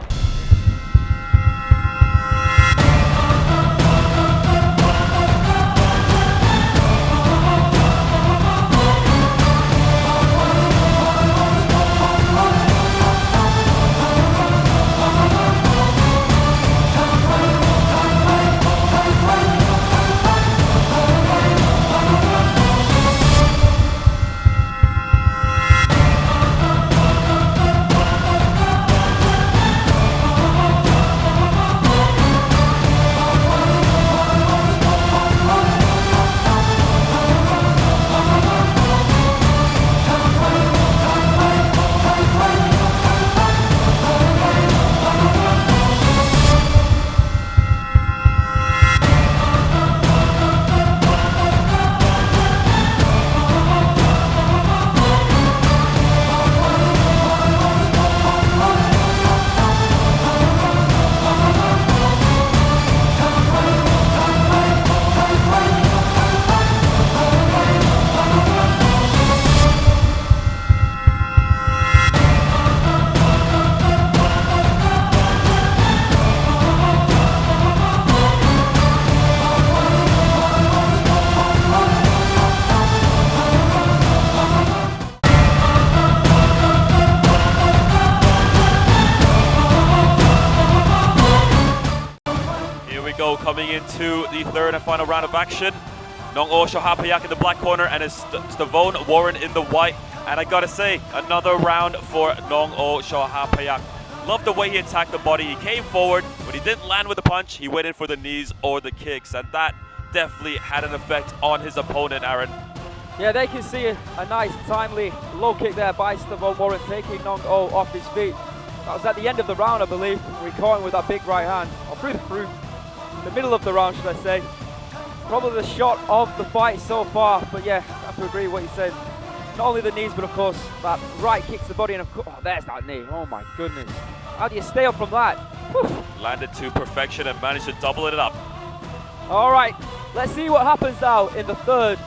Coming into the third and final round of action. Nong-O Chor.Hapayuk in the black corner and Seuaphom Warren in the white. And I gotta say, another round for Nong-O Chor.Hapayuk. Love the way he attacked the body. He came forward, but he didn't land with a punch. He went in for the knees or the kicks, and that definitely had an effect on his opponent, Aaron. Yeah, they can see a nice timely low kick there by Seuaphom Warren, taking Nong-O off his feet. That was at the end of the round, I believe. We caught him with that big right hand, or through in the middle of the round, should I say. Probably the shot of the fight so far, but yeah, I have to agree with what you said. Not only the knees, but of course, that right kicks the body, and of course, oh, there's that knee. Oh my goodness. How do you stay up from that? Whew. Landed to perfection and managed to double it up. All right, let's see what happens now in the third.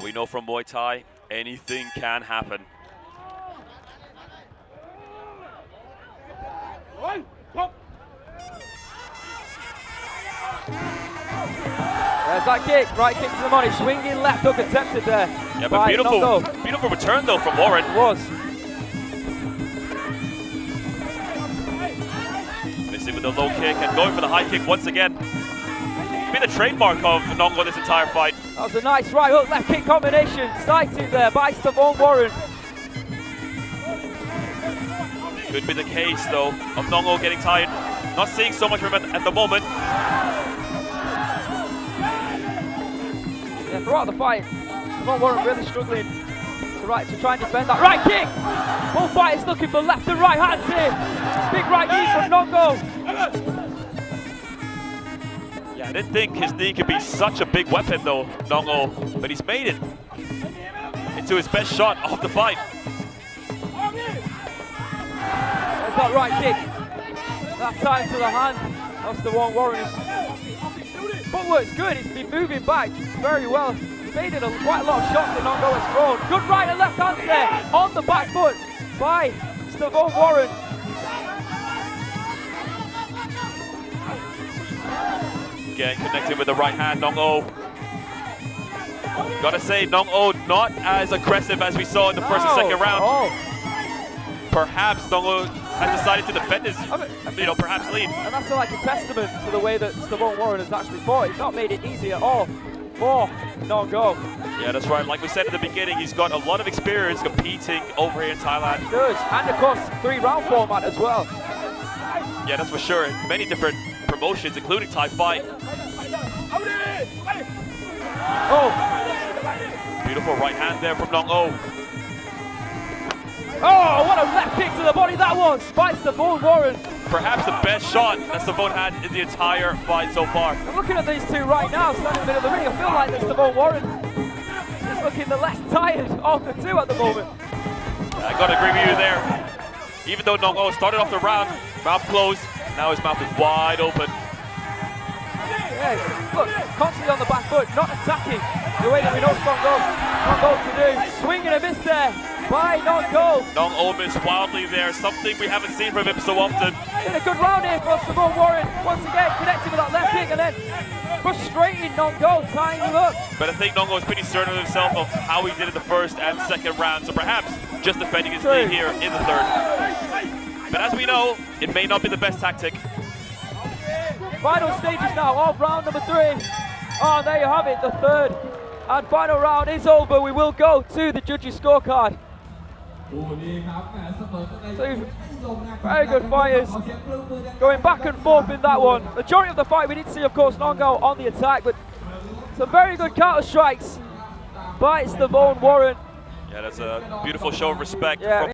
We know from Muay Thai, anything can happen. There's that kick, right kick to the money, swinging left hook attempted there. Yeah, but beautiful return though from Warren. It was. Missing with the low kick and going for the high kick once again. Been a trademark of Nong-O this entire fight. That was a nice right hook, left kick combination, sighted there by Seuaphom Warren. Could be the case though of Nong-O getting tired. Not seeing so much from him at the moment. Yeah, throughout the fight, Seuaphom Warren really struggling to try and defend that right kick. Both fighters looking for left and right hands here. Big right knee from Nong-O. Yeah, I didn't think his knee could be such a big weapon though, Nong-O, but he's made it into his best shot of the fight. There's that right kick. That time to the hand. That's the one Warren. Footwork's good, he's been moving back very well. He's made it quite a lot of shots that Nong-O has thrown. Good right and left hand there on the back foot by Seuaphom Warren. Again, connected with the right hand, Nong-O. Gotta say, Nong-O not as aggressive as we saw in the first and second round. Perhaps Nong-O has decided to defend his, perhaps lead. And that's like a testament to the way that Seuaphom Warren has actually fought. He's not made it easy at all for Nong-O. Yeah, that's right. Like we said at the beginning, he's got a lot of experience competing over here in Thailand. He does, and of course, 3-round format as well. Yeah, that's for sure. Many different promotions, including Thai Fight. Oh! Beautiful right hand there from Nong-O. Oh, what a left kick to the body that was by Seuaphom Warren. Perhaps the best shot that Seuaphom had in the entire fight so far. I'm looking at these two right now, standing in the middle of the ring. I feel like that Seuaphom Warren is looking the less tired of the two at the moment. I gotta agree with you there. Even though Nong-O started off the round, mouth closed, now his mouth is wide open. Yeah, look, constantly on the back foot, not attacking the way that we know Nong-O to do. Swing and a miss there by Nong-O. Nong-O missed wildly there, something we haven't seen from him so often. In a good round here for Seuaphom Warren. Once again, connecting with that left kick and then frustrating Nong-O, tying him up. But I think Nong-O is pretty certain of himself of how he did in the first and second round, so perhaps just defending his knee here in the third. But as we know, it may not be the best tactic. Final stages now of round number 3. Oh, there you have it, the third and final round is over. We will go to the judges' scorecard. Two very good fighters going back and forth in that one. Majority of the fight we did see, of course, Nong-O on the attack, but some very good counter strikes by Seuaphom Warren. Yeah, that's a beautiful show of respect. Yeah.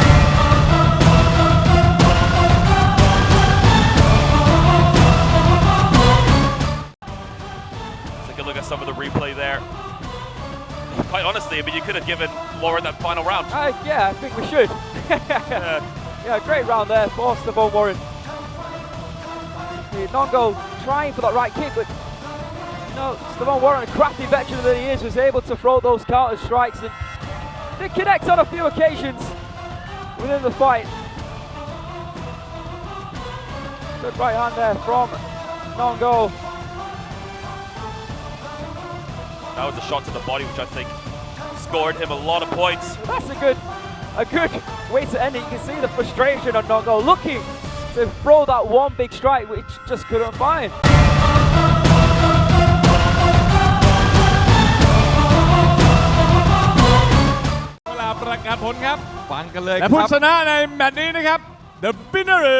Take a look at some of the replay there. Quite honestly, I mean, you could have given Warren that final round. Yeah, I think we should. Yeah, great round there for Seuaphom Warren. Nong-O trying for that right kick, but Seuaphom Warren, a crafty veteran that he is, was able to throw those counter strikes and did connect on a few occasions within the fight. Good right hand there from Nong-O. That was a shot to the body, which I think scored him a lot of points. That's a good way to end it. You can see the frustration on Nong-O, looking to throw that one big strike, which just couldn't find. เวลาประกาศผลครับ ฟังกันเลยค และ รับ ผู้ชนะในแมตช์นี้นะครับ The winner is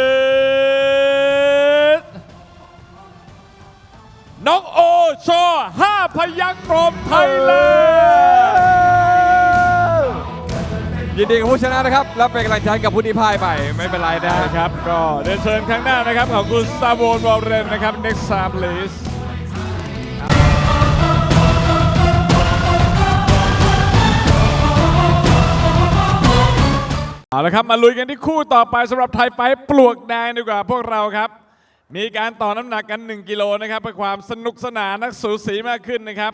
น้องโอชอ5 พยัคฆ์from Thailand ยินดีกับผู้ชนะนะครับ แล้วเป็นกำลังใจกับผู้ที่พ่ายไปไม่เป็นไรนะ นะครับก็เดินเชิญครั้งหน้านะครับของคุณซาโวนวอลเรนนะครับ next time please เอาละครับมาลุยกันที่คู่ต่อไปสำหรับไทยไฟท์ปลวกแดงดีกว่าพวกเราครับมีการต่อน้ำหนักกัน1 กิโลนะครับเพื่อความสนุกสนานนักสูสีมากขึ้นนะครับ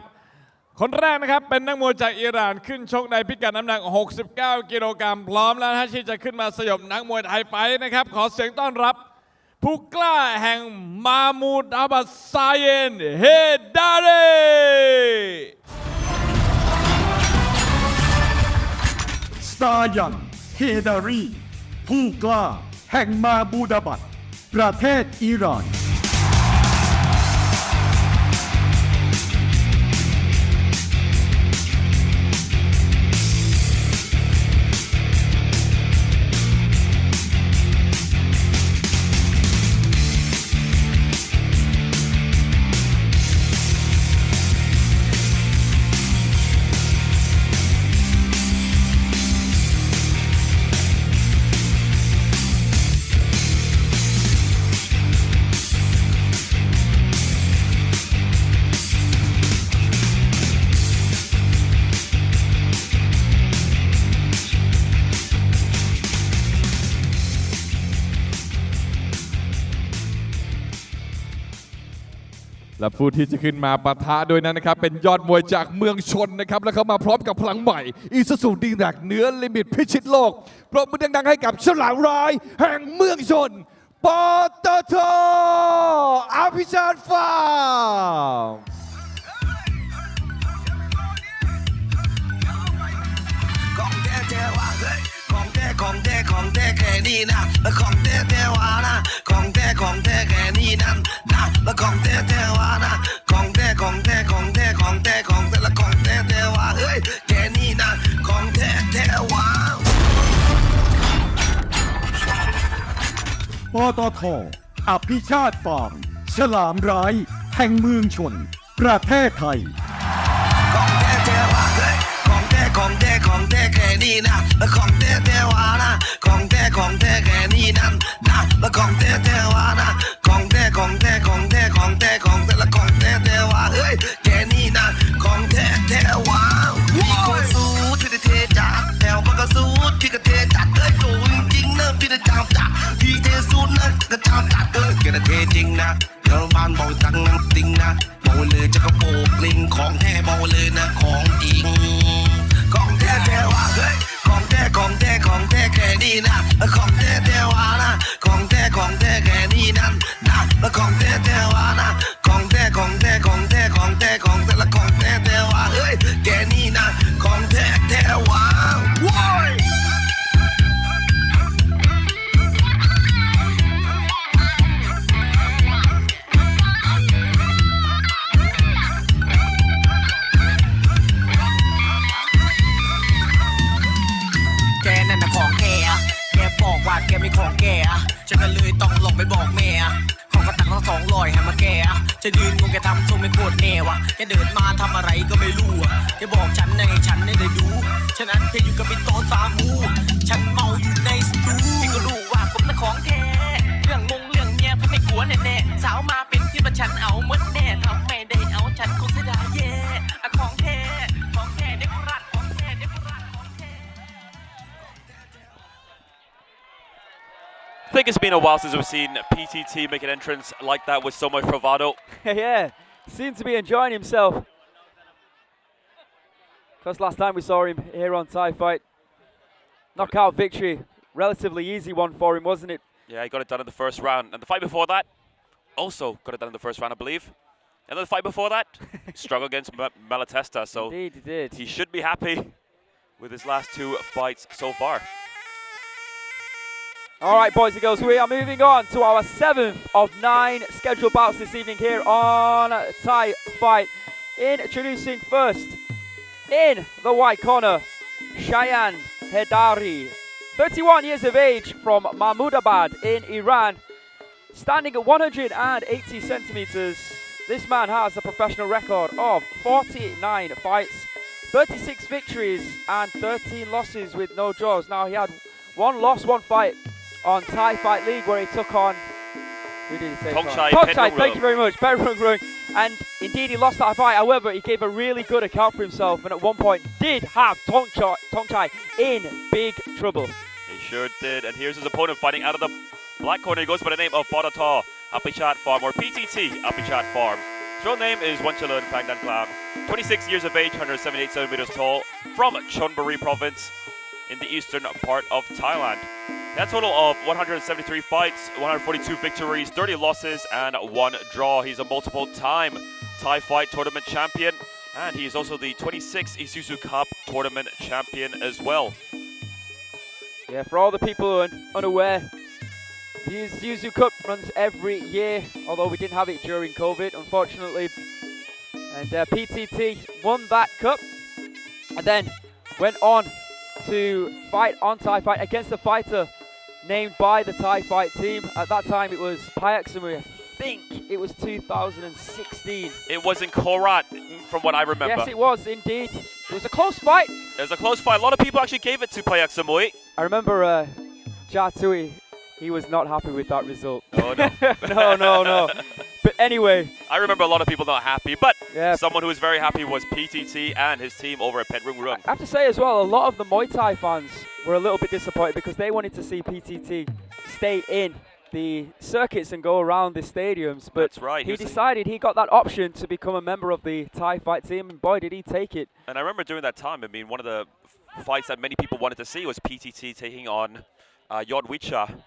คนแรกนะครับเป็นนักมวยจากอิหร่านขึ้นชกในพิกัดน้ำหนัก69 กิโลกรัมพร้อมแล้วนะที่จะขึ้นมาสยบนักมวยไทยไฟท์นะครับขอเสียงต้อนรับผู้กล้าแห่งมามูดอาบัสซาเยนเฮดาเรสตาร์ยันเฮดารีผู้กล้าแห่งมาบูดาบัดประเทศอิหร่านและผู้ที่จะขึ้นมาปะทะด้วยนั้นนะครับเป็นยอดมวยจากเมืองชนนะครับและเขามาพร้อมกับพลังใหม่อีซูซูดีแม็กเนื้อลิมิตพิชิตโลกปรบมือดังๆให้กับฉลามร้ายแห่งเมืองชนปตท.อภิชาติฟาร์มของแท้ว่าเฮ้ยของแท้แค่นี้นะของแท้ว่านะของแท้แค่นี้นั่นนะของแท้ว่านะของแท้และของแท้ว่าเฮ้ยแค่นี้นะของแท้ว่า ปตท.อภิชาติฟาร์มฉลามร้ายแห่งเมืองชนประเทศไทยของแท้ว่าเฮ้ยของแท้แค่นี้นะของแท้ว่านะของแท้แค่นี้นั่นนะของแท้ว่านะของแท้และของแท้ว่าเฮ้ยแค่นี้นะของแท้ว่าพี่คนสู้ที่เทจัดแถวมันก็สู้ที่ก็เทจัดเอ้ยโตจริงๆนะพี่จะจำจัดพี่เทสู้นะก็จำจัดเอ้ยแกจะเทจริงนะเดี๋ยวบ้านบอกตังนั้นจริงนะบอกเลยจะกระโปงลิงของแท้บอกเลยนะของจริงของแท้ว่าเฮ้ยของแท้แค่นี้นะของแท้ว่านะของแท้แค่นี้นั่นนะของแท้ว่านะของแท้และของแท้ว่าเฮ้ยแค่นี้นะของแท้ว่าว้ายว่าแกมีของแกอะฉันก็เลยต้องลงไปบอกแม่อะของกระตังทั้ง200ให้มาแกอะจะยืนงงแกทำทรงเป็นโคตรแน่วะแกเดินมาทำอะไรก็ไม่รู้อะแกบอกฉันในฉันได้ดูฉะนั้นแกอยู่กับพี่โตสามูฉันเมาอยู่ในสตูพี่ก็รู้ว่าผมน่ะของแท้เรื่องเมียผมไม่กลัวแน่ๆสาวมาเป็นที่ว่าฉันเอาหมดแน่ทำไม่ได้เอาฉันคงเสียดายแย่ของแท้เด็กรัดของแท้ I think it's been a while since we've seen P.T.T make an entrance like that with so much bravado. Yeah, seems to be enjoying himself. Because last time we saw him here on Thai Fight. Knockout victory, relatively easy one for him, wasn't it? Yeah, he got it done in the first round. And the fight before that, also got it done in the first round, I believe. And then the fight before that, struggled against Malatesta. So Indeed, he did. He should be happy with his last 2 fights so far. All right, boys and girls, we are moving on to our 7th of 9 scheduled bouts this evening here on Thai Fight. Introducing first, in the white corner, Cheyenne Hedari, 31 years of age from Mahmoudabad in Iran, standing at 180 centimeters, This man has a professional record of 49 fights, 36 victories and 13 losses with no draws. Now he had one loss, one fight on Thai Fight League where he took on, who did he say? Thongchai, thank you very much, Rongreankeela. And indeed he lost that fight, however he gave a really good account for himself and at one point did have Thongchai in big trouble. He sure did, and here's his opponent fighting out of the black corner. He goes by the name of Chor.Hapayuk or P.T.T. Chor.Hapayuk. His real name is Wanchalerun Phangdan Klang. 26 years of age, 178 centimeters tall, from Chonburi province in the eastern part of Thailand. He had a total of 173 fights, 142 victories, 30 losses, and 1 draw. He's a multiple-time Thai Fight Tournament champion, and he is also the 26th Isuzu Cup Tournament champion as well. Yeah, for all the people who are unaware, the Isuzu Cup runs every year, although we didn't have it during COVID, unfortunately. And P.T.T won that cup, and then went on to fight on Thai Fight against a fighter named by the Thai Fight team. At that time it was Pyaksamui. I think it was 2016. It was in Korat, from what I remember. Yes, it was indeed. It was a close fight. It was a close fight. A lot of people actually gave it to Pyaksamui. I remember Jatui, he was not happy with that result. Oh, no. no. But anyway. I remember a lot of people not happy, but yeah, someone who was very happy was P.T.T and his team over at Rongreankeela. I have to say as well, a lot of the Muay Thai fans were a little bit disappointed because they wanted to see P.T.T stay in the circuits and go around the stadiums. But that's right. He decided he got that option to become a member of the Thai Fight team, and boy, did he take it. And I remember during that time, I mean, one of the fights that many people wanted to see was P.T.T taking on Yodwicha.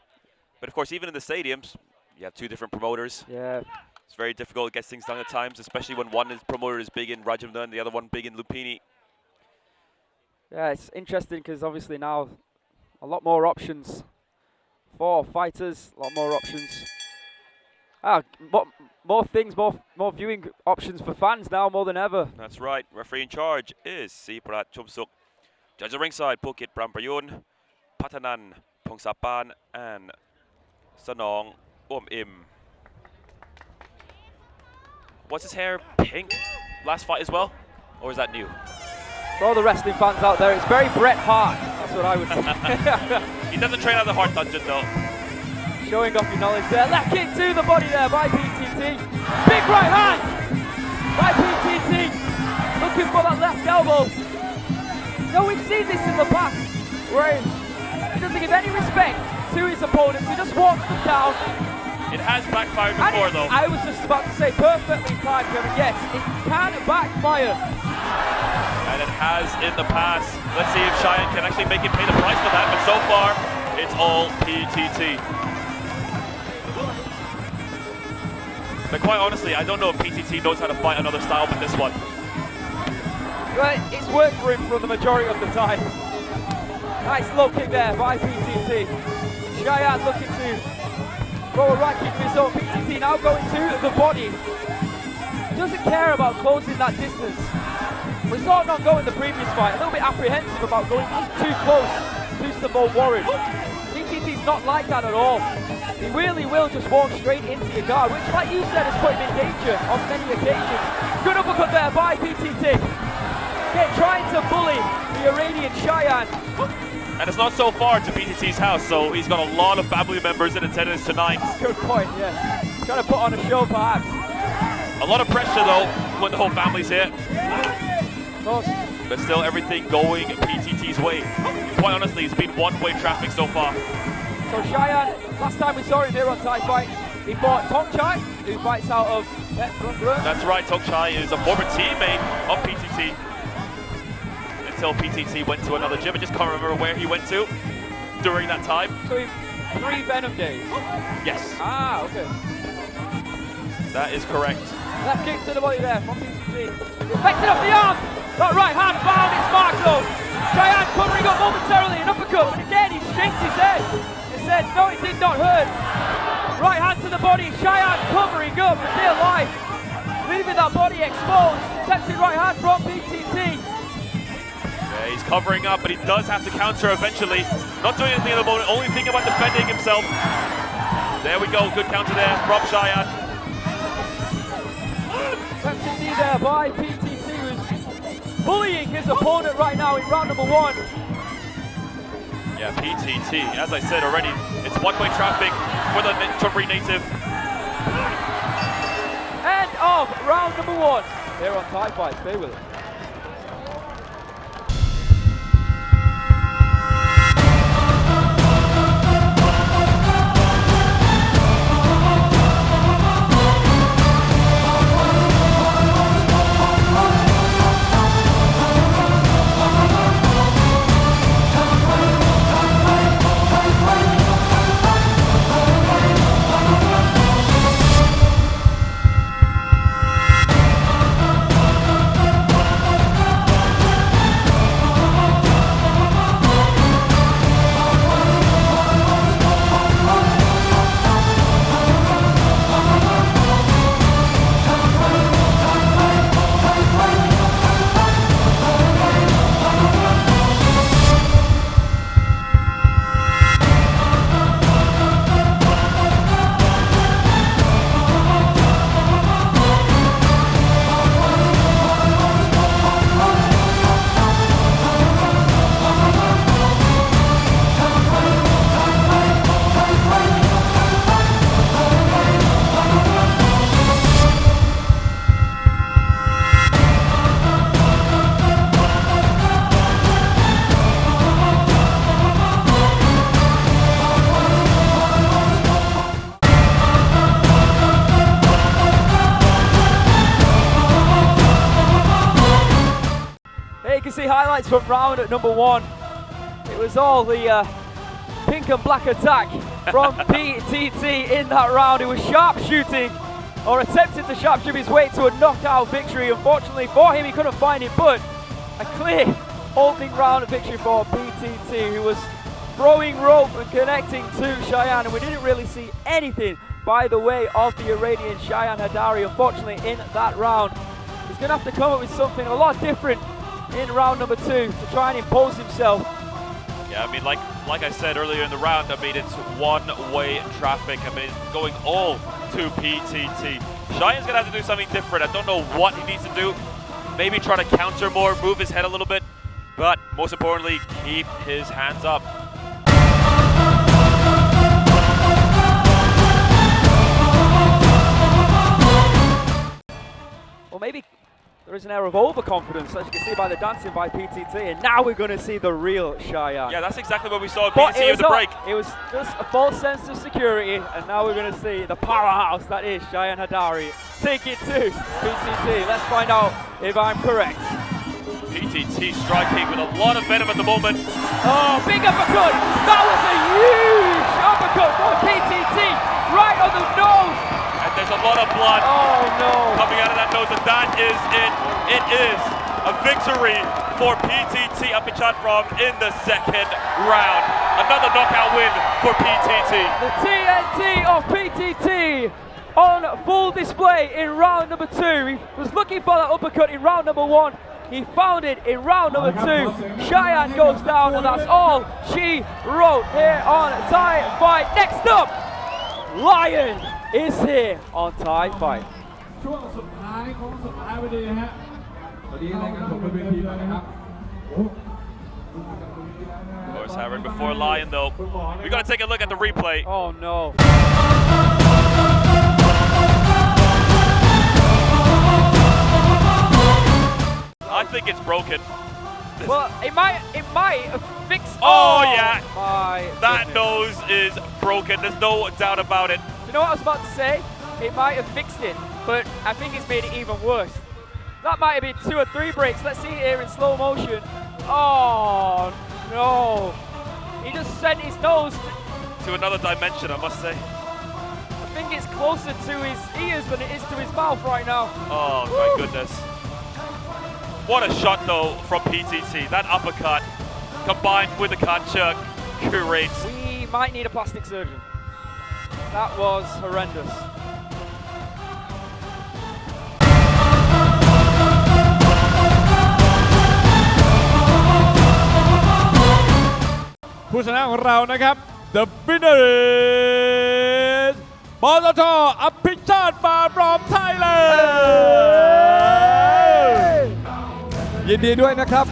But of course, even in the stadiums, you have 2 different promoters. Yeah. It's very difficult to get things done at times, especially when one promoter is big in Rajamdhan and the other one big in Lupini. Yeah, it's interesting because obviously now a lot more options for fighters, a lot more options. More things, more viewing options for fans now more than ever. That's right. Referee in charge is Siprat Chumsuk. Judge at ringside, Pukit Pramprayun, Patanan, Pongsapan, and Sanong Im. Was his hair pink last fight as well? Or is that new? For all the wrestling fans out there, it's very Bret Hart. That's what I would say. He doesn't train out of the Heart Dungeon though. Showing off your knowledge there. Left kick to the body there by P.T.T. Big right hand by P.T.T. Looking for that left elbow. No, we've seen this in the past where he doesn't give any respect to his opponents. He just walks them down. It has backfired before though. I was just about to say perfectly timed, Kevin. Yes, it can backfire. And it has in the past. Let's see if Cheyenne can actually make him pay the price for that, but so far, it's all P.T.T. But quite honestly, I don't know if P.T.T knows how to fight another style but this one. Well, it's worked for him for the majority of the time. Nice low kick there by P.T.T. Cheyenne looking to throw a right kick to his own. P.T.T now going to the body. Doesn't care about closing that distance. We saw Nong-O in the previous fight, a little bit apprehensive about going too close to Samoa Warren. P.T.T's not like that at all. He really will just walk straight into your guard, which, like you said, has put him in danger on many occasions. Good uppercut there by P.T.T. Trying to bully the Iranian Cheyenne. And it's not so far to P.T.T's house, so he's got a lot of family members in attendance tonight. Good point, yeah. Trying to put on a show, perhaps. A lot of pressure, though, when the whole family's here. But still, everything going P.T.T's way. Quite honestly, it's been one-way traffic so far. So Cheyenne, last time we saw him here on Thai Fight, he fought Thongchai, who fights out of Petchphang. That's right, Thongchai is a former teammate of P.T.T. Until P.T.T went to another gym. I just can't remember where he went to during that time. So 3 Venom days? Yes. Ah, okay. That is correct. Left kick to the body there from P.T.T. Deflected off the arm. That right hand found its mark though. Cheyenne covering up momentarily, an uppercut, but again he shakes his head. He says, no, it did not hurt. Right hand to the body, Cheyenne covering up for dear life. Leaving that body exposed. Tested right hand from P.T.T. Yeah, he's covering up, but he does have to counter eventually. Not doing anything at the moment, only thinking about defending himself. There we go, good counter there from Cheyenne. brutal knee there by P.T.T, who's bullying his opponent right now in round number 1. Yeah, P.T.T, as I said already, it's one-way traffic for the Chonburi native. End of round number 1 here on Thai Fight. Stay with us. See highlights from round at number 1. It was all the pink and black attack from P.T.T in that round. It was sharpshooting, or attempting to sharpshoot his way to a knockout victory. Unfortunately for him, he couldn't find it, but a clear opening round victory for P.T.T, who was throwing rope and connecting to Cheyenne, and we didn't really see anything by the way of the Iranian Cheyenne Hadari, unfortunately, in that round. He's going to have to come up with something a lot different in round number 2 to try and impose himself. Yeah, I mean, like I said earlier in the round, I mean, it's one-way traffic. I mean, it's going all to P.T.T. Cheyenne's gonna have to do something different. I don't know what he needs to do. Maybe try to counter more, move his head a little bit, but most importantly, keep his hands up. Well, maybe there is an air of overconfidence, as you can see by the dancing by P.T.T, and now we're going to see the real Cheyenne. Yeah, that's exactly what we saw at P.T.T at the break. It was just a false sense of security, and now we're going to see the powerhouse that is Cheyenne Hadari take it to P.T.T. Let's find out if I'm correct. P.T.T striking with a lot of venom at the moment. Oh, big uppercut! That was a huge uppercut for P.T.T, right on the nose! And there's a lot of blood coming out of that nose, and that is it. It is a victory for P.T.T up in Chatprom in the second round. Another knockout win for P.T.T. The TNT of P.T.T on full display in round number 2. He was looking for that uppercut in round number 1. He found it in round number 2. Cheyenne goes down, and that's all she wrote here on Thai Fight. Next up, Lion is here on Thai Fight. ช่วงสุดท้ายของสุดท้ายวันนี้นะฮะวันนี้รายการผมบนเวทีแล้วนะครับ Of course, Aaron, before Lion though, we got to take a look at the replay. Oh no. I think it's broken. Well, it might fix. Oh yeah, that goodness. nose is broken. There's no doubt about it. You know what I was about to say? It might have fixed it, but I think it's made it even worse. That might have been 2 or 3 breaks. Let's see it here in slow motion. Oh no! He just sent his nose to another dimension, I must say. I think it's closer to his ears than it is to his mouth right now. Oh my goodness. What a shot though from P.T.T. That uppercut combined with the Kanchuk curates. We might need a plastic surgeon. That was horrendous. Who's ชนะของเรานะครับ The winner is ปตท. อภิชาติ from Thailand ยินดีด้วยนะครับ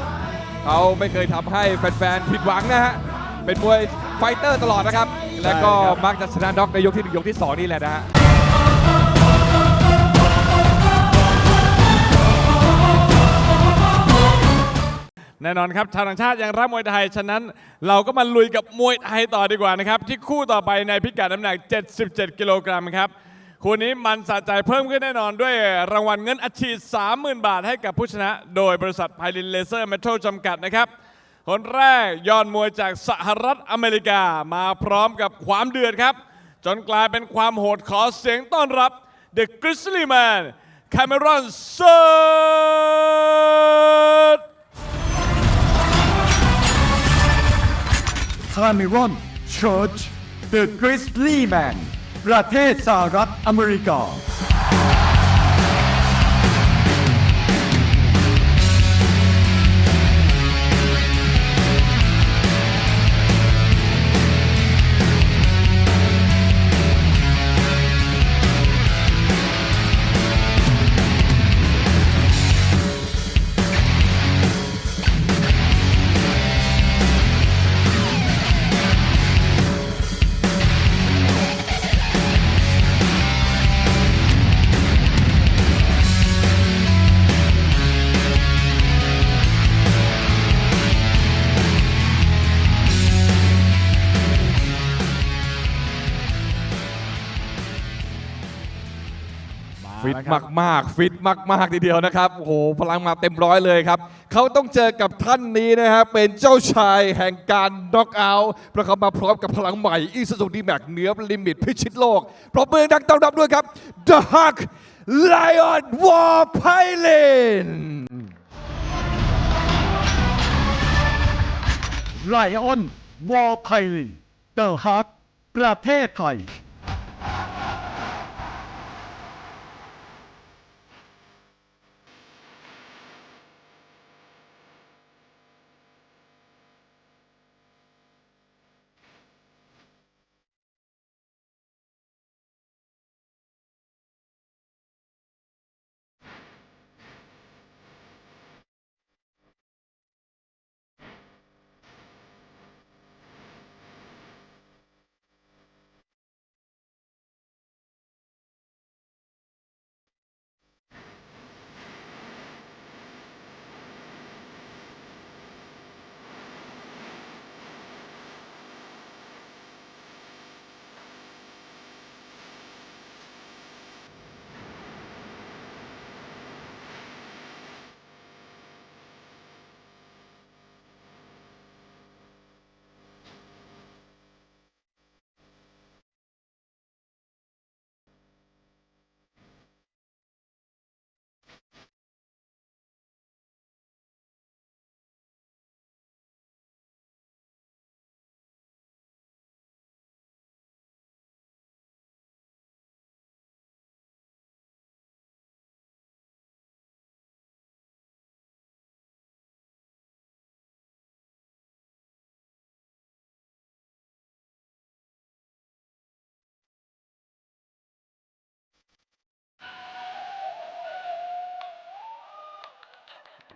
เขาไม่เคยทำให้แฟนๆผิดหวังนะฮะเป็นมวยไฟเตอร์ตลอดนะครับ และก็มักจะชนะน็อกในยกที่1ยกที่2นี่แหละนะฮะ แน่นอนครับชาวต่างชาติยังรักมวยไทยฉะนั้นเราก็มาลุยกับมวยไทยต่อดีกว่านะครับที่คู่ต่อไปในพิกัดน้ำหนัก 77 กิโลกรัมครับคู่นี้มันสะใจเพิ่มขึ้นแน่นอนด้วยรางวัลเงินอัดฉีด 30,000 บาทให้กับผู้ชนะโดยบริษัทไพลินเลเซอร์เมทัลจำกัดนะครับคนแรกยอดมวยจากสหรัฐอเมริกามาพร้อมกับความเดือดครับจนกลายเป็นความโหดขอเสียงต้อนรับ The Grizzly Man Cameron Sir Cameron Church The Grizzly Man ประเทศสหรัฐอเมริกาฟิตมากๆฟิตมากๆทีเดียวนะครับโอ้โหพลังมาเต็มร้อยเลยครับเขาต้องเจอกับท่านนี้นะครับเป็นเจ้าชายแห่งการน็อกเอาท์เพราะเขามาพร้อมกับพลังใหม่อีซูซูดีแม็กเหนือลิมิตพิชิตโลกปรบมือดังต้อนรับด้วยครับ The Hulk Lion V.Pailin Lion V.Pailin The Hulk ประเทศไทย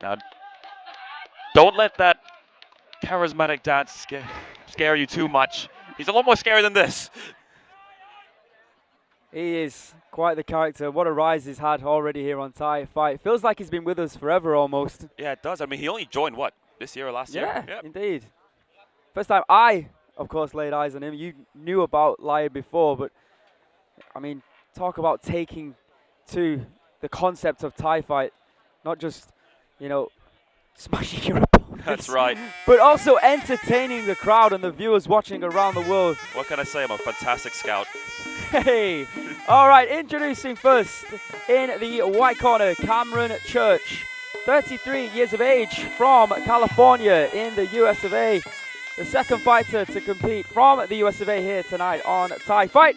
Now, don't let that charismatic dance scare you too much. He's a lot more scary than this. He is quite the character. What a rise he's had already here on Thai Fight. Feels like he's been with us forever almost. Yeah, it does. I mean, he only joined, what, this year or last year? Yeah, indeed. First time I, of course, laid eyes on him. You knew about Lion before, but, I mean, talk about taking to the concept of Thai Fight. Not just, you know, smashing your opponents. That's right. But also entertaining the crowd and the viewers watching around the world. What can I say? I'm a fantastic scout. Hey! All right, introducing first in the white corner, Cameron Church. 33 years of age from California in the US of A. The second fighter to compete from the US of A here tonight on Thai Fight.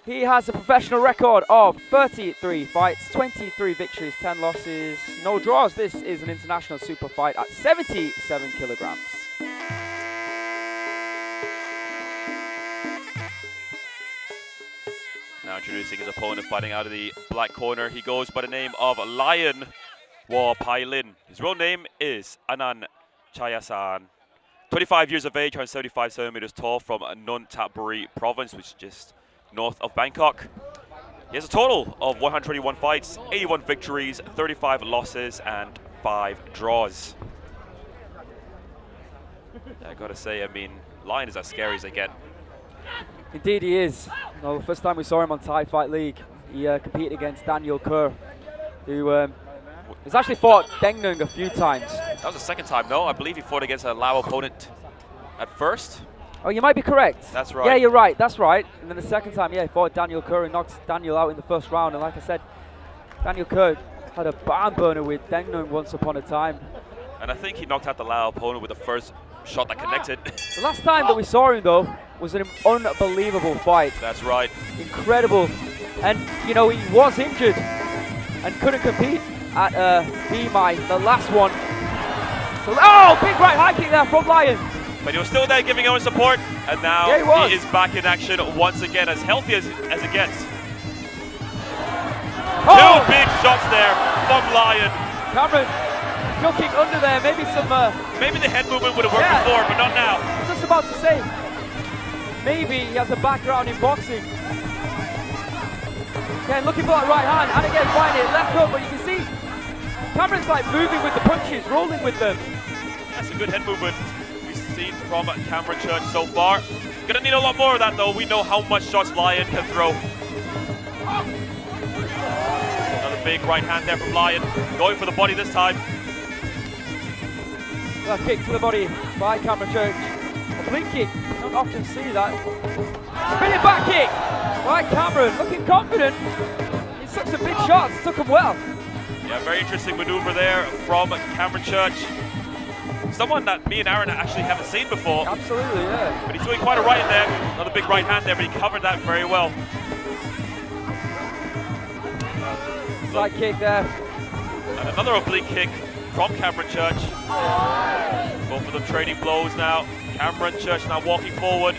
He has a professional record of 33 fights, 23 victories, 10 losses, no draws. This is an international super fight at 77 kilograms. Now introducing his opponent fighting out of the black corner. He goes by the name of Lion Sor.Payufon. His real name is Anan Chayasan. 25 years of age, 175 centimeters tall, from Nung province, which is just north of Bangkok. He has a total of 121 fights, 81 victories, 35 losses, and 5 draws. I gotta say, I mean, Lion is as scary as they get. Indeed he is. No, the first time we saw him on Thai Fight League, he competed against Daniel Kerr, who has actually fought Tengnueng a few times. That was the second time, no? I believe he fought against a Lao opponent at first. Oh, you might be correct. That's right. Yeah, you're right. That's right. And then the second time, yeah, he fought Daniel Kerr and knocked Daniel out in the first round. And like I said, Daniel Kerr had a barn burner with Tengnueng once upon a time. And I think he knocked out the Lao opponent with the first shot that connected. The last time that we saw him, though, was an unbelievable fight. That's right. Incredible. And, you know, he was injured and couldn't compete at V-Muay, the last one. So, oh, big right high kick there from Lion. But he was still there giving him support, and now yeah, he is back in action once again, as healthy as it gets. Oh. 2 big shots there from Lion. Cameron ducking under there, maybe some... maybe the head movement would have worked before, but not now. I was just about to say, maybe he has a background in boxing. Again, looking for that right hand, and again finding it left hook, but you can see Cameron's like moving with the punches, rolling with them. That's a good head movement we've seen from Cameron Church so far. Gonna need a lot more of that though. We know how much shots Lion can throw. Another big right hand there from Lion. Going for the body this time. A kick to the body by Cameron Church. A blink kick, don't often see that. Spinning back kick by Cameron, looking confident. He took some big shots, took them well. Yeah, very interesting maneuver there from Cameron Church. Someone that me and Aaron actually haven't seen before. Absolutely, yeah. But he's doing quite a right in there. Another big right hand there, but he covered that very well. Side kick there. And another oblique kick from Cameron Church. Both of them trading blows now. Cameron Church now walking forward.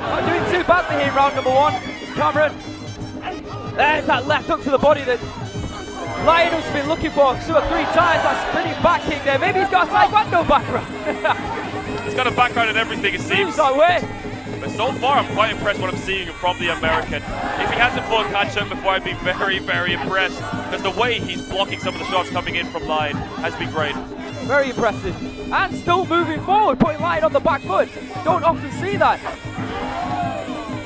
Not doing too badly here in round number 1. Cameron. There's that left hook to the body that Lion has been looking for 2 or 3 times. That spinning back kick there. Maybe he's got a Taekwondo background. He's got a background in everything, it seems. Seems that way. But so far, I'm quite impressed what I'm seeing from the American. If he hasn't fought catch-up before, I'd be very, very impressed. Because the way he's blocking some of the shots coming in from Lion has been great. Very impressive. And still moving forward, putting Lion on the back foot. Don't often see that.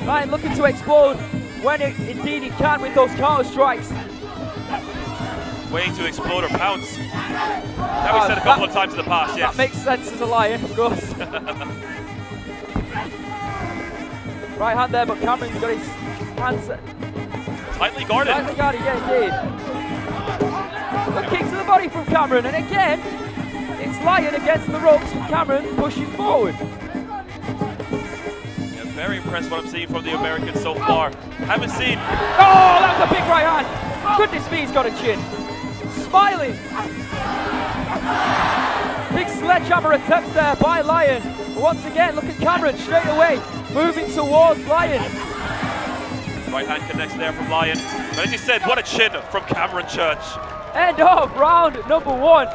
Lion looking to explode when indeed he can with those counter strikes. Waiting to explode or pounce. That we said a couple of times in the past, yes. That makes sense as a Lion, of course. Right hand there, but Cameron's got his hands tightly guarded. Tightly guarded, yeah, indeed. Good kick to the body from Cameron, and again, it's Lion against the ropes with Cameron pushing forward. Yeah, very impressed what I'm seeing from the American so far. Haven't seen. Oh, that was a big right hand. Goodness me, he's got a chin. Smiling. Big sledgehammer attempts there by Lion. Once again, look at Cameron straight away, moving towards Lion. Right hand connects there from Lion. But as you said, what a chin from Cameron Church. End of round number 1.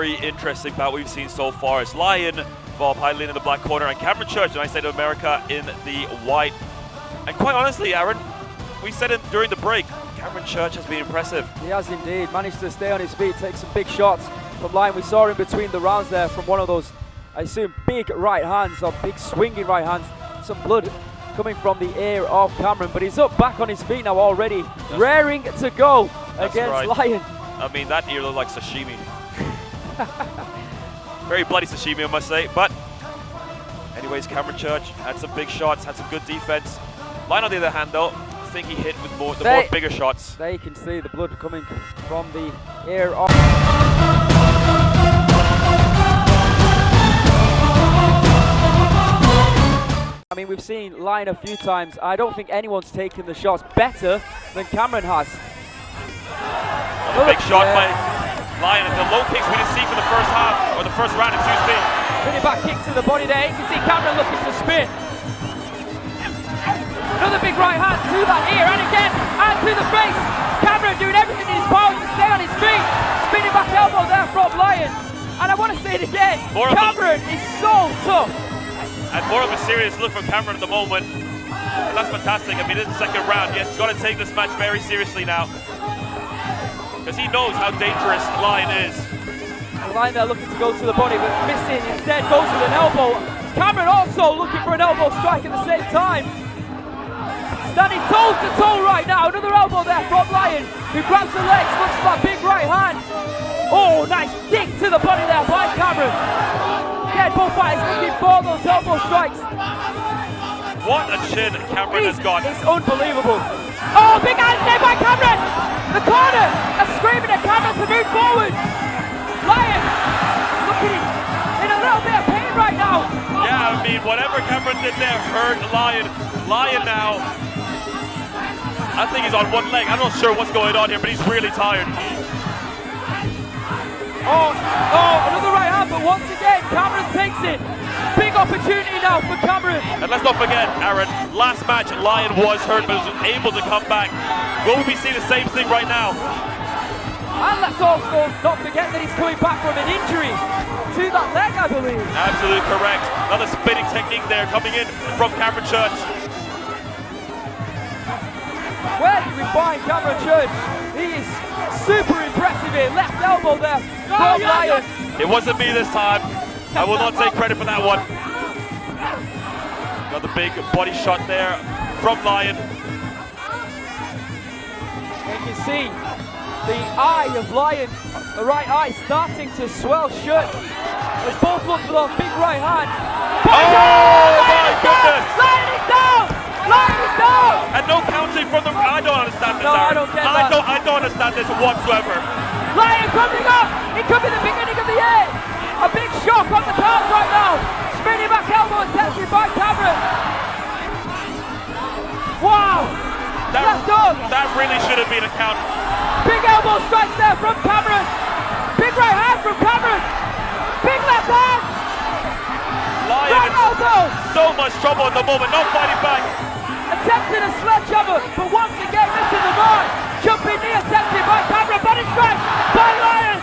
very interesting bout we've seen so far. It's Lion, V.Pailin in the black corner, and Cameron Church, United States of America, in the white. And quite honestly, Aaron, we said it during the break, Cameron Church has been impressive. He has indeed managed to stay on his feet, take some big shots from Lion. We saw in between the rounds there from one of those, I assume, big right hands, or big swinging right hands. Some blood coming from the ear of Cameron, but he's up back on his feet now already, raring to go against Lion. I mean, that ear looked like sashimi. Very bloody sashimi, I must say. But anyways, Cameron Church had some big shots, had some good defense. Lion, on the other hand, though, I think he hit with more bigger shots. There you can see the blood coming from the ear of... I mean, we've seen Lion a few times. I don't think anyone's taken the shots better than Cameron has. Big shot by Lion, and the low kicks we didn't see for the first half, or the first round, excuse me. Spinning back kick to the body there. You can see Cameron looking to spin. Another big right hand to that ear, and again, and to the face. Cameron doing everything in his power to stay on his feet. Spinning back elbow there from Lion. And I want to say it again, Cameron is so tough. And more of a serious look from Cameron at the moment. And that's fantastic. I mean, it's the second round. Yes, he's got to take this match very seriously now, because he knows how dangerous Lion is. And Lion there looking to go to the body, but missing. Instead goes with an elbow. Cameron also looking for an elbow strike at the same time. Standing toe to toe right now. Another elbow there from Lion, who grabs the legs, looks for that big right hand. Oh, nice dig to the body there by Cameron. Again, both fighters looking for those elbow strikes. What a chin Cameron has got. It's unbelievable. Oh, big hand there by Cameron. The corner are screaming at Cameron to move forward. Lion looking in a little bit of pain right now. Yeah, I mean, whatever Cameron did there hurt Lion. Lion now, I think he's on one leg. I'm not sure what's going on here, but he's really tired. Oh, another right hand, but once again, Cameron takes it. Big opportunity now for Cameron. And let's not forget, Aaron, last match, Lion was hurt, but was able to come back. Will we see the same thing right now? And let's also not forget that he's coming back from an injury to that leg, I believe. Absolutely correct. Another spinning technique there coming in from Cameron Church. Where did we find Cameron Church? He is super impressive here. Left elbow there from Lion. It wasn't me this time. I will not take credit for that one. Another big body shot there from Lion. You can see the eye of Lion, the right eye starting to swell shut. As both look for those big right hand. Oh my goodness! Lion is down! Lion is down! And no counting from the... I don't understand this, No, I Aaron. don't get that. I don't understand this whatsoever. Lion coming up! It could be the beginning of the end! A big shock on the cards right now! Spinning back elbow attempted by Cameron! Wow! Left arm! That really should have been a count. Big elbow strikes there from Cameron! Big right hand from Cameron! Big left hand! Lion Right elbow! so much trouble at the moment, not fighting back. Attempting a sledgehammer, but once again missing the mark. Jumping knee attempted by Cameron, body strike by Lion.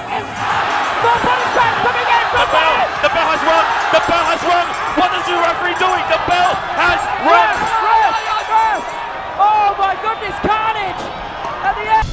More body strikes coming in from Lion. The bell has rung. The bell has rung. What is the referee doing? The bell has rung. Oh my goodness, carnage at the end.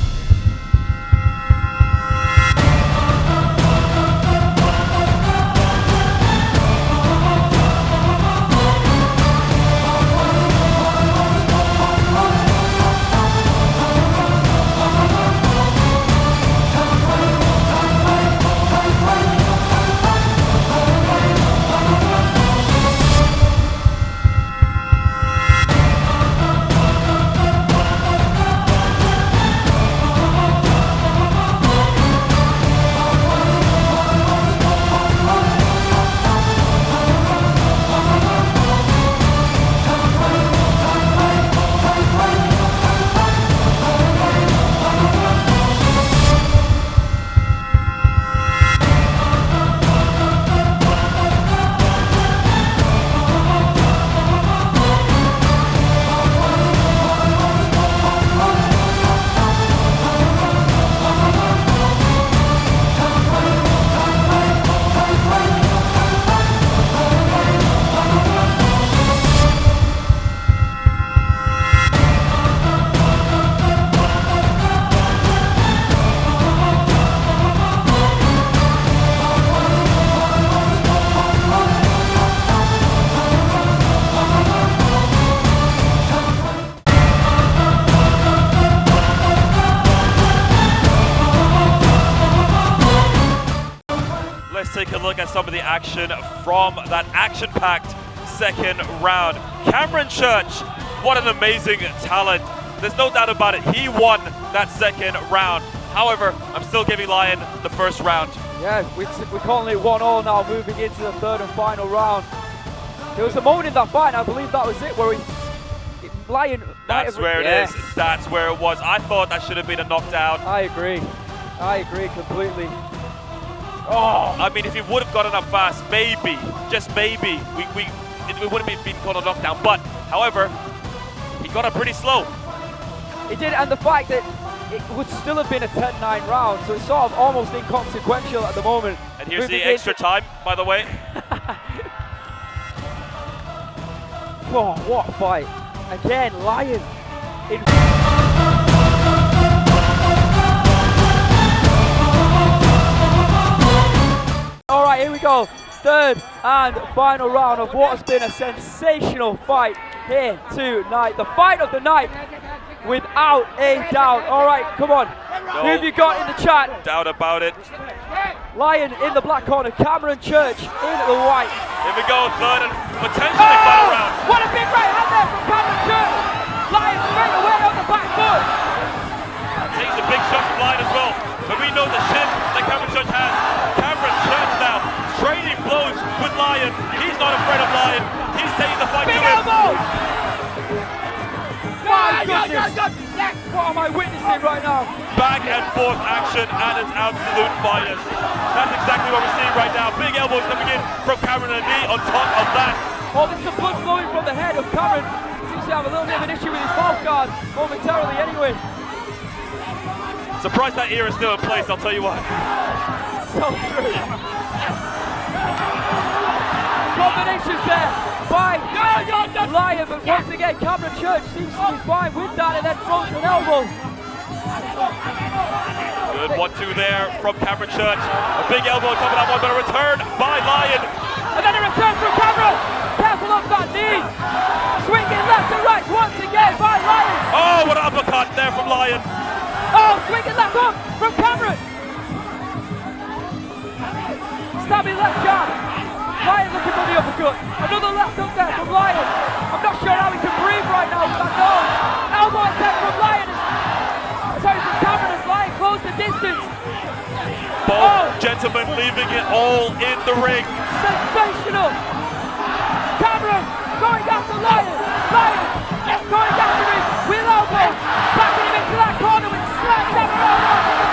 take a look at some of the action from that action-packed second round. Cameron Church, what an amazing talent. There's no doubt about it. He won that second round. However, I'm still giving Lion the first round. Yeah, we're calling it 1-1 now, moving into the third and final round. There was a moment in that fight, and I believe that was it, where Lion... That's where it is. That's where it was. I thought that should have been a knockdown. I agree completely. Oh, I mean, if he would have gotten up fast, maybe, just maybe, it would have been called a knockdown. But, however, he got up pretty slow. He did, and the fact that it would still have been a 10-9 round, so it's sort of almost inconsequential at the moment. And here's the extra time, by the way. Oh, what a fight. Again, Lion. All right, here we go. Third and final round of what has been a sensational fight here tonight. The fight of the night, without a doubt. All right, come on. Who have you got in the chat? Doubt about it. Lion in the black corner, Cameron Church in the white. Here we go, third and potentially final round. What a big right hand there from Cameron Church. Lion straight away on the back foot. Takes a big shot from Lion as well. But we know the shin that Cameron Church has. Cameron Church now trading blows with Lion. He's not afraid of Lion. He's taking the fight to him. Elbow! My goodness! What am I witnessing right now? Back and forth action at its absolute finest. That's exactly what we're seeing right now. Big elbows coming in from Cameron and a knee on top of that. Oh, there's some blood flowing from the head of Cameron. Seems to have a little bit of an issue with his mouth guard momentarily anyway. Surprised that ear is still in place, I'll tell you what. So true. Combinations there by Lion, but once again Cameron Church seems to be fine with that, and then throws an elbow. Good 1-2 there from Cameron Church. A big elbow coming up, but a return by Lion. And then a return from Cameron. Careful of that knee. Swinging left and right once again by Lion. Oh, what an uppercut there from Lion. Oh, swinging left up from Cameron. Stabbing left jab. Lion looking for the uppercut. Another left up there from Lion. I'm not sure how he can breathe right now with that nose. Elbow attack from Lion. Sorry, from Cameron as Lion closed the distance. Both gentlemen leaving it all in the ring. Sensational. Cameron going after Lion. Lion going after him with elbows. Backing him into that corner with sledgehammer elbow.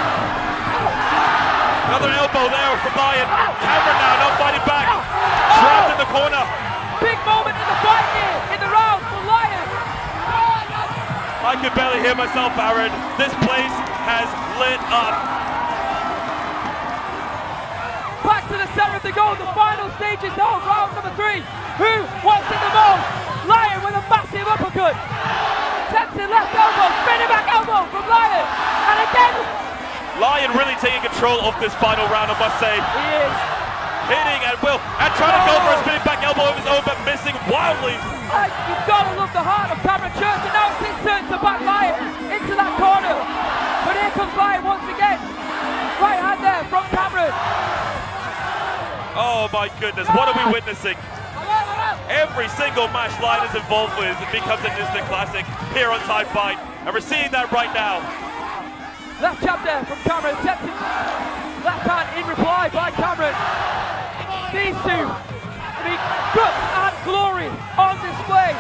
Another elbow there from Lion. Cameron now fighting back. Trapped in the corner. Big moment in the fight here, in the round for Lion. I could barely hear myself, Aaron. This place has lit up. Back to the center of the goal. The final stage is now round number 3. Who wants it the most? Lion with a massive uppercut. Tempting left elbow, spinning back elbow from Lion. And again. Lion really taking control of this final round, I must say. He is. Hitting at will and trying to go for a spinning back elbow of his own, but missing wildly. You've got to love the heart of Cameron Church, and now it's his turn to back Lion into that corner. But here comes Lion once again. Right hand there from Cameron. Oh my goodness, what are we witnessing? Every single match Lion is involved with becomes an instant classic here on Thai Fight, and we're seeing that right now. Left jab there from Cameron, attempting left hand in reply by Cameron. These two, the guts and glory on display.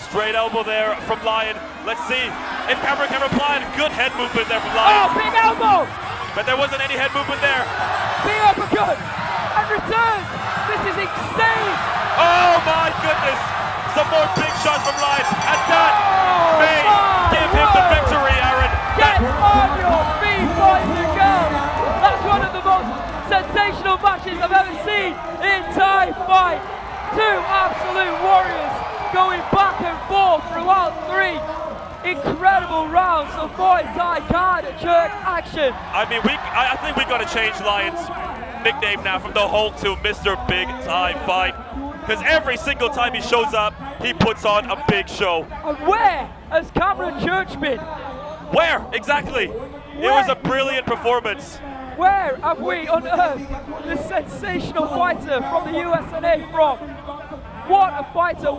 Straight elbow there from Lion. Let's see if Cameron can reply. Good head movement there from Lion. Oh, big elbow! But there wasn't any head movement there. Big uppercut and return. This is insane. Oh my goodness! Some more big shots from Lion, and that may give him the victory, Aaron. Get on your feet, boys and girls. That's one of the most sensational matches I've ever seen in Thai Fight. Two absolute warriors going back and forth throughout 3 incredible rounds of Muay Thai card jerk action. I mean, I think we got to change Lion's nickname now from the Hulk to Mr. Big Thai Fight. Because every single time he shows up, he puts on a big show. And where has Cameron Church been? Where? Exactly. It was a brilliant performance. Where have we unearthed this sensational fighter from the USA from? What a fighter!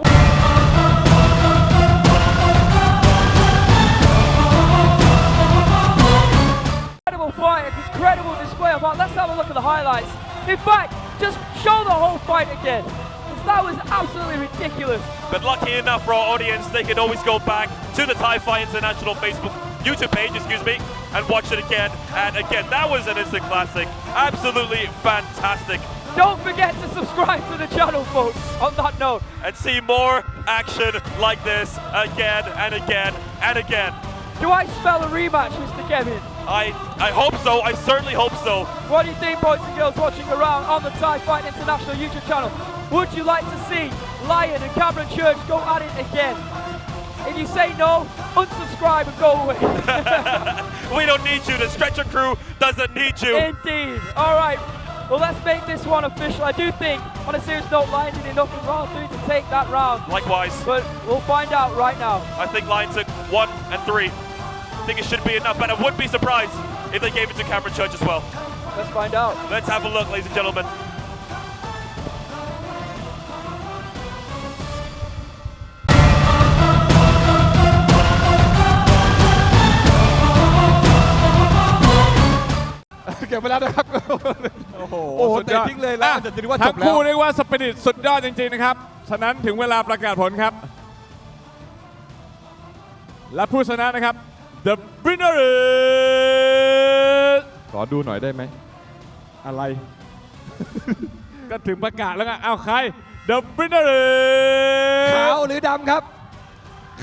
Incredible fight, an incredible display of art. Let's have a look at the highlights. In fact, just show the whole fight again. That was absolutely ridiculous. But lucky enough for our audience, they can always go back to the Thai Fight International YouTube page, and watch it again. And again, that was an instant classic. Absolutely fantastic. Don't forget to subscribe to the channel, folks, on that note. And see more action like this again and again and again. Do I spell a rematch, Mr. Kevin? I hope so. I certainly hope so. What do you think, boys and girls watching around on the Thai Fight International YouTube channel? Would you like to see Lion and Cameron Church go at it again? If you say no, unsubscribe and go away. We don't need you. The Stretcher crew doesn't need you. Indeed. All right. Well, let's make this one official. I do think, on a serious note, Lion did enough in round 3 to take that round. Likewise. But we'll find out right now. I think Lion took 1 and 3. I think it should be enough, but I would be surprised if they gave it to Cameron Church as well. Let's find out. Let's have a look, ladies and gentlemen.เก็บไปแล้วนะครับ โอ้โห สุดยอด เตะทิ้งเลยแล้วจะถือว่าจ ทั้ บ ง แล้ว คู่เรียกว่าสปิริตสุดยอดจริงๆนะครับ ฉะนั้นถึงเวลาประกาศผลครับ และผู้ชนะนะครับ The winner is ขอดูหน่อยได้ไหม อะไร ก็ถึงประกาศแล้วไงเอาใคร The winner is ขาวหรือดำครับ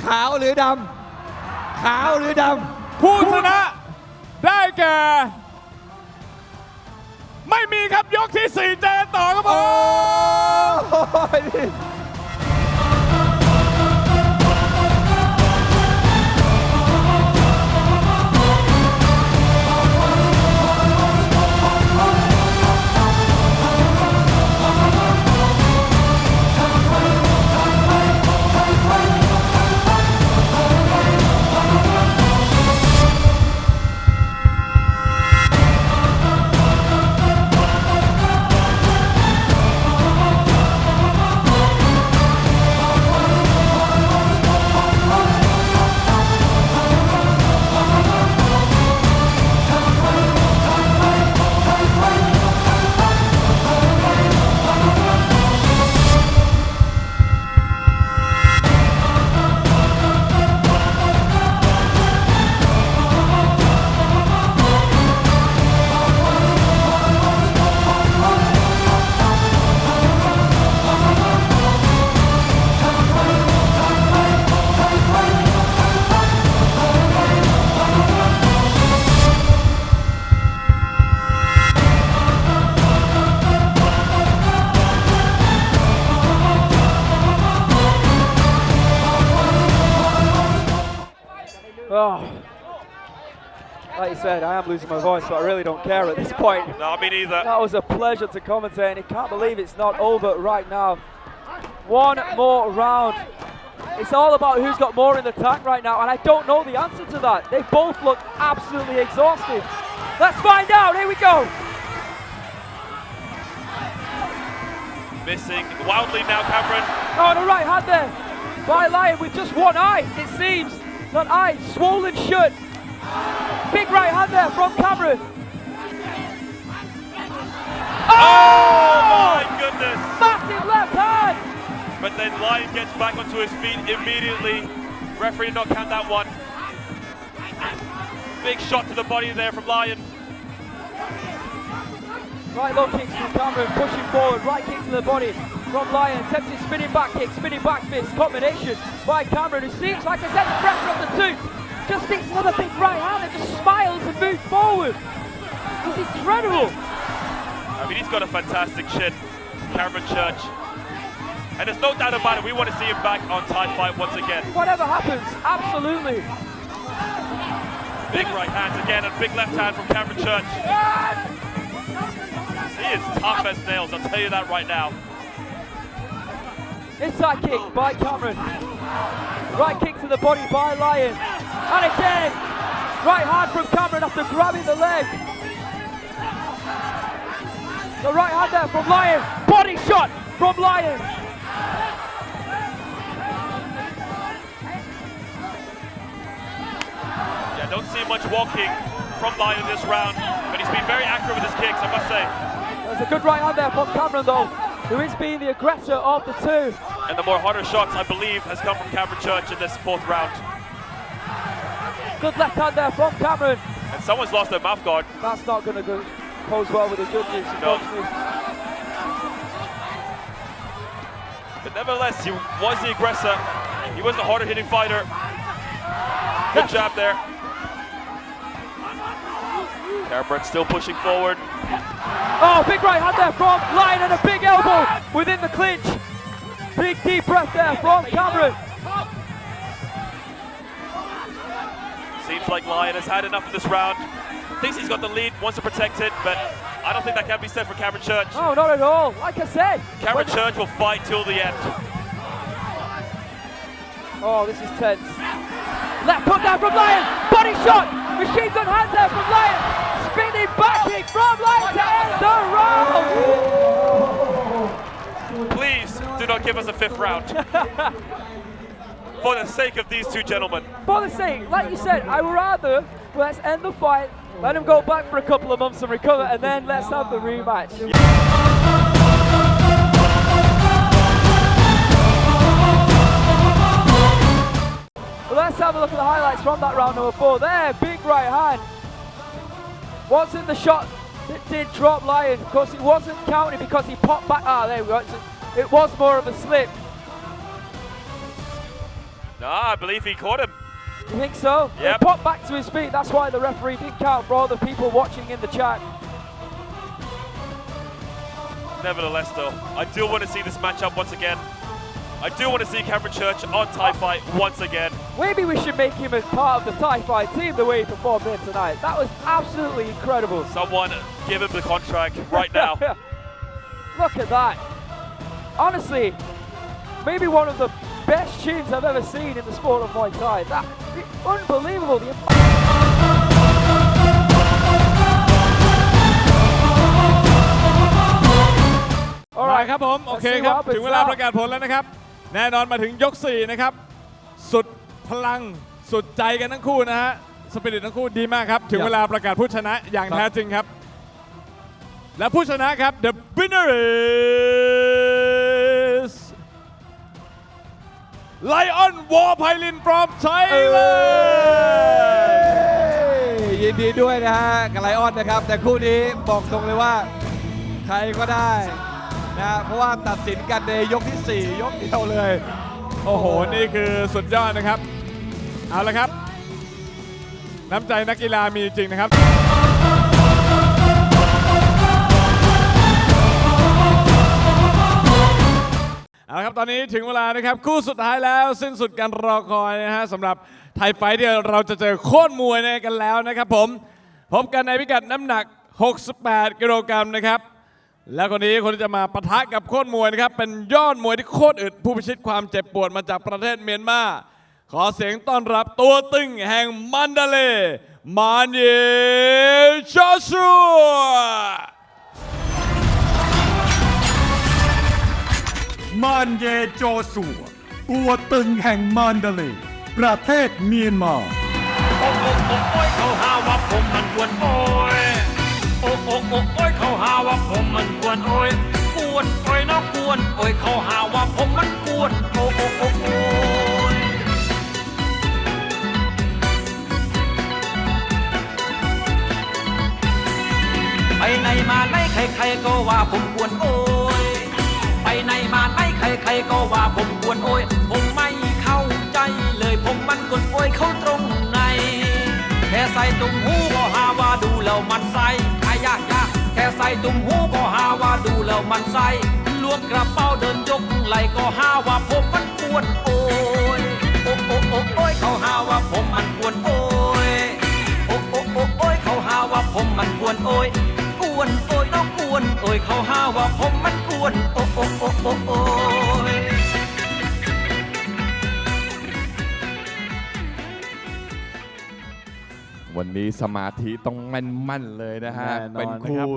ขาวหรือดำ ขาวหรือดำ ผู้ชนะได้แก่ ไม่มีครับยกที่ 4 เจอต่อครับผม Oh, like you said, I am losing my voice, but I really don't care at this point. No, me neither. That was a pleasure to commentate, and I can't believe it's not over right now. One more round. It's all about who's got more in the tank right now, and I don't know the answer to that. They both look absolutely exhausted. Let's find out. Here we go. Missing wildly now, Cameron. Oh, the right hand there by Lion with just one eye, it seems. That eye swollen shut. Big right hand there from Cameron. Oh my goodness! Massive left hand. But then Lion gets back onto his feet immediately. Referee did not count that one. Big shot to the body there from Lion. Right low kicks from Cameron, pushing forward. Right kick to the body from Lion. Attempting spinning back kick, spinning back fist. Combination by Cameron, who seems like I said, the pressure of the two. Just takes another big right hand and just smiles and moves forward. It's incredible. I mean, he's got a fantastic chin, Cameron Church. And there's no doubt about it, we want to see him back on Thai Fight once again. Whatever happens, absolutely. Big right hands again and big left hand from Cameron Church. He is tough as nails, I'll tell you that right now. Inside kick by Cameron. Right kick to the body by Lion. And again, right hand from Cameron after grabbing the leg. The right hand there from Lion. Body shot from Lion. Yeah, don't see much walking from Lion this round, but he's been very accurate with his kicks, I must say. There's a good right hand there from Cameron though, who is being the aggressor of the two. And the more harder shots, I believe, has come from Cameron Church in this fourth round. Good left hand there from Cameron. And someone's lost their mouth guard. That's not going to pose well with the judges. No. But nevertheless, he was the aggressor. He was the harder hitting fighter. Good jab there. Cameron still pushing forward. Oh, big right hand there from Lion and a big elbow within the clinch. Big deep breath there from Cameron. Seems like Lion has had enough of this round. Thinks he's got the lead, wants to protect it, but I don't think that can be said for Cameron Church. No, not at all. Like I said. Cameron Church will fight till the end. Oh, this is tense. Left hook down from Lion. Body shot. Machine gun hands there from Lion. Spinning back kick from Lion to end the round. Please do not give us a fifth round. For the sake of these two gentlemen. For the sake, like you said, I would rather let's end the fight, let him go back for a couple of months and recover, and then let's have the rematch. Well, let's have a look at the highlights from that round number 4. There, big right hand. Wasn't the shot that did drop Lion. Of course, it wasn't counted because he popped back. Ah, there we go. It was more of a slip. No, I believe he caught him. You think so? Yep. He popped back to his feet. That's why the referee didn't count for all the people watching in the chat. Nevertheless, though, I do want to see this matchup once again. I do want to see Cameron Church on Thai Fight once again. Maybe we should make him as part of the Thai Fight team the way he performed here tonight. That was absolutely incredible. Someone give him the contract right now. Look at that. Honestly, maybe one of the best chins I've ever seen in the sport of Muay Thai. That unbelievable. All right ครับผมโอเคครับถึงเวลาประกาศผลแล้วนะครับแน่นอนมาถึงยก4นะครับสุดพลังสุดใจกันทั้งคู่นะฮะสปิริตทั้งคู่ดีมากครับถึงเวลาประกาศผู้ชนะอย่างแท้จริงครับและผู้ชนะครับ The winner is Lion V.Pailin from Thailand ยินดีด้วยนะฮะกับไลออนนะครับแต่คู่นี้บอกตรงเลยว่าใครก็ได้นะเพราะว่าตัดสินกันในยกที่4ยกเดียวเลยโอ้โหนี่คือสุดยอดนะครับเอาละครับน้ำใจนักกีฬามีจริงนะครับเอาละครับตอนนี้ถึงเวลานะครับคู่สุดท้ายแล้วสิ้นสุดการรอคอยนะฮะสำหรับไทยไฟท์ที่เราจะเจอโค่นมวยกันแล้วนะครับผมพบกันในพิกัดน้ำหนัก68กิโลกรัมนะครับแล้วคนนี้คนที่จะมาปะทะกับโค่นมวยนะครับเป็นยอดมวยที่โคตรอึดผู้พิชิตความเจ็บปวดมาจากประเทศเมียนมาขอเสียงต้อนรับตัวตึงแห่งมันดาเลย์มานเยชอชัวมานเยโจสัวตัวตึงแห่งมานดาเลย์ประเทศเมียนมาโอ้ยเขาหาว่าผมมันกวนโอ้ยโอ้ยเขาหาว่าผมมันกวนโอ้ยกวนโอ้ยน้องกวนโอ้ยเขาหาว่าผมมันกวนโอ้ยไปไหนมาไหนใครๆก็ว่าผมกวนโอ้ยไปไหนมาไหนใครๆก็ว่าผมกวนโอ้ยผมไม่เข้าใจเลยผมมันกวนโอ้ยเขาตรงไหนแค่ใส่ตุ่มหูก็หาว่าดูแล้วมันใส่ยากแค่ใส่ตุ่มหูก็หาว่าดูแล้วมันใส่ล้วงกระเป๋าเดินยกไหลก็หาว่าผมมันกวนโอ้ยโอ้ยเขาหาว่าผมมันกวนโอ้ยโอ้ยเขาหาว่าผมมันกวนโอ้ยกวนโอ้ยน้องกวนโอ้ยเขาหาว่าผมมันกวนโอ้ย วันนี้สมาธิต้องแม่นๆเลยนะฮะ แน่นอน เป็น นะค คู่ รับ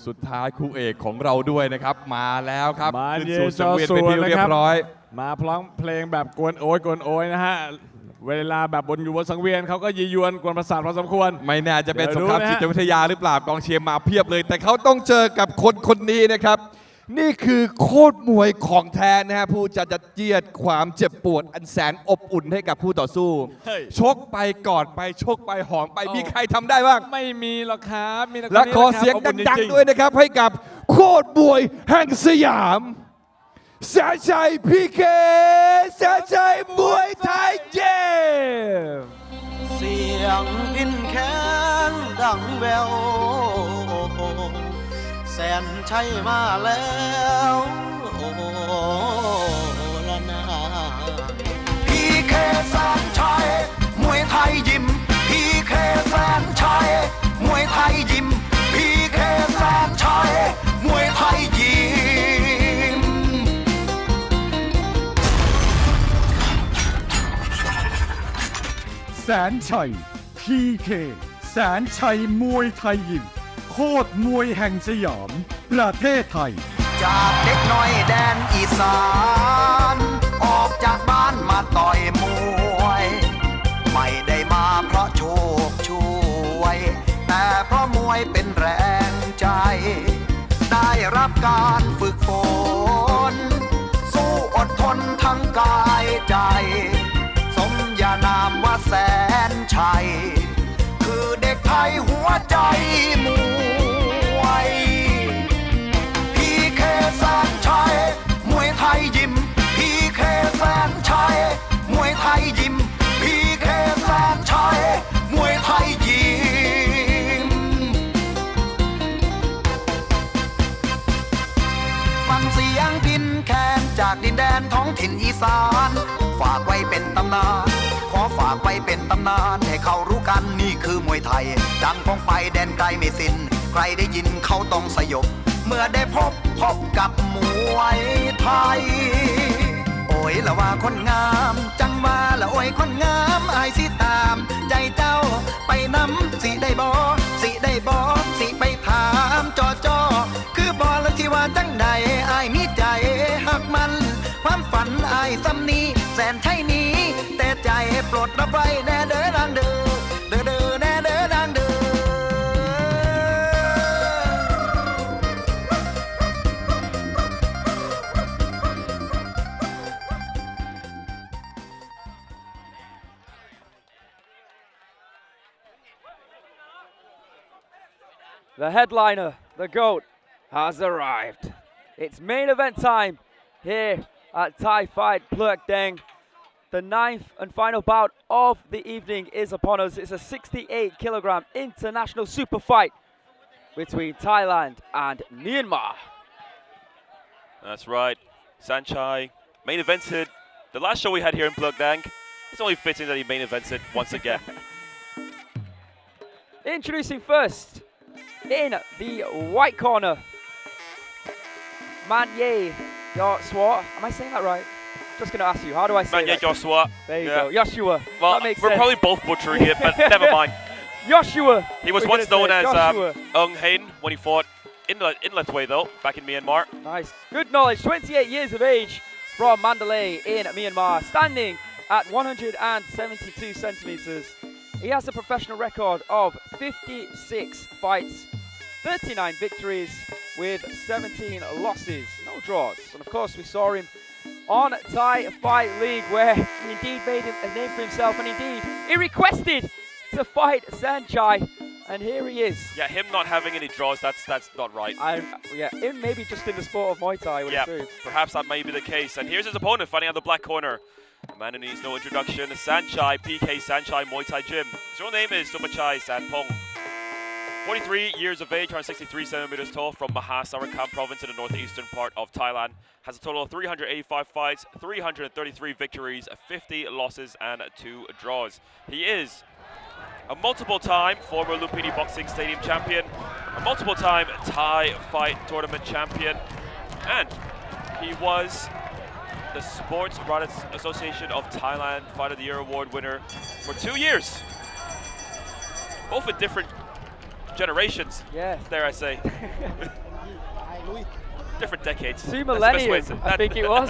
สุดท้ายคู่เอกของเราด้วยนะครับ มาแล้วครับ มา ขึ้น เย สู่ จ สั อง เวียน ส่ เป็น วน ที่ นะ เรีย ครับ บร้อย มาพร้อมเพลงแบบกวนโอยนะฮะ เวลาแบบบนอยู่บนสังเวียนเขาก็ยียวนกวนประสาทพอสมควร ไม่น่าจะเป็น เดี๋ ส ยว งคราม ดูนะฮะ จิตวิทยาหรือเปล่ากองเชียร์มาเพียบเลย แต่เขาต้องเจอกับคนนี้นะครับ นี่คือโคตรมวยของแท้นะฮะผู้จะจัดเจียดความเจ็บปวดอันแสนอบอุ่นให้กับผู้ต่อสู้ เฮ้ย ชกไปกอดไปชกไปหอมไปมีใครทำได้บ้าง ไม่มีหรอกครับมีแต่คน และ นี้ ขอ นะครับ เสียง อบอุ่น ดัง จริๆ ๆด้วยนะครับ ให้กับโคตรมวยแห่งสยาม แสนชัยพีเคแสนชัยมวยไทยเจม เสียงพินแค้นดังแววแสนชัยมาแล้วโอ้ละนาพี่เคแสนชัยมวยไทยยิ้มพี่เคแสนชัยมวยไทยยิ้มพี่เคแสนชัยมวยไทยยิ้ม แสนชัย PK แสนชัยมวยไทยยิมโคตรมวยแห่งสยาม ประเทศไทย จากเด็กน้อยแดนอีสานออกจากบ้านมาต่อยมวย ไม่ได้มาเพราะโชคช่วย แต่เพราะมวยเป็นแรงใจ ได้รับการฝึกฝนสู้อดทนทั้งกายใจ สมญานามว่าแสนชัย คือเด็กไทยหัวใจมวย พี่เคแสนชัยมวยไทยยิ้มพี่เคแสนชัยมวยไทยยิ้มพี่เคแสนชัยมวยไทยยิ้มฟังเสียงพินแคนจากดินแดนท้องถิ่นอีสานฝากไว้เป็นตำนานขอฝากไว้เป็นตำนานให้เขารู้กันนี่คือมวยไทยดังพ้องไปแดนไกลไม่สิ้นใครได้ยินเขาต้องสยบเมื่อได้พบกับมวยไทยโอ้ยละว่าคนงามจังว่าละโอ้ยคนงามอายสิตามใจเจ้าไปน้ำสิได้บ่สิไปถามจอคือบอแล้วที่ว่าจังใดอายมีใจหักมันความฝันอายซ้ำนี้แสนชัยนี้แต่ใจโปรดรับไว้แน่เด้อดังเด้อแน่เด้อดังเด้อ The headliner, the GOAT, has arrived. It's main event time here at Thai Fight Pluak Daeng. The ninth and final bout of the evening is upon us. It's a 68-kilogram international super fight between Thailand and Myanmar. That's right. Saenchai main evented the last show we had here in Pluak Daeng. It's only fitting that he main evented once again. Introducing first, in the white corner, Manye Joshua. Am I saying that right? Just going to ask you, how do I say Manye that? Joshua. There you Yeah. go, Joshua. Well, that makes we're sense. probably both butchering it, but never mind. Joshua. He was we're once gonna known say, as Joshua. Ung Hain when he fought in Lethway, though, back in Myanmar. Nice. Good knowledge. 28 years of age from Mandalay in Myanmar. Standing at 172 centimeters. He has a professional record of 56 fights, 39 victories with 17 losses. No draws. And of course, we saw him on Thai Fight League where he indeed made a name for himself. And indeed, he requested to fight Saenchai. And here he is. Yeah, him not having any draws, that's not right. Him maybe just in the sport of Muay Thai, I would assume. Perhaps that may be the case. And here's his opponent fighting out the black corner. A man who needs no introduction, Saenchai, P.K.Saenchai Muay Thai Gym. His real name is Sumachai Sanpong. 43 years of age, 163 centimeters tall, from Mahasarakham province in the northeastern part of Thailand. Has a total of 385 fights, 333 victories, 50 losses, and 2 draws. He is a multiple-time former Lumpini Boxing Stadium champion, a multiple-time Thai Fight Tournament champion, and he was the Sports Writers Association of Thailand Fight of the Year award winner for 2 years. both in different generations. Yeah. Dare I say? Different decades. 2 That's the best way millennium, to- I think it was.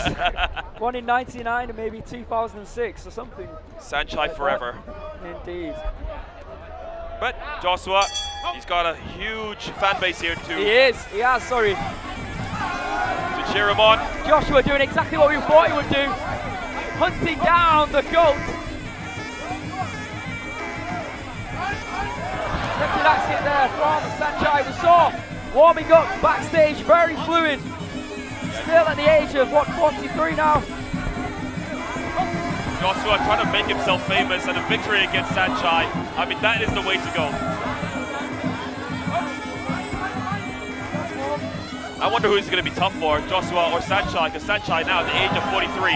One in 99 and maybe 2006 or something. Saenchai forever. Indeed. But Joshua, he's got a huge fan base here He to is. He has, sorry. cheer him on. Joshua doing exactly what we thought he would do. Hunting down the goat. Tempting action there from Saenchai. We saw warming up backstage, very fluid. Still at the age of, what, 43 now? Joshua trying to make himself famous, and a victory against Saenchai. I mean, that is the way to go. I wonder who he's going to be tough for, Joshua or Saenchai, because Saenchai now at the age of 43.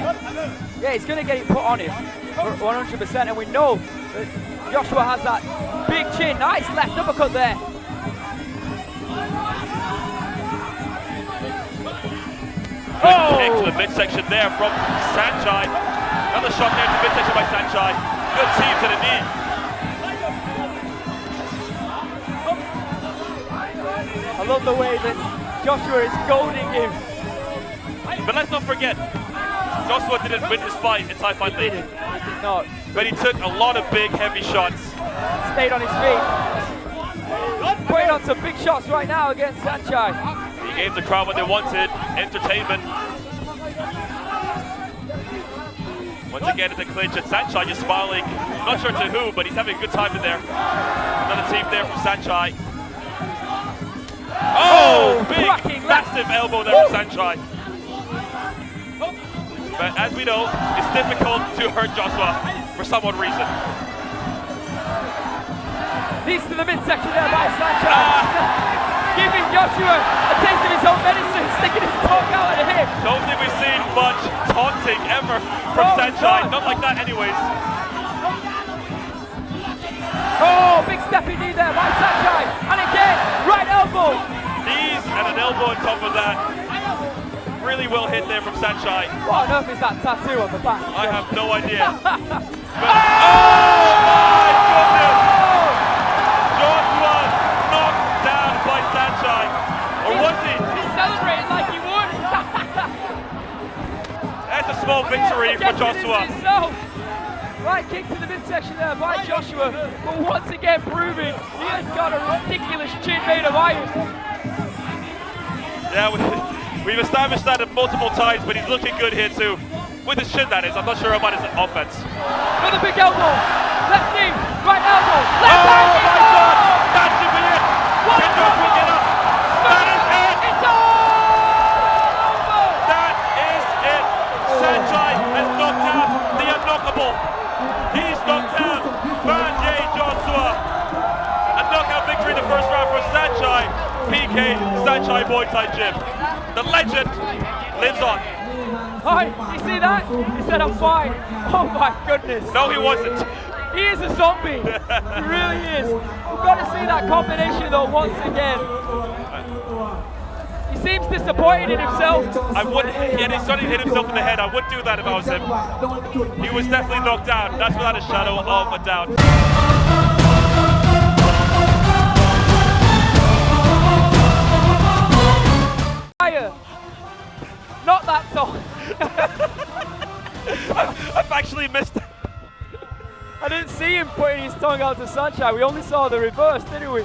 Yeah, he's going to get it put on him, 100%, and we know that Joshua has that big chin. Nice left uppercut there. Good kick to the midsection there from Saenchai. Another shot there to the midsection by Saenchai. Good team to the knee. I love the way that Joshua is goading him. But let's not forget, Joshua didn't win this fight in Thai Fight League. He did not. But he took a lot of big, heavy shots. Stayed on his feet. Putting on some big shots right now against Saenchai. He gave the crowd what they wanted, entertainment. Once again in the clinch, and Saenchai just smiling. Not sure to who, but he's having a good time in there. Another team there from Saenchai. Oh, big, massive elbow there from Saenchai. But as we know, it's difficult to hurt Joshua for some odd reason. Knees to the midsection there by Saenchai. Giving Joshua a taste of his own medicine, sticking his tongue out at him. Don't think we've seen much taunting ever from Saenchai. Not like that anyways. Oh, big stepping knee there by Saenchai. And again, right elbow. Knees and an elbow on top of that. Really well hit there from Saenchai. What on earth is that tattoo on the back? I have no idea. But, oh my goodness! Joshua knocked down by Saenchai. Or was he? He's celebrating like he would. That's a small victory for Joshua. Right kick to the midsection there by Joshua, but once again proving he has got a ridiculous chin made of iron. Yeah, we've established that multiple times, but he's looking good here too. With his chin, that is. I'm not sure about his offense. Another big elbow. Left knee, right elbow, left Oh hand. my God! That should be it! Can Joshua pick it up? That is it! It's over! That is it! Saenchai has knocked out the unknockable. He's knocked down Banye Joshua. A knockout victory in the first round for Saenchai. P.K.Saenchai Muay Thai Gym. The legend lives on. Hi, you see that? He said I'm fine. Oh my goodness. No, he wasn't. He is a zombie. He really is. We've got to see that combination though once again. He seems disappointed in himself. I wouldn't, yeah, he's starting to hit himself in the head. I wouldn't do that if I was him. He was definitely knocked out. That's without a shadow of a doubt. Fire. Not that song. I've actually missed it. I didn't see him putting his tongue out to Saenchai. We only saw the reverse, didn't we?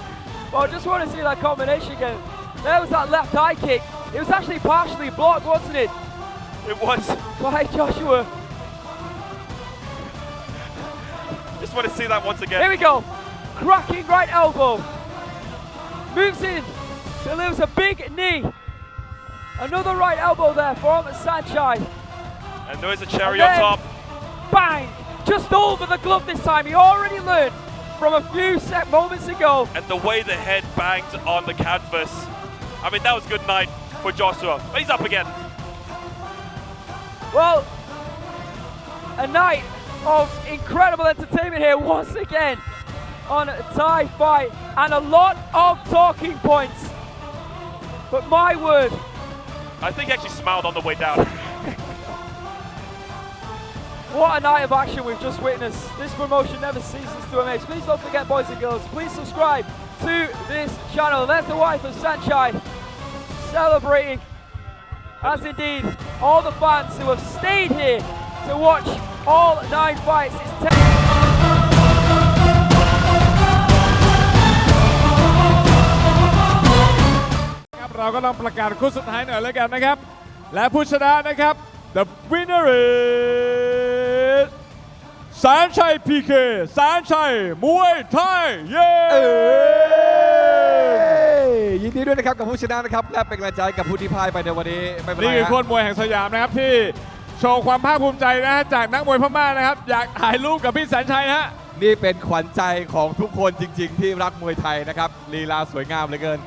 But I just want to see that combination again. There was that left high kick. It was actually partially blocked, wasn't it? It was. By Joshua. Just want to see that once again. Here we go. Cracking right elbow. Moves in. So there was a big knee. Another right elbow there from Saenchai. And there is a cherry on top. Bang! Just over the glove this time. He already learned from a few moments ago. And the way the head banged on the canvas. I mean, that was a good night for Joshua. But he's up again. Well, a night of incredible entertainment here once again on Thai Fight. And a lot of talking points. But my word. I think he actually smiled on the way down. What a night of action we've just witnessed. This promotion never ceases to amaze. Please don't forget, boys and girls, please subscribe to this channel. There's the wife of Saenchai celebrating, as indeed all the fans who have stayed here to watch all 9 fights. It's 10 เราก็ลองประกาศคู่สุดท้ายหน่อยแล้วกันนะครับและผู้ชนะนะครับ The winner is Saenchai P.K. Saenchai Muay Thai เย้ ยินดีด้วยนะครับกับผู้ชนะนะครับและเป็นกำลังใจกับผู้ที่พ่ายไปในวันนี้ไม่เป็นไร นี่คือโค้ชมวยแห่งสยามนะครับที่โชว์ความภาคภูมิใจนะฮะจากนักมวยพม่านะครับอยากถ่ายรูปกับพี่แสนชัยฮะ นี่เป็นขวัญใจของทุกคนจริงๆที่รักมวยไทยนะครับลีลาสวยงามเหลือเกิน